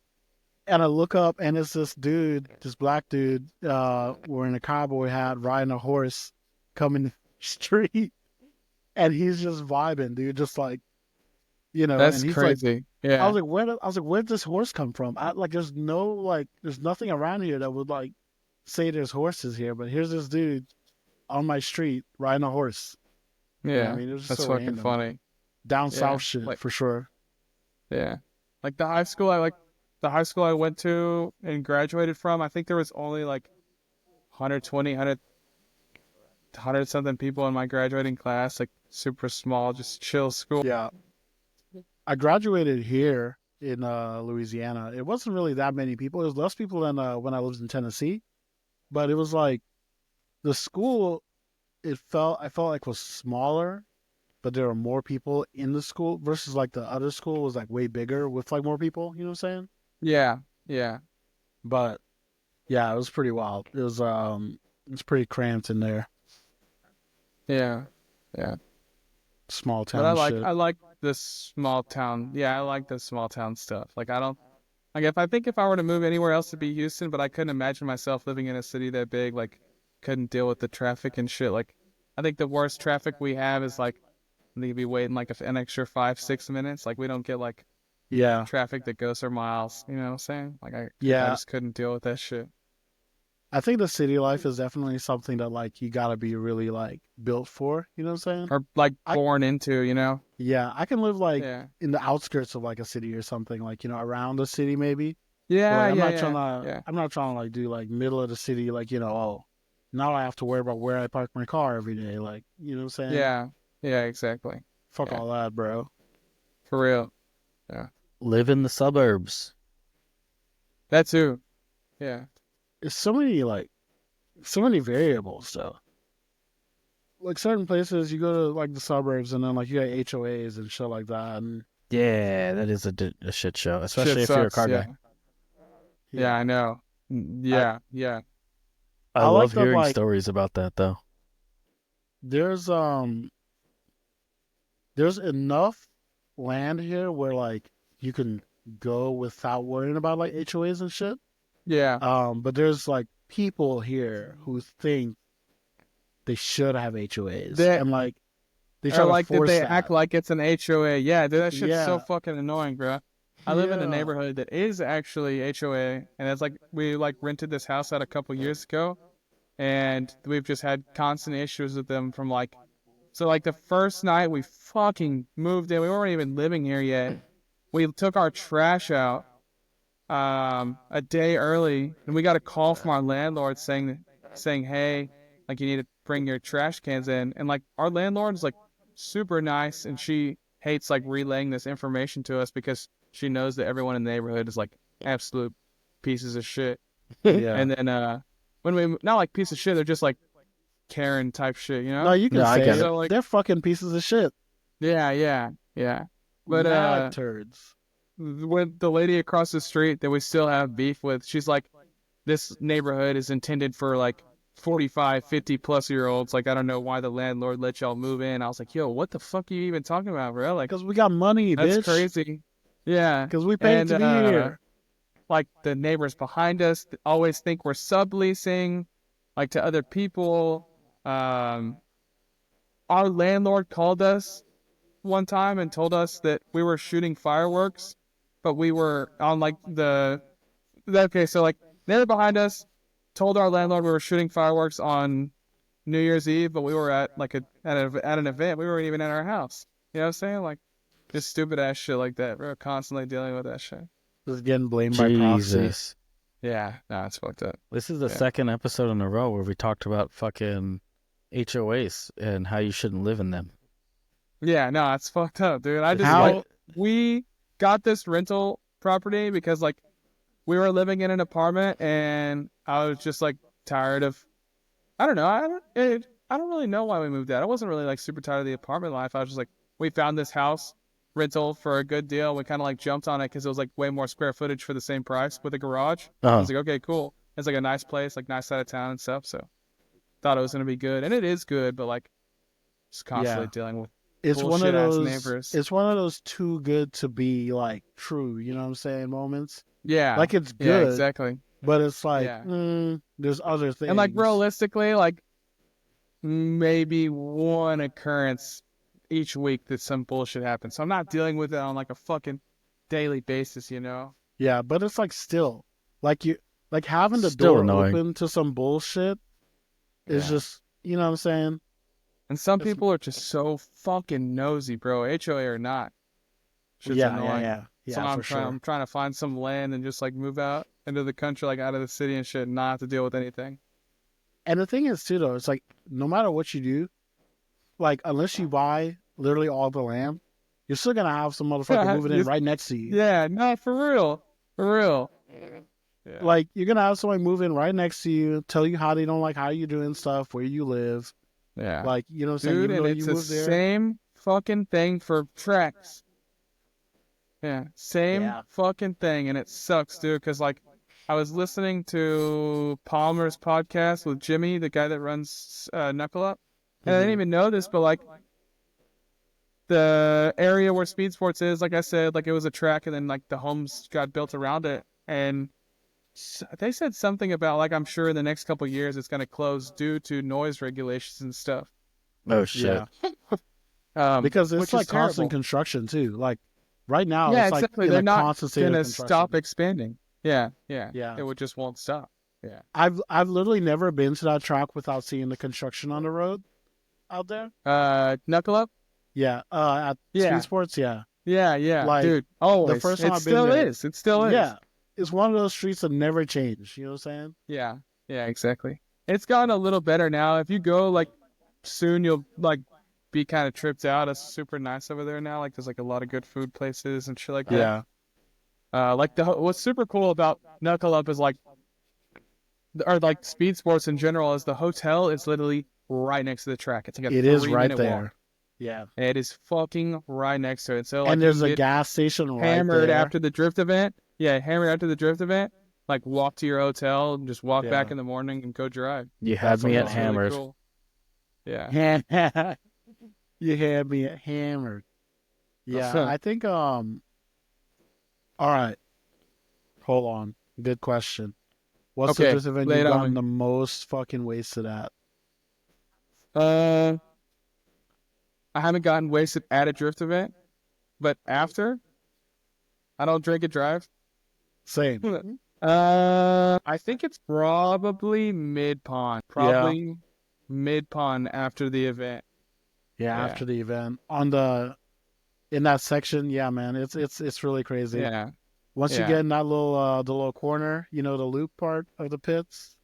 and I look up and it's this dude, this black dude, wearing a cowboy hat, riding a horse, coming the street, and he's just vibing, dude, just like and that's he's like, crazy. I was Yeah, like, where'd this horse come from? There's nothing around here that would like say there's horses here, but here's this dude on my street riding a horse. I yeah, mean, it was just that's so fucking random. funny. Down Yeah, south shit like for sure. yeah, like the high school I went to and graduated from. I think there was only like 120, 100 something people in my graduating class. Like super small, just chill school. Yeah, I graduated here in Louisiana. It wasn't really that many people. It was less people than when I lived in Tennessee, but it was like the school. I felt like was smaller, but there are more people in the school versus like the other school was like way bigger with like more people. You know what I'm saying? Yeah, yeah, But yeah, it was pretty wild. It's pretty cramped in there. yeah, yeah. Small But I town like shit. I like this small town. Yeah, I like the small town stuff. Like I don't like if I were to move anywhere else to be Houston, but I couldn't imagine myself living in a city that big. Like couldn't deal with the traffic and shit. Like I think the worst traffic we have is like I think you'd be waiting like an extra 5-6 minutes. Like we don't get like Yeah, traffic that goes for miles. You know what I'm saying? Like I yeah. just couldn't deal with that shit. I think the city life is definitely something that like you gotta be really like built for. You know what I'm saying? Or like I born into, you know? Yeah, I can live like Yeah. in the outskirts of like a city or something, like around the city maybe. But Yeah, like yeah, yeah, yeah. I'm not trying to like do like middle of the city, like oh, now I have to worry about where I park my car every day. Like you know what I'm saying? Yeah. Yeah, exactly. Fuck Yeah. all that, bro. For real. Yeah. Live in the suburbs. That too. Yeah. It's so many variables though. Like certain places, you go to like the suburbs, and then like you got HOAs and shit like that, and Yeah, that is a shit show, Shit especially if you're a sucks. car Yeah. guy. Yeah, yeah, I know. I Yeah, yeah. I I like love that hearing like stories about that though. there's there's enough land here where like you can go without worrying about like HOAs and shit. Yeah. But there's like people here who think they should have HOAs They and like they or try to like that force they act that. like it's an HOA. Yeah, dude, that shit's so Yeah, fucking annoying, bro. I live in a yeah, neighborhood that is actually HOA, and it's like we like rented this house out a couple years ago, and we've just had constant issues with them from like so like the first night we fucking moved in, we weren't even living here yet. We took our trash out a day early, and we got a call from our landlord saying, hey, like you need to bring your trash cans in, and like our landlord is like super nice, and she hates like relaying this information to us because she knows that everyone in the neighborhood is like absolute pieces of shit. yeah. And then when we not like piece of shit, they're just like Karen type shit, you No, know? you can No, I say get it. it. So like They're fucking pieces of shit. yeah, yeah, yeah. But Mad turds. when the lady across the street that we still have beef with, she's like, this neighborhood is intended for like 45, 50 plus year olds. Like, I don't know why the landlord let y'all move in. I was like, yo, what the fuck are you even talking about, bro? Like, Because we got money, that's bitch. crazy. Yeah. Because we paid And, to be here. like, the neighbors behind us always think we're subleasing, like, to other people. Our landlord called us one time and told us that we were shooting fireworks, but we were on like okay, so like neighbor behind us told our landlord we were shooting fireworks on New Year's Eve, but we were at like at an event. We weren't even at our house. You know what I'm saying? Like just stupid ass shit like that. We're constantly dealing with that shit. Just getting blamed by proxy. Jesus. Yeah, nah, it's fucked up. This is the Yeah. second episode in a row where we talked about fucking HOAs and how you shouldn't live in them. Yeah, no, it's fucked up, dude. I just How- like we got this rental property because like we were living in an apartment and I was just like tired of I don't know. I don't really know why we moved out. I wasn't really like super tired of the apartment life. I was just like we found this house rental for a good deal. We kind of like jumped on it because it was like way more square footage for the same price with a garage. I Uh-huh. was like, okay, cool. It's like a nice place, like nice side of town and stuff. So thought it was gonna be good, and it is good, but like just constantly Yeah. dealing with It's one of bullshit-ass those. neighbors. It's one of those too good to be like true. You know what I'm saying? Moments. yeah, Like it's yeah, good, exactly. but it's like Yeah. there's other things. And like realistically, like maybe one occurrence each week that some bullshit happens. So I'm not dealing with it on like a fucking daily basis, you know? Yeah, but it's like still like having the Still door annoying. open to some bullshit is Yeah. just you know what I'm saying. And some It's- people are just so fucking nosy, bro. HOA or not. Shit's Yeah, annoying. yeah, So for sure. I'm trying to find some land and just like move out into the country, like out of the city and shit, and not have to deal with anything. And the thing is too though, it's like no matter what you do, like unless you buy literally all the land, you're still gonna have some motherfucker Yeah, moving in just- right next to you. Yeah, no, for real. For real. Yeah. Like you're gonna have somebody move in right next to you, tell you how they don't like how you're doing stuff, where you live. yeah. Like you know what I'm saying. Dude, Even and though it's you the moved there, same fucking thing for tracks. Yeah, same Yeah. fucking thing, and it sucks, dude. Cause like, I was listening to Palmer's podcast with Jimmy, the guy that runs Knuckle Up, and I didn't even know this, but like, the area where Speed Sports is, like I said, like it was a track, and then like the homes got built around it, and they said something about like I'm sure in the next couple of years it's gonna close due to noise regulations and stuff. Oh shit. Yeah, because which it's is like constant terrible. construction too. Like right now, Yeah, it's like exactly. in They're a not constant state of gonna construction. stop expanding. Yeah. Yeah. It would just won't stop. Yeah. I've literally never been to that track without seeing the construction on the road out there. Knuckle Up. Yeah, at Yeah. Speed Sports, yeah. Yeah, Like, dude. Always. first time it I've been still there- is. It still is. Yeah, it's one of those streets that never change. You know what I'm saying? Yeah, exactly. It's gotten a little better now. If you go like soon, you'll like be kind of tripped out. It's super nice over there now. Like there's like a lot of good food places and shit like that. Like what's super cool about Knuckle Up is like, or like Speed Sports in general, is the hotel is literally right next to the track. It's like a It is 3-minute right there. walk. Yeah, It is fucking right next to it. So like and there's you a get gas station right hammered there. after the drift event. Yeah, hammered after the drift event. Like walk to your hotel and just walk Yeah. back in the morning and go drive. You had me fucking at awesome. hammered. Really cool. Yeah. You had me hammered. Yeah, Huh. I think all right. Hold on. Good question. What's the Okay, drift event lay you've it on gotten me. the most fucking wasted at? I haven't gotten wasted at a drift event, but after, I don't drink and drive. Same. I think it's probably mid pond. Probably mid pond after the event. Yeah, Yeah. after the event. In that section, yeah, man, it's really crazy. Yeah. Once you Yeah. get in that little the little corner, you know, the loop part of the pits,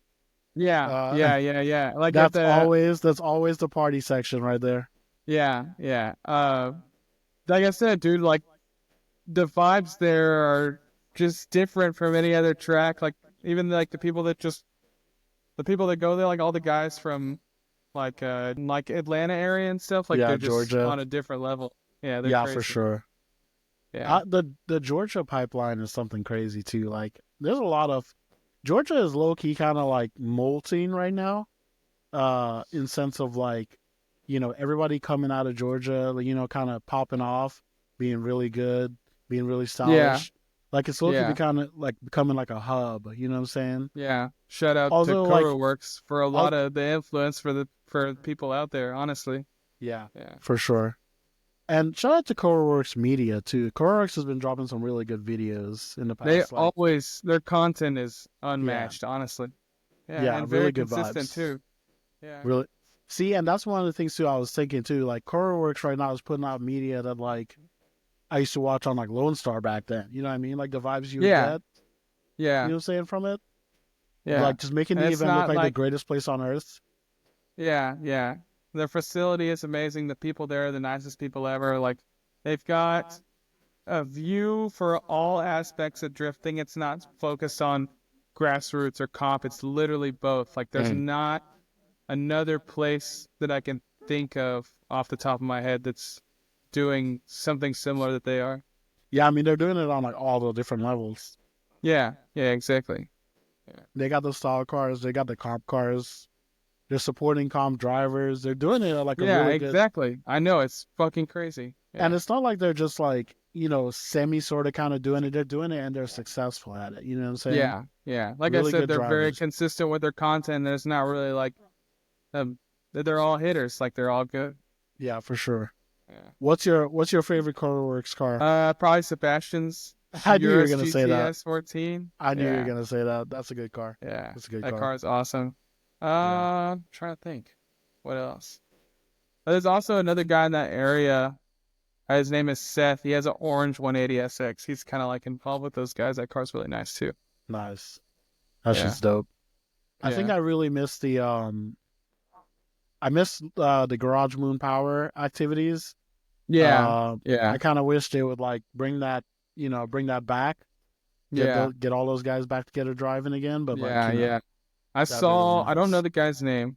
Yeah. Yeah. Like that's at the, always the party section right there. Yeah. Like I said, dude, like the vibes there are just different from any other track. Like even like the people that go there, like all the guys from like Atlanta area and stuff, like Yeah, they're just Georgia. on a different level. Yeah, they're Yeah, crazy. for sure. Yeah. The Georgia pipeline is something crazy too. Like there's a lot of Georgia is low key kind of like molting right now, in sense of like, you know, everybody coming out of Georgia, you know, kind of popping off, being really good, being really stylish. Yeah. Like it's looking Yeah. becoming like a hub. You know what I'm saying? Yeah. Shout out Also, to like- Kuro Works for a lot of the influence for people out there, honestly. Yeah, Yeah. for sure. And shout out to CoreWorks Media too. CoreWorks has been dropping some really good videos in the past. They like- always their content is unmatched, honestly. Yeah, and really very good consistent vibes. too. Yeah. Really. See, and that's one of the things too I was thinking too. Like CoreWorks right now is putting out media that like I used to watch on like Lone Star back then. You know what I mean? Like the vibes you would Yeah. get. Yeah. You know what I'm saying from it? Yeah. Like just making And the it's event look not like the like- greatest place on earth. Yeah. The facility is amazing. The people there are the nicest people ever. Like, they've got a view for all aspects of drifting. It's not focused on grassroots or comp. It's literally both. Like, there's not another place that I can think of off the top of my head that's doing something similar that they are. Yeah, I mean they're doing it on like all the different levels. Yeah, exactly. They got the style cars, they got the comp cars. They're supporting comp drivers. They're doing it at like a Yeah, really good. exactly. I know, it's fucking crazy. Yeah. And it's not like they're just like, you know, semi sort of kind of doing it. They're doing it and they're successful at it. You know what I'm saying? Yeah. Like Really I said, good they're very drivers. consistent with their content. There's not really like, they're all hitters. Like they're all good. Yeah, for sure. Yeah. What's your favorite CoreWorks car? Probably Sebastian's. I knew you were Urus gonna say that. GTS 14. I knew you Yeah. were gonna say that. That's a good car. Yeah, That's a good that car. car is awesome. I'm trying to think. What else? There's also another guy in that area. His name is Seth. He has an orange 180 SX. He's kind of like involved with those guys. That car's really nice too. Nice. That's Yeah. just dope. I think Yeah. I really missed the the Garage Moon Power activities. Yeah. I kind of wish they would like bring that back. Get all those guys back together driving again. But Yeah. like, you know, Yeah. I that'd be saw, really I don't nice. know the guy's name,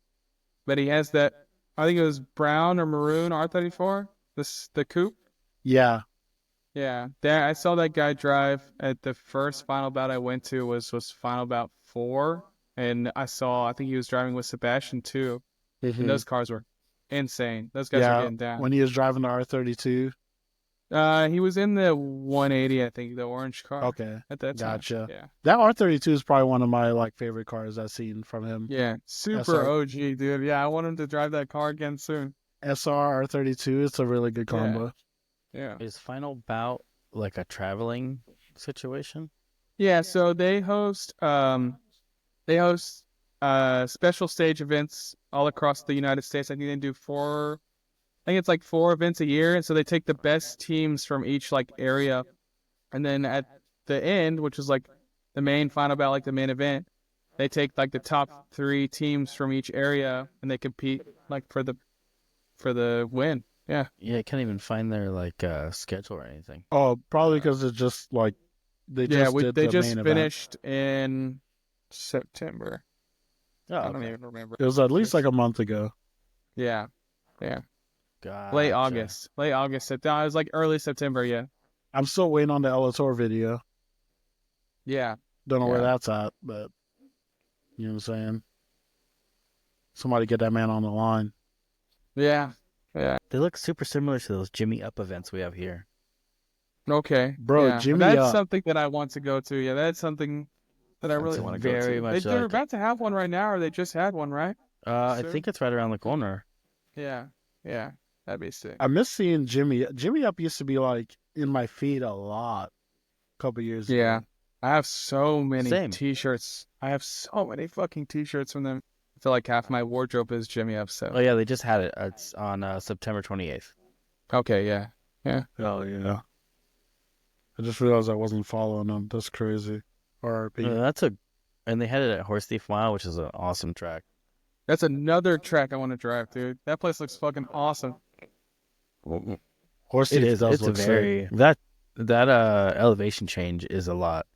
but he has that, I think it was brown or maroon R34. the coupe. Yeah. Yeah, there I saw that guy drive at the first final bout I went to was final bout 4, and I think he was driving with Sebastian too, and those cars were insane. Those guys were Yeah. getting down. When he was driving the R32. He was in the 180, I think, the orange car Okay. at that time. Gotcha. Yeah, That R32 is probably one of my like favorite cars I've seen from him. yeah, super SR. OG, dude. Yeah, I want him to drive that car again soon. SR R32, it's a really good combo. Yeah. Is Final Bout like a traveling situation? Yeah, so they host special stage events all across the United States. I think they do it's like 4 events a year, and so they take the best teams from each like area, and then at the end, which is like the main final bout, like the main event, they take like the top 3 teams from each area, and they compete like for the win. Yeah. Yeah, I can't even find their like schedule or anything. Oh, probably because it's just like they just did they the just main event. finished in September. Oh, I don't okay. even remember. It was at least like a month ago. Yeah. Yeah. Gotcha. Late August. It was like early September, yeah. I'm still waiting on the Elator video. Yeah. Don't know where Yeah. that's at, but you know what I'm saying? Somebody get that man on the line. Yeah. Yeah. They look super similar to those Jimmy Up events we have here. Okay. Bro, yeah. Jimmy That's Up. something that I want to go to. Yeah, that's something that I really want to go very to. much They're like about to have one right now, or they just had one, right? I Soon? think it's right around the corner. Yeah. Yeah. That'd be sick. I miss seeing Jimmy. Jimmy Up used to be like in my feed a lot a couple years Yeah. ago. I have so many Same. t-shirts. I have so many fucking t-shirts from them. I feel like half my wardrobe is Jimmy Up, so. Oh yeah, they just had it. It's on September 28th. Okay, yeah. Hell yeah. I just realized I wasn't following them. That's crazy. RRP. And they had it at Horse Thief Mile, which is an awesome track. That's another track I want to drive, dude. That place looks fucking awesome. Horse It Thief is. does It's a look sick. very that elevation change is a lot.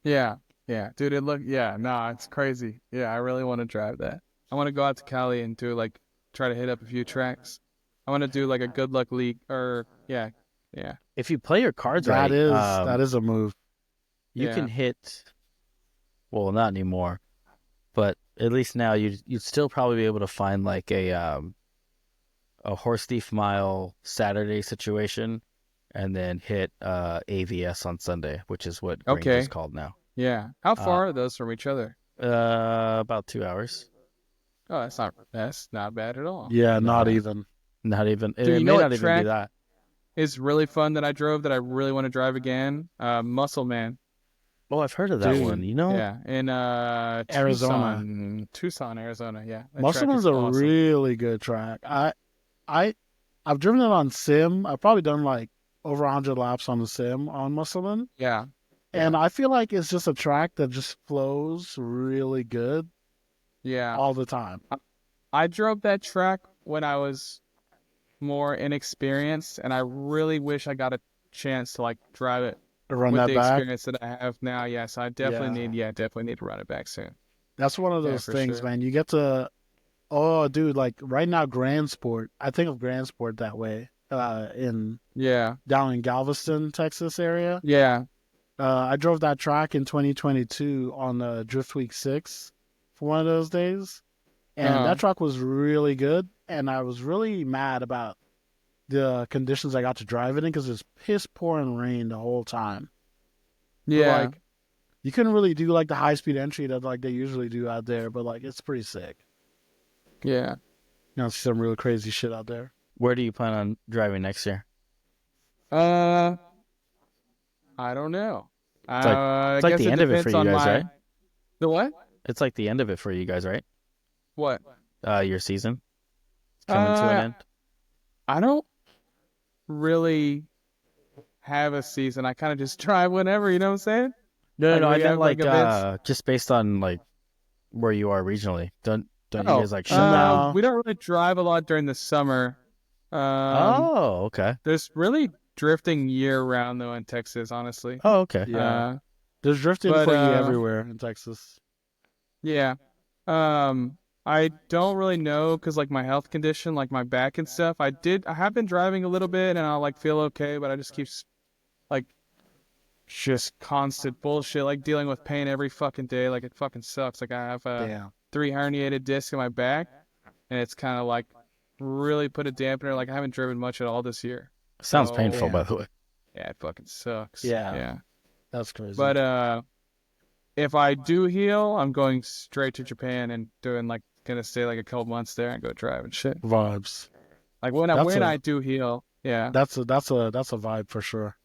Yeah, yeah, dude. It's crazy. Yeah, I really want to drive that. I want to go out to Cali and try to hit up a few tracks. I want to do like a good luck league, or yeah. If you play your cards right, That is a move. you Yeah. can hit. Well, not anymore, but at least now you'd still probably be able to find like a Horse Thief Mile Saturday situation, and then hit AVS on Sunday, which is what Grange Okay. is called now. Yeah. How far are those from each other? About 2 hours. Oh, that's not bad at all. Yeah, not No. even. Not even. Dude, It you may know what not even track- be that. It's really fun that I drove that I really want to drive again. Muscle Man. Oh, I've heard of that Dude, one. You know, Yeah, in Arizona. Tucson, Arizona. Yeah, that Muscle track is is a awesome. really good track. I've driven it on sim. I've probably done like over 100 laps on the sim on Musselman. Yeah, And I feel like it's just a track that just flows really good yeah. all the time. I drove that track when I was more inexperienced, and I really wish I got a chance to like drive it To run with that the back. experience that I have now. Yeah, so I definitely need to run it back soon. That's one of Yeah, those for things, sure. man. You get to, oh, dude, like right now, Grand Sport. I think of Grand Sport that way. Yeah, Down in Galveston, Texas area. yeah, I drove that track in 2022 on Drift Week 6 for one of those days. And Uh-huh. that track was really good. And I was really mad about the conditions I got to drive it in because it was piss pouring rain the whole time. But, yeah. like, you couldn't really do like the high speed entry that like they usually do out there, but like it's pretty sick. Yeah. You know, see some real crazy shit out there. where do you plan on driving next year? I don't know. like- I it's like guess the end of it for depends you on guys, right? The what? It's like the end of it for you guys, right? What? Your season it's coming to an end. I don't really have a season. I kind of just drive whenever, you know what I'm saying? No, like, no, we I meant have, like, like events. just based on like where you are regionally. Don't you guys like shut No. down? We don't really drive a lot during the summer. Oh, okay. There's really drifting year round though in Texas, honestly. Oh, okay. Yeah. There's drifting but, for you everywhere in Texas. Yeah. I don't really know because like my health condition, like my back and stuff. I have been driving a little bit and I'll like feel okay, but I just keep like just constant bullshit, like dealing with pain every fucking day. Like it fucking sucks. Like I have Damn. 3 herniated discs in my back, and it's kind of like really put a dampener. Like I haven't driven much at all this year. Sounds So, painful, yeah. by the way. Yeah, it fucking sucks. Yeah. Yeah. That's crazy. But if I do heal, I'm going straight to Japan and doing like gonna stay like a couple months there and go drive and shit. vibes. Like when That's I do heal, yeah, That's a vibe for sure.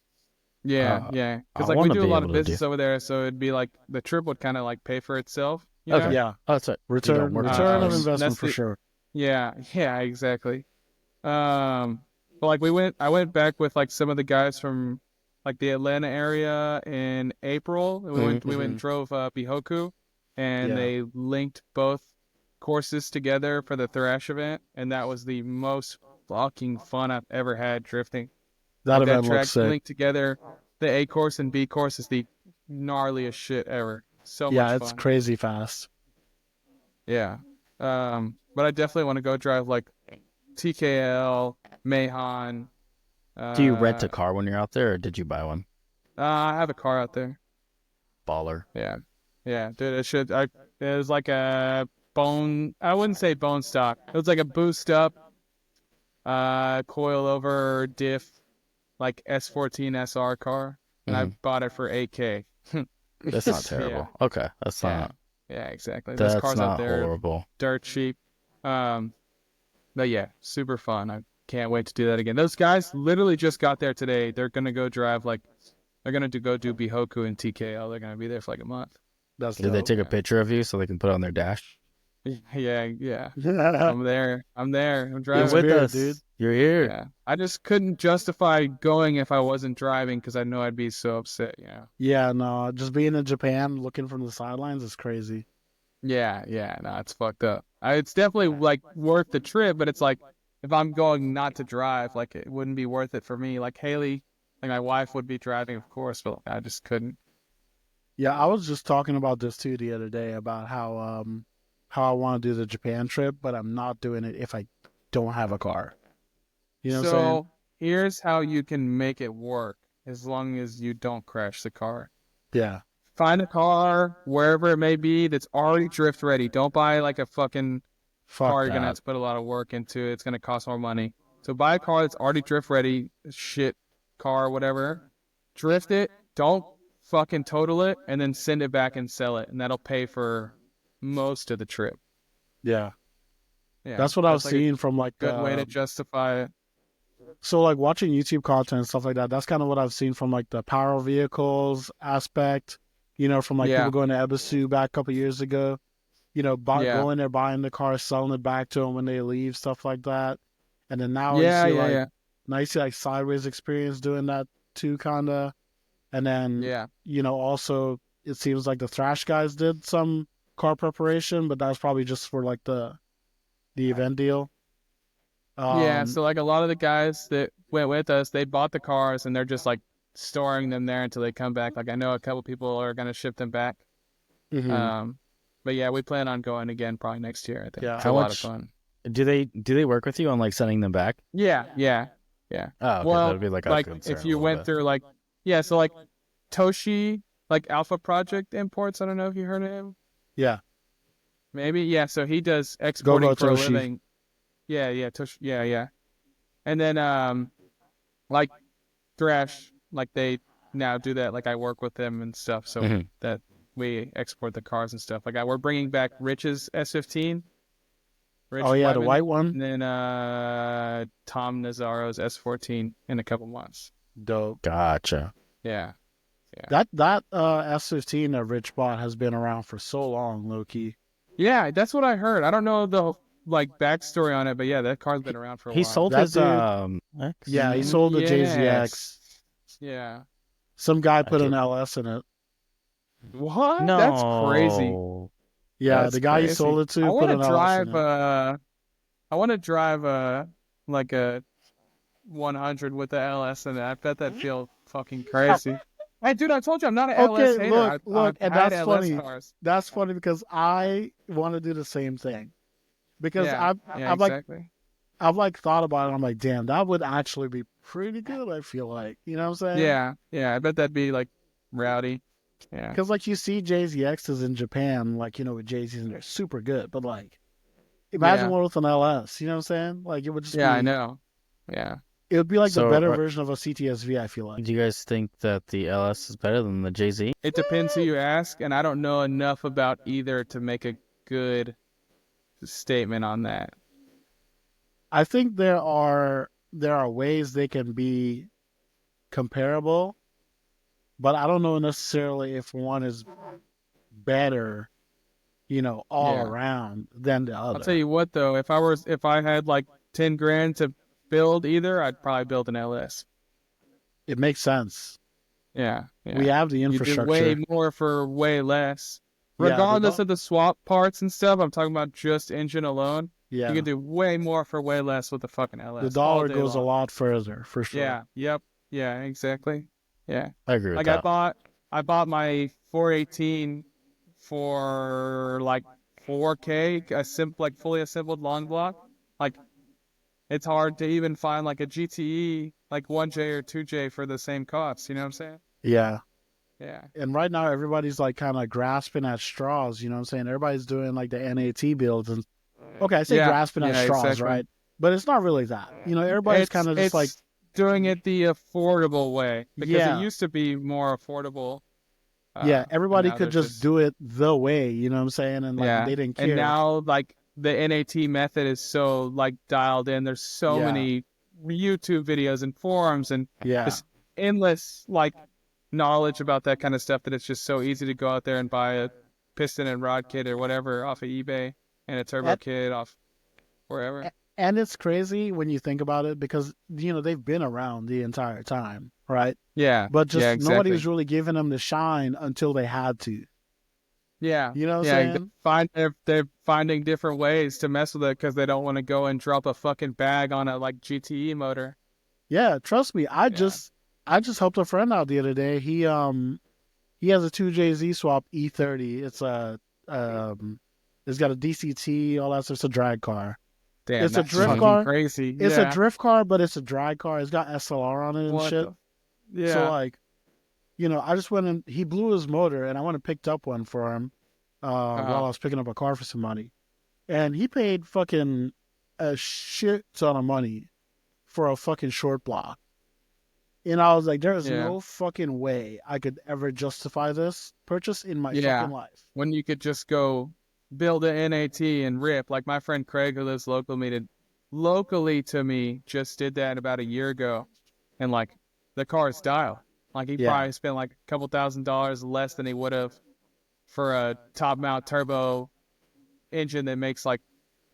yeah, Uh, yeah. I Because like we wanna do a be lot able of to business over there, so it'd be like the trip would kind of like pay for itself. You Okay. know? Yeah. Oh, that's right. You don't work Return of hours. investment That's for the- sure. Yeah, yeah, exactly. But like I went back with like some of the guys from like the Atlanta area in April. We went and drove Bihoku, and Yeah. they linked both courses together for the Thrash event, and that was the most fucking fun I've ever had drifting. That Like, event track looks sick. linked together, the A course and B course is the gnarliest shit ever. So Yeah, much it's fun. crazy fast. Yeah. But I definitely want to go drive like TKL, Mahon. Do you rent a car when you're out there, or did you buy one? I have a car out there. Baller. Yeah. Yeah, dude, it was like a bone, I wouldn't say bone stock. It was like a boost up, coilover diff, like S14 SR car. And I bought it for 8K. That's not terrible. Okay, that's Yeah. not. Yeah, exactly. Those That's cars out not there horrible. dirt cheap. But yeah, super fun. I can't wait to do that again. Those guys literally just got there today. They're gonna go drive like they're gonna go do Bihoku and TKL. They're gonna be there for like a month. That's Did they dope. take a picture of you so they can put it on their dash? Yeah. Yeah. I'm there. I'm You're driving. with spirit, us, dude. You're here. Yeah. I just couldn't justify going if I wasn't driving because I know I'd be so upset. Yeah, no, just being in Japan looking from the sidelines is crazy. Yeah. No, it's fucked up. It's definitely like worth the trip, but it's like if I'm going not to drive, like it wouldn't be worth it for me. Like Haley, like my wife would be driving, of course, but I just couldn't. Yeah, I was just talking about this too the other day about how I want to do the Japan trip, but I'm not doing it if I don't have a car. You know what I'm saying? So here's how you can make it work as long as you don't crash the car. Yeah. Find a car wherever it may be that's already drift ready. Don't buy like a fucking Fuck car you're gonna that. have to put a lot of work into. It's gonna cost more money. So buy a car that's already drift ready, shit car, whatever. Drift it. Don't fucking total it, and then send it back and sell it, and that'll pay for most of the trip. Yeah. Yeah, That's what I was like a seeing from like good way to justify it. so like watching YouTube content and stuff like that. That's kind of what I've seen from like the power vehicles aspect. You know, from like Yeah. people going to Ebisu back a couple years ago. You know, Yeah. going there, buying the car, selling it back to them when they leave, stuff like that. And then now Yeah, you see yeah, now you see like Sideways Experience doing that too, kind of. And then yeah. you know, also it seems like the Thrash guys did some car preparation, but that's probably just for like the event deal. Yeah, so like a lot of the guys that went with us, they bought the cars and they're just like storing them there until they come back. Like I know a couple people are gonna ship them back. mhm. But yeah, we plan on going again probably next year. I think Yeah. it's How a lot of much- fun. Do they work with you on like sending them back? Yeah. Oh, okay. Well, That'd be like, a concern if a you little went bit. through like so like Toshi, like Alpha Project Imports. I don't know if you heard of him. Yeah. Maybe, yeah. So he does exporting for a Toshi. living. Yeah, Toshi. Yeah. And then like Thrash, like they now do that. Like I work with them and stuff, so Mhm. that we export the cars and stuff. Like we're bringing back Rich's S15. Rich Oh yeah, the Wyman, white one. And then Tom Nazzaro's S14 in a couple months. Dope. Gotcha. Yeah. That S15 that Rich bought has been around for so long, low key. Yeah, that's what I heard. I don't know the like backstory on it, but yeah, that car's been around for a He while. sold That his dude- X? Yeah, he sold the JZX. Yes. Yeah. Some guy put I an do- LS in it. What? No. That's crazy. Yeah, That's the guy he crazy. sold it to I put want an to LS drive. in it. I want to drive like a 100 with the LS in it. I bet that'd feel fucking crazy. Hey, dude, I told you I'm not an LS Okay, hater. look, I've and had that's LS funny. cars. That's funny because I want to do the same thing. because Yeah, I've yeah, I've like exactly. I've like thought about it. And I'm like, damn, that would actually be pretty good. I feel like, you know what I'm saying? Yeah, yeah. I bet that'd be like rowdy. Yeah, Because like you see Jay Z X's in Japan, like with Jay Z and they're super good. But like, imagine yeah, one with an LS. You know what I'm saying? Like it would just yeah. I be, know. Yeah. it would be like the So, better version of a CTSV. I feel like. do you guys think that the LS is better than the JZ? It depends who you ask, and I don't know enough about either to make a good statement on that. I think there are ways they can be comparable, but I don't know necessarily if one is better, all Yeah. around than the I'll other. tell you what though, if I had like 10 grand to build either, I'd probably build an LS. It makes sense. Yeah, We yeah. have the You do way infrastructure. more for way less. Yeah, Regardless of the swap parts and stuff, I'm talking about just engine alone. You yeah, can do way more for way less with the fucking the LS all dollar day goes a long. lot further for sure. Yeah, yep. Yeah, exactly. Yeah. I agree with Like that. I bought my 418 for like 4K, like fully assembled long block. Like it's hard to even find like a GTE like 1J or 2J for the same cost, you know what I'm saying? Yeah. Yeah. And right now everybody's like kind of grasping at straws, you know what I'm saying? Everybody's doing like the NAT builds and okay, I say Yeah, grasping at yeah, straws, exactly. right? But it's not really that. Everybody's kind of just like, It's doing it the affordable way because it yeah, used to be more affordable. yeah, And everybody now could there's just do it the way, you know what I'm saying? And like yeah. they didn't And care. now like the NAT method is so like dialed in. There's so Yeah, many YouTube videos and forums and yeah, just endless like knowledge about that kind of stuff that it's just so easy to go out there and buy a piston and rod kit or whatever off of eBay and a turbo and, kit off wherever. and it's crazy when you think about it because they've been around the entire time, right? Yeah. But Yeah, just nobody exactly. was really giving them the shine until they had to. Yeah. You know what Yeah, I'm saying? they're finding different ways to mess with it because they don't want to go and drop a fucking bag on a like GTE motor. Yeah, trust me. I Yeah. just helped a friend out the other day. He has a 2JZ swap E30. It's got a DCT, all that stuff. It's a drag car. Damn, It's a that's drift fucking car. crazy. It's a Yeah. drift car, but it's a drag car. It's got SLR on it and What shit. the? Yeah. So like, I just went and he blew his motor, and I went and picked up one for him while I was picking up a car for somebody, and he paid fucking a shit ton of money for a fucking short block. And I was like, there is Yeah. no fucking way I could ever justify this purchase in my Yeah. fucking life. When you could just go build an NAT and rip. Like my friend Craig, who lives locally to me, just did that about a year ago, and like the car is dialed. Like he Yeah. probably spent like a couple $1,000s less than he would have for a top mount turbo engine that makes like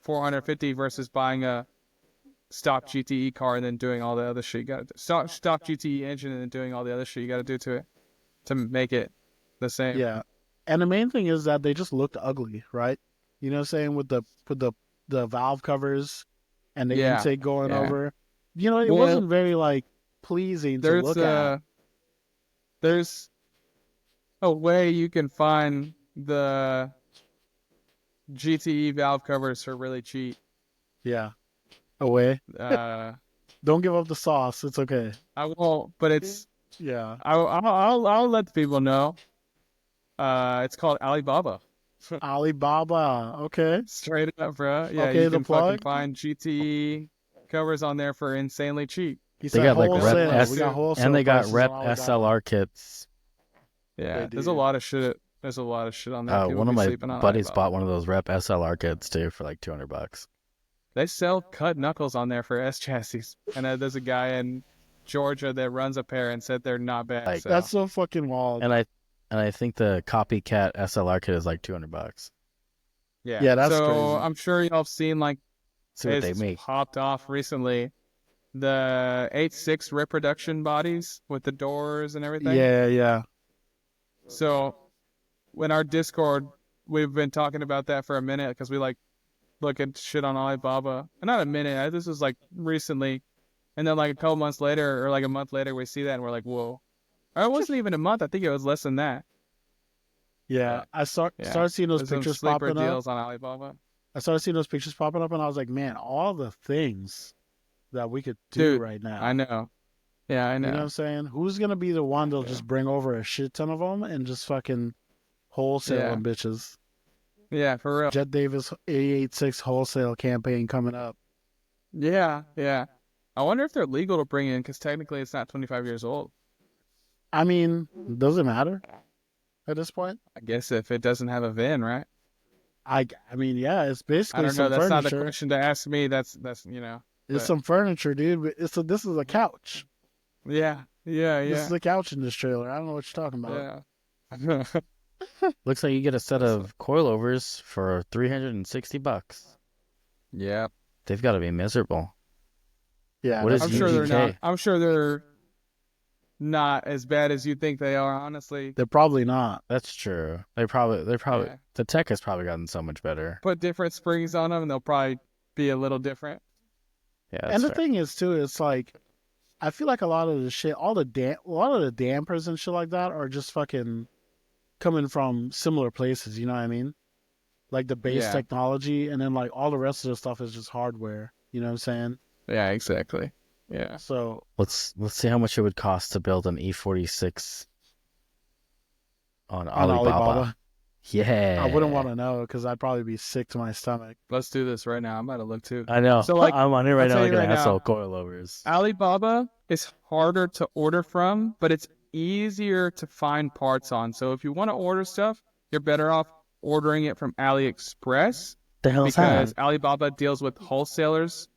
450 versus buying a stock GTE car and then doing all the other shit you got to do. Stock GTE engine and then doing all the other shit you got to do to it to make it the same. Yeah. And the main thing is that they just looked ugly, right? You know what I'm saying? With the valve covers and the Yeah. intake going Yeah. over. It Well, wasn't very like pleasing to look at. There's a way you can find the GTE valve covers for really cheap. Yeah. Away. Uh, Don't give up the sauce. It's okay. I won't, but it's Yeah. I'll let the people know. It's called Alibaba. Alibaba. Okay. Straight up, bro. Yeah, Okay, you the can plug? fucking find GTE covers on there for insanely cheap. He They said got like wholesale. rep S We got wholesale and they got prices rep on Alibaba. SLR kits. Yeah, They there's do. a lot of shit. There's a lot of shit on there. People One of be my sleeping on buddies Alibaba. bought one of those rep SLR kits too for like $200. They sell cut knuckles on there for S chassis, and there's a guy in Georgia that runs a pair and said they're not bad. Like, so. That's so fucking wild. And I think the copycat SLR kit is like $200. Yeah, that's so crazy. I'm sure y'all have seen like See what they it's make. popped off recently. The 8.6 reproduction bodies with the doors and everything. Yeah, yeah. So when our Discord, we've been talking about that for a minute because we like look at shit on Alibaba. And not a minute. This was like recently. And then like a couple months later or like a month later, we see that and we're like, whoa. Or it wasn't even a month. I think it was less than that. Yeah. I started seeing those There's some pictures sleeper popping up. deals on Alibaba. I started seeing those pictures popping up, and I was like, man, all the things that we could do Dude, right now. I know. Yeah, I You know what know. I'm saying? Who's gonna be the one that'll Yeah. just bring over a shit ton of them and just fucking wholesale Yeah. them bitches? Yeah, for real. Jet Davis 886 wholesale campaign coming up. Yeah, yeah. I wonder if they're legal to bring in because technically it's not 25 years old. I mean, does it matter at this point? I guess if it doesn't have a VIN, right? I mean, yeah, it's I basically don't know. some That's not the furniture. question to ask me. That's It's but- some furniture, dude. But this is a couch. yeah, yeah, This yeah, is a couch in this trailer. I don't know what you're talking about. yeah. Looks like you get a set of coilovers for $360. Yeah. They've got to be miserable. Yeah, What that's is I'm sure they're UGK? not. I'm sure they're not as bad as you think they are. Honestly, They're probably not. That's true. They're probably Yeah. the tech has probably gotten so much better. put different springs on them, and they'll probably be a little different. Yeah, And that's the fair. thing is too, it's like I feel like a lot of the shit, a lot of the dampers and shit like that are just fucking coming from similar places. You know what I mean? Like the base Yeah. technology, and then like all the rest of the stuff is just hardware. You know what I'm saying? Yeah, exactly. Yeah. So Let's see how much it would cost to build an E46 on on Alibaba. Yeah, I wouldn't want to know because I'd probably be sick to my stomach. Let's do this right now. I'm about to look too. I know. So, like, I'm on it right I'll now tell you looking right at now. SL coilovers. Alibaba is harder to order from, but it's easier to find parts on. So if you want to order stuff, you're better off ordering it from AliExpress The hell's because that? Alibaba deals with wholesalers.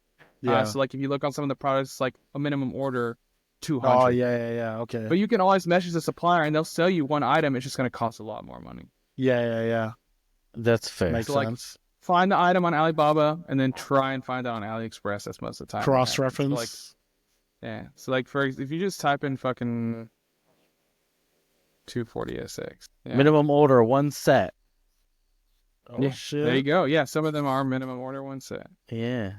Yeah. So like if you look on some of the products, it's like a minimum order 200. Oh yeah. Okay. But you can always message the supplier and they'll sell you one item. It's just going to cost a lot more money. Yeah. That's fair. Makes So, like, sense. Find the item on Alibaba and then try and find it on AliExpress. That's most of the time. what Cross happens. reference. So, like, yeah. So like if you just type in fucking 240 SX. Yeah. Minimum order one set. Oh Yeah, shit. There you go. Yeah, some of them are minimum order one set. Yeah.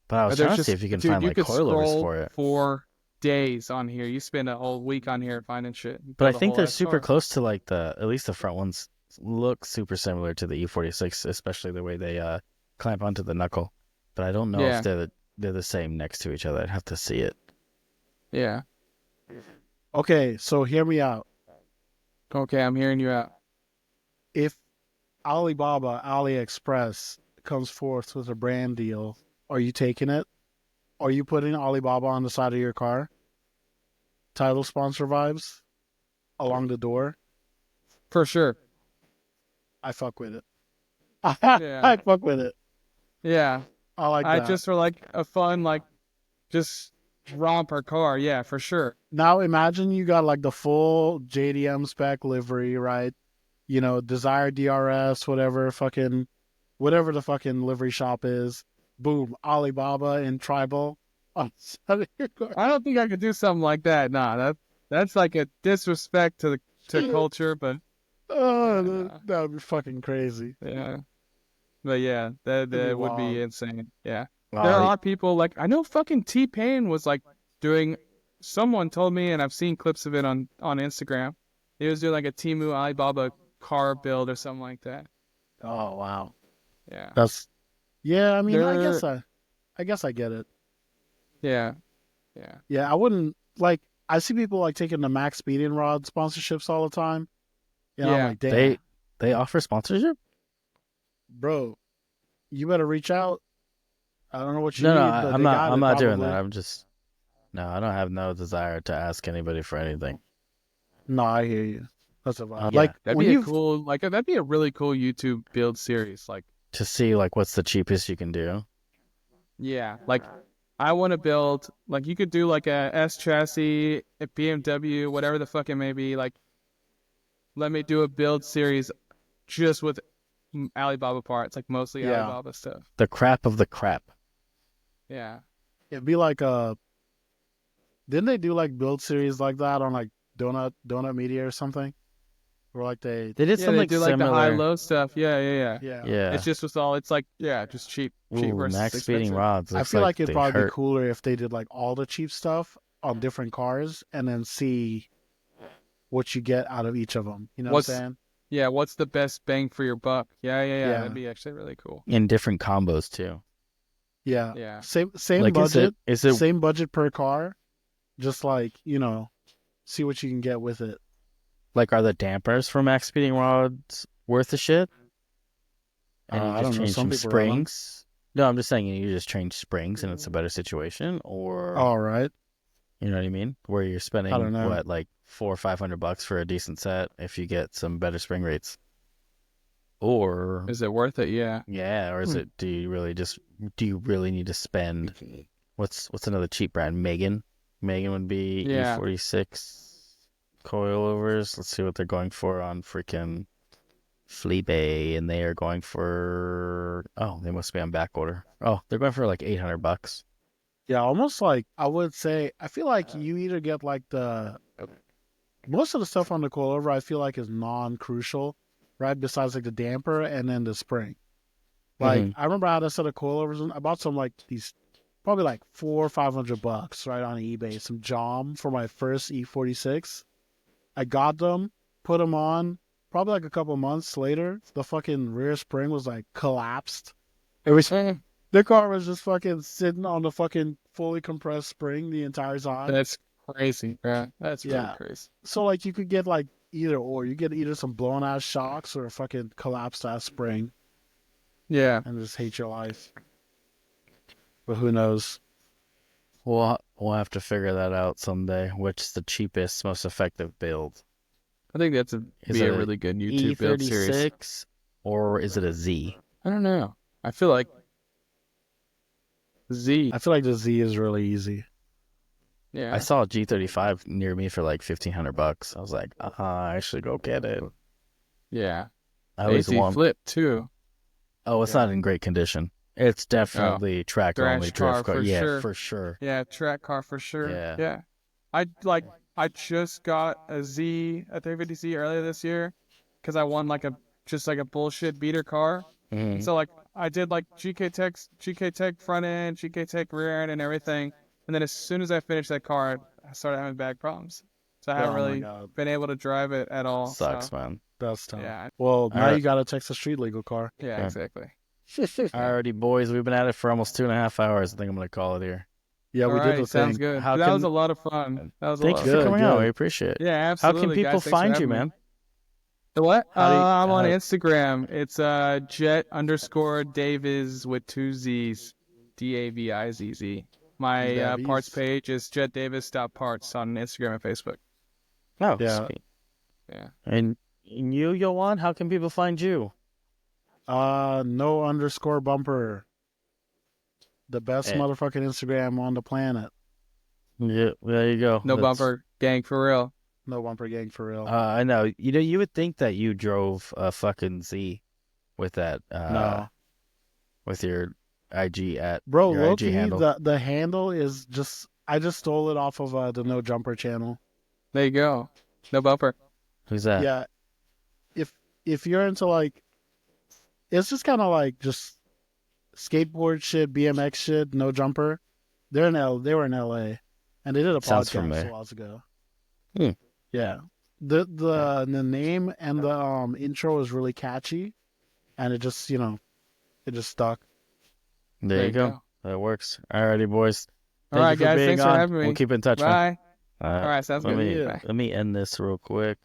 But I was But trying there's to see if you can dude, find you like could coilovers scroll for it. for days on here. You spend a whole week on here finding shit. But I Build a think whole they're ass super car. close to like at least the front ones look super similar to the E46, especially the way they clamp onto the knuckle. But I don't know Yeah. if they're the same next to each other. I'd have to see it. Yeah. Okay, so hear me out. Okay, I'm hearing you out. If Alibaba, AliExpress comes forth with a brand deal, are you taking it? Are you putting Alibaba on the side of your car? Title sponsor vibes along the door. For sure. I fuck with it. Yeah. I fuck with it. Yeah. I like I that. just for like a fun, like, just romper car. Yeah, for sure. Now imagine you got like the full JDM spec livery, right? You know, Desire DRS, whatever the fucking livery shop is. Boom, Alibaba and Tribal on the side of your car. I don't think I could do something like that. Nah, that's like a disrespect to culture, but Oh, Yeah. that would be fucking crazy. yeah. But yeah, that be would be wild. insane. Yeah. Oh, There are people like I know fucking T-Pain was like doing. Someone told me, and I've seen clips of it on Instagram. He was doing like a Temu Alibaba car build or something like that. Oh wow, Yeah, yeah. I mean, They're- I guess I get it. yeah, yeah. Yeah, I wouldn't like. I see people like taking the Max Speeding Rod sponsorships all the time. And I'm Yeah. like, damn, they offer sponsorship? bro, you better reach out. I don't know what you No, need. no, but I'm they not. got I'm it not doing probably. that. I'm just. No, I don't have no desire to ask anybody for anything. No, I hear you. That's a vibe. Yeah. Like That'd when be a you cool, like that'd be a really cool YouTube build series. Like, To see like what's the cheapest you can do. yeah, like I want to build, like you could do like a S chassis, a BMW, whatever the fuck it may be. Like, let me do a build series just with Alibaba parts, like mostly Yeah. Alibaba stuff. The crap of the crap. Yeah. it'd be like didn't they do like build series like that on like Donut Media or something? Or like they They did Yeah, something they do like similar. the high-low stuff. Yeah. yeah. Yeah. It's just with all, it's like, yeah, just cheap Ooh, versus max expensive. speeding rods. I looks feel like it'd they probably hurt. be cooler if they did like all the cheap stuff on different cars and then see what you get out of each of them. You know What's- what I'm saying? Yeah, what's the best bang for your buck? Yeah. Yeah. That'd be actually really cool. In different combos too. Yeah. Yeah. Same Like, budget. is it Same budget per car. Just like, see what you can get with it. like, are the dampers for max speeding rods worth the shit? And you I just don't know. change Some some people run 'em. springs? No, I'm just saying you just change springs and it's a better situation, or All right. you know what I mean? Where you're spending I don't know. what, like $400 or $500 for a decent set if you get some better spring rates. Or Is it worth it? Yeah. yeah, or is it do you really need to spend what's another cheap brand? Megan. Megan would be Yeah. E46 coilovers. Let's see what they're going for on freaking Fleabay, and they are going for they must be on back order. Oh, they're going for like $800. Yeah, almost like I would say. I feel like you either get like most of the stuff on the coilover. I feel like is non-crucial, right? Besides like the damper and then the spring. Like I remember I had a set of coilovers. And I bought some like these, probably like $400 or $500, right, on eBay. Some Jom for my first E46. I got them, put them on. Probably like a couple months later, the fucking rear spring was like collapsed. It was the car was just fucking sitting on the fucking fully compressed spring the entire time. That's crazy. Yeah. That's pretty Yeah. crazy. So like you could get like either or. You get either some blown ass shocks or a fucking collapsed ass spring Yeah. and just hate your life. But who knows? We'll have to figure that out someday. Which's the cheapest, most effective build? I think that's Is be it a really good YouTube build series. E36 or is it a Z? I don't know. I feel like Z. I feel like the Z is really easy. Yeah. I saw a G35 near me for like $1,500. I was like, I should go get it. Yeah. I always AC want. flip too. Oh, it's not in great condition. It's definitely track only Thrash car drift car. for Yeah, sure. for sure. Yeah, track car for sure. Yeah. Yeah. I just got a 350Z earlier this year because I won like a bullshit beater car. Mhm. So like I did like GK Tech front end, GK Tech rear end, and everything. And then as soon as I finished that car, I started having back problems. So I haven't Oh my really God. been able to drive it at all. Sucks, so, man. That's tough. Yeah. Well, now Alright. you got a Texas street legal car. Yeah. Okay. Exactly. Alrighty, boys. We've been at it for almost 2.5 hours. I think I'm going to call it here. Yeah, we did the Sounds thing. good. How That can- was a lot of fun. That was a Thank lot you of for Good, coming out. good. We appreciate it. fun. Yeah, How absolutely. can people guys. Thanks for find you, having me. man? The what? How do you- I'm on how- Instagram. It's Jet_Daviz with 2 Z's. DAVIZZ. My Davies. parts page is jetdavis.parts on Instagram and Facebook. Oh, Yeah. sweet. Yeah. And you, Yohan, how can people find you? No_bumper. The best Eh. motherfucking Instagram on the planet. Yeah, there you go. No That's- bumper gang for real. No bumper gang for real. I know. You would think that you drove a fucking Z with that. No. With your IG at Bro, your low-key, IG handle. the handle is just, I just stole it off of the No Jumper channel. There you go. No bumper. Who's that? Yeah. If you're into like, it's just kind of like just skateboard shit, BMX shit, No Jumper. They were in LA and they did a Sounds podcast familiar. a while ago. Hmm. Yeah. The name and the intro is really catchy and it just, it just stuck. There you go. That works. Alrighty, boys. All Thank right, you for guys. being Thanks on. for having me. We'll keep in touch, man. Bye. All right, sounds let good. me Bye. let me end this real quick.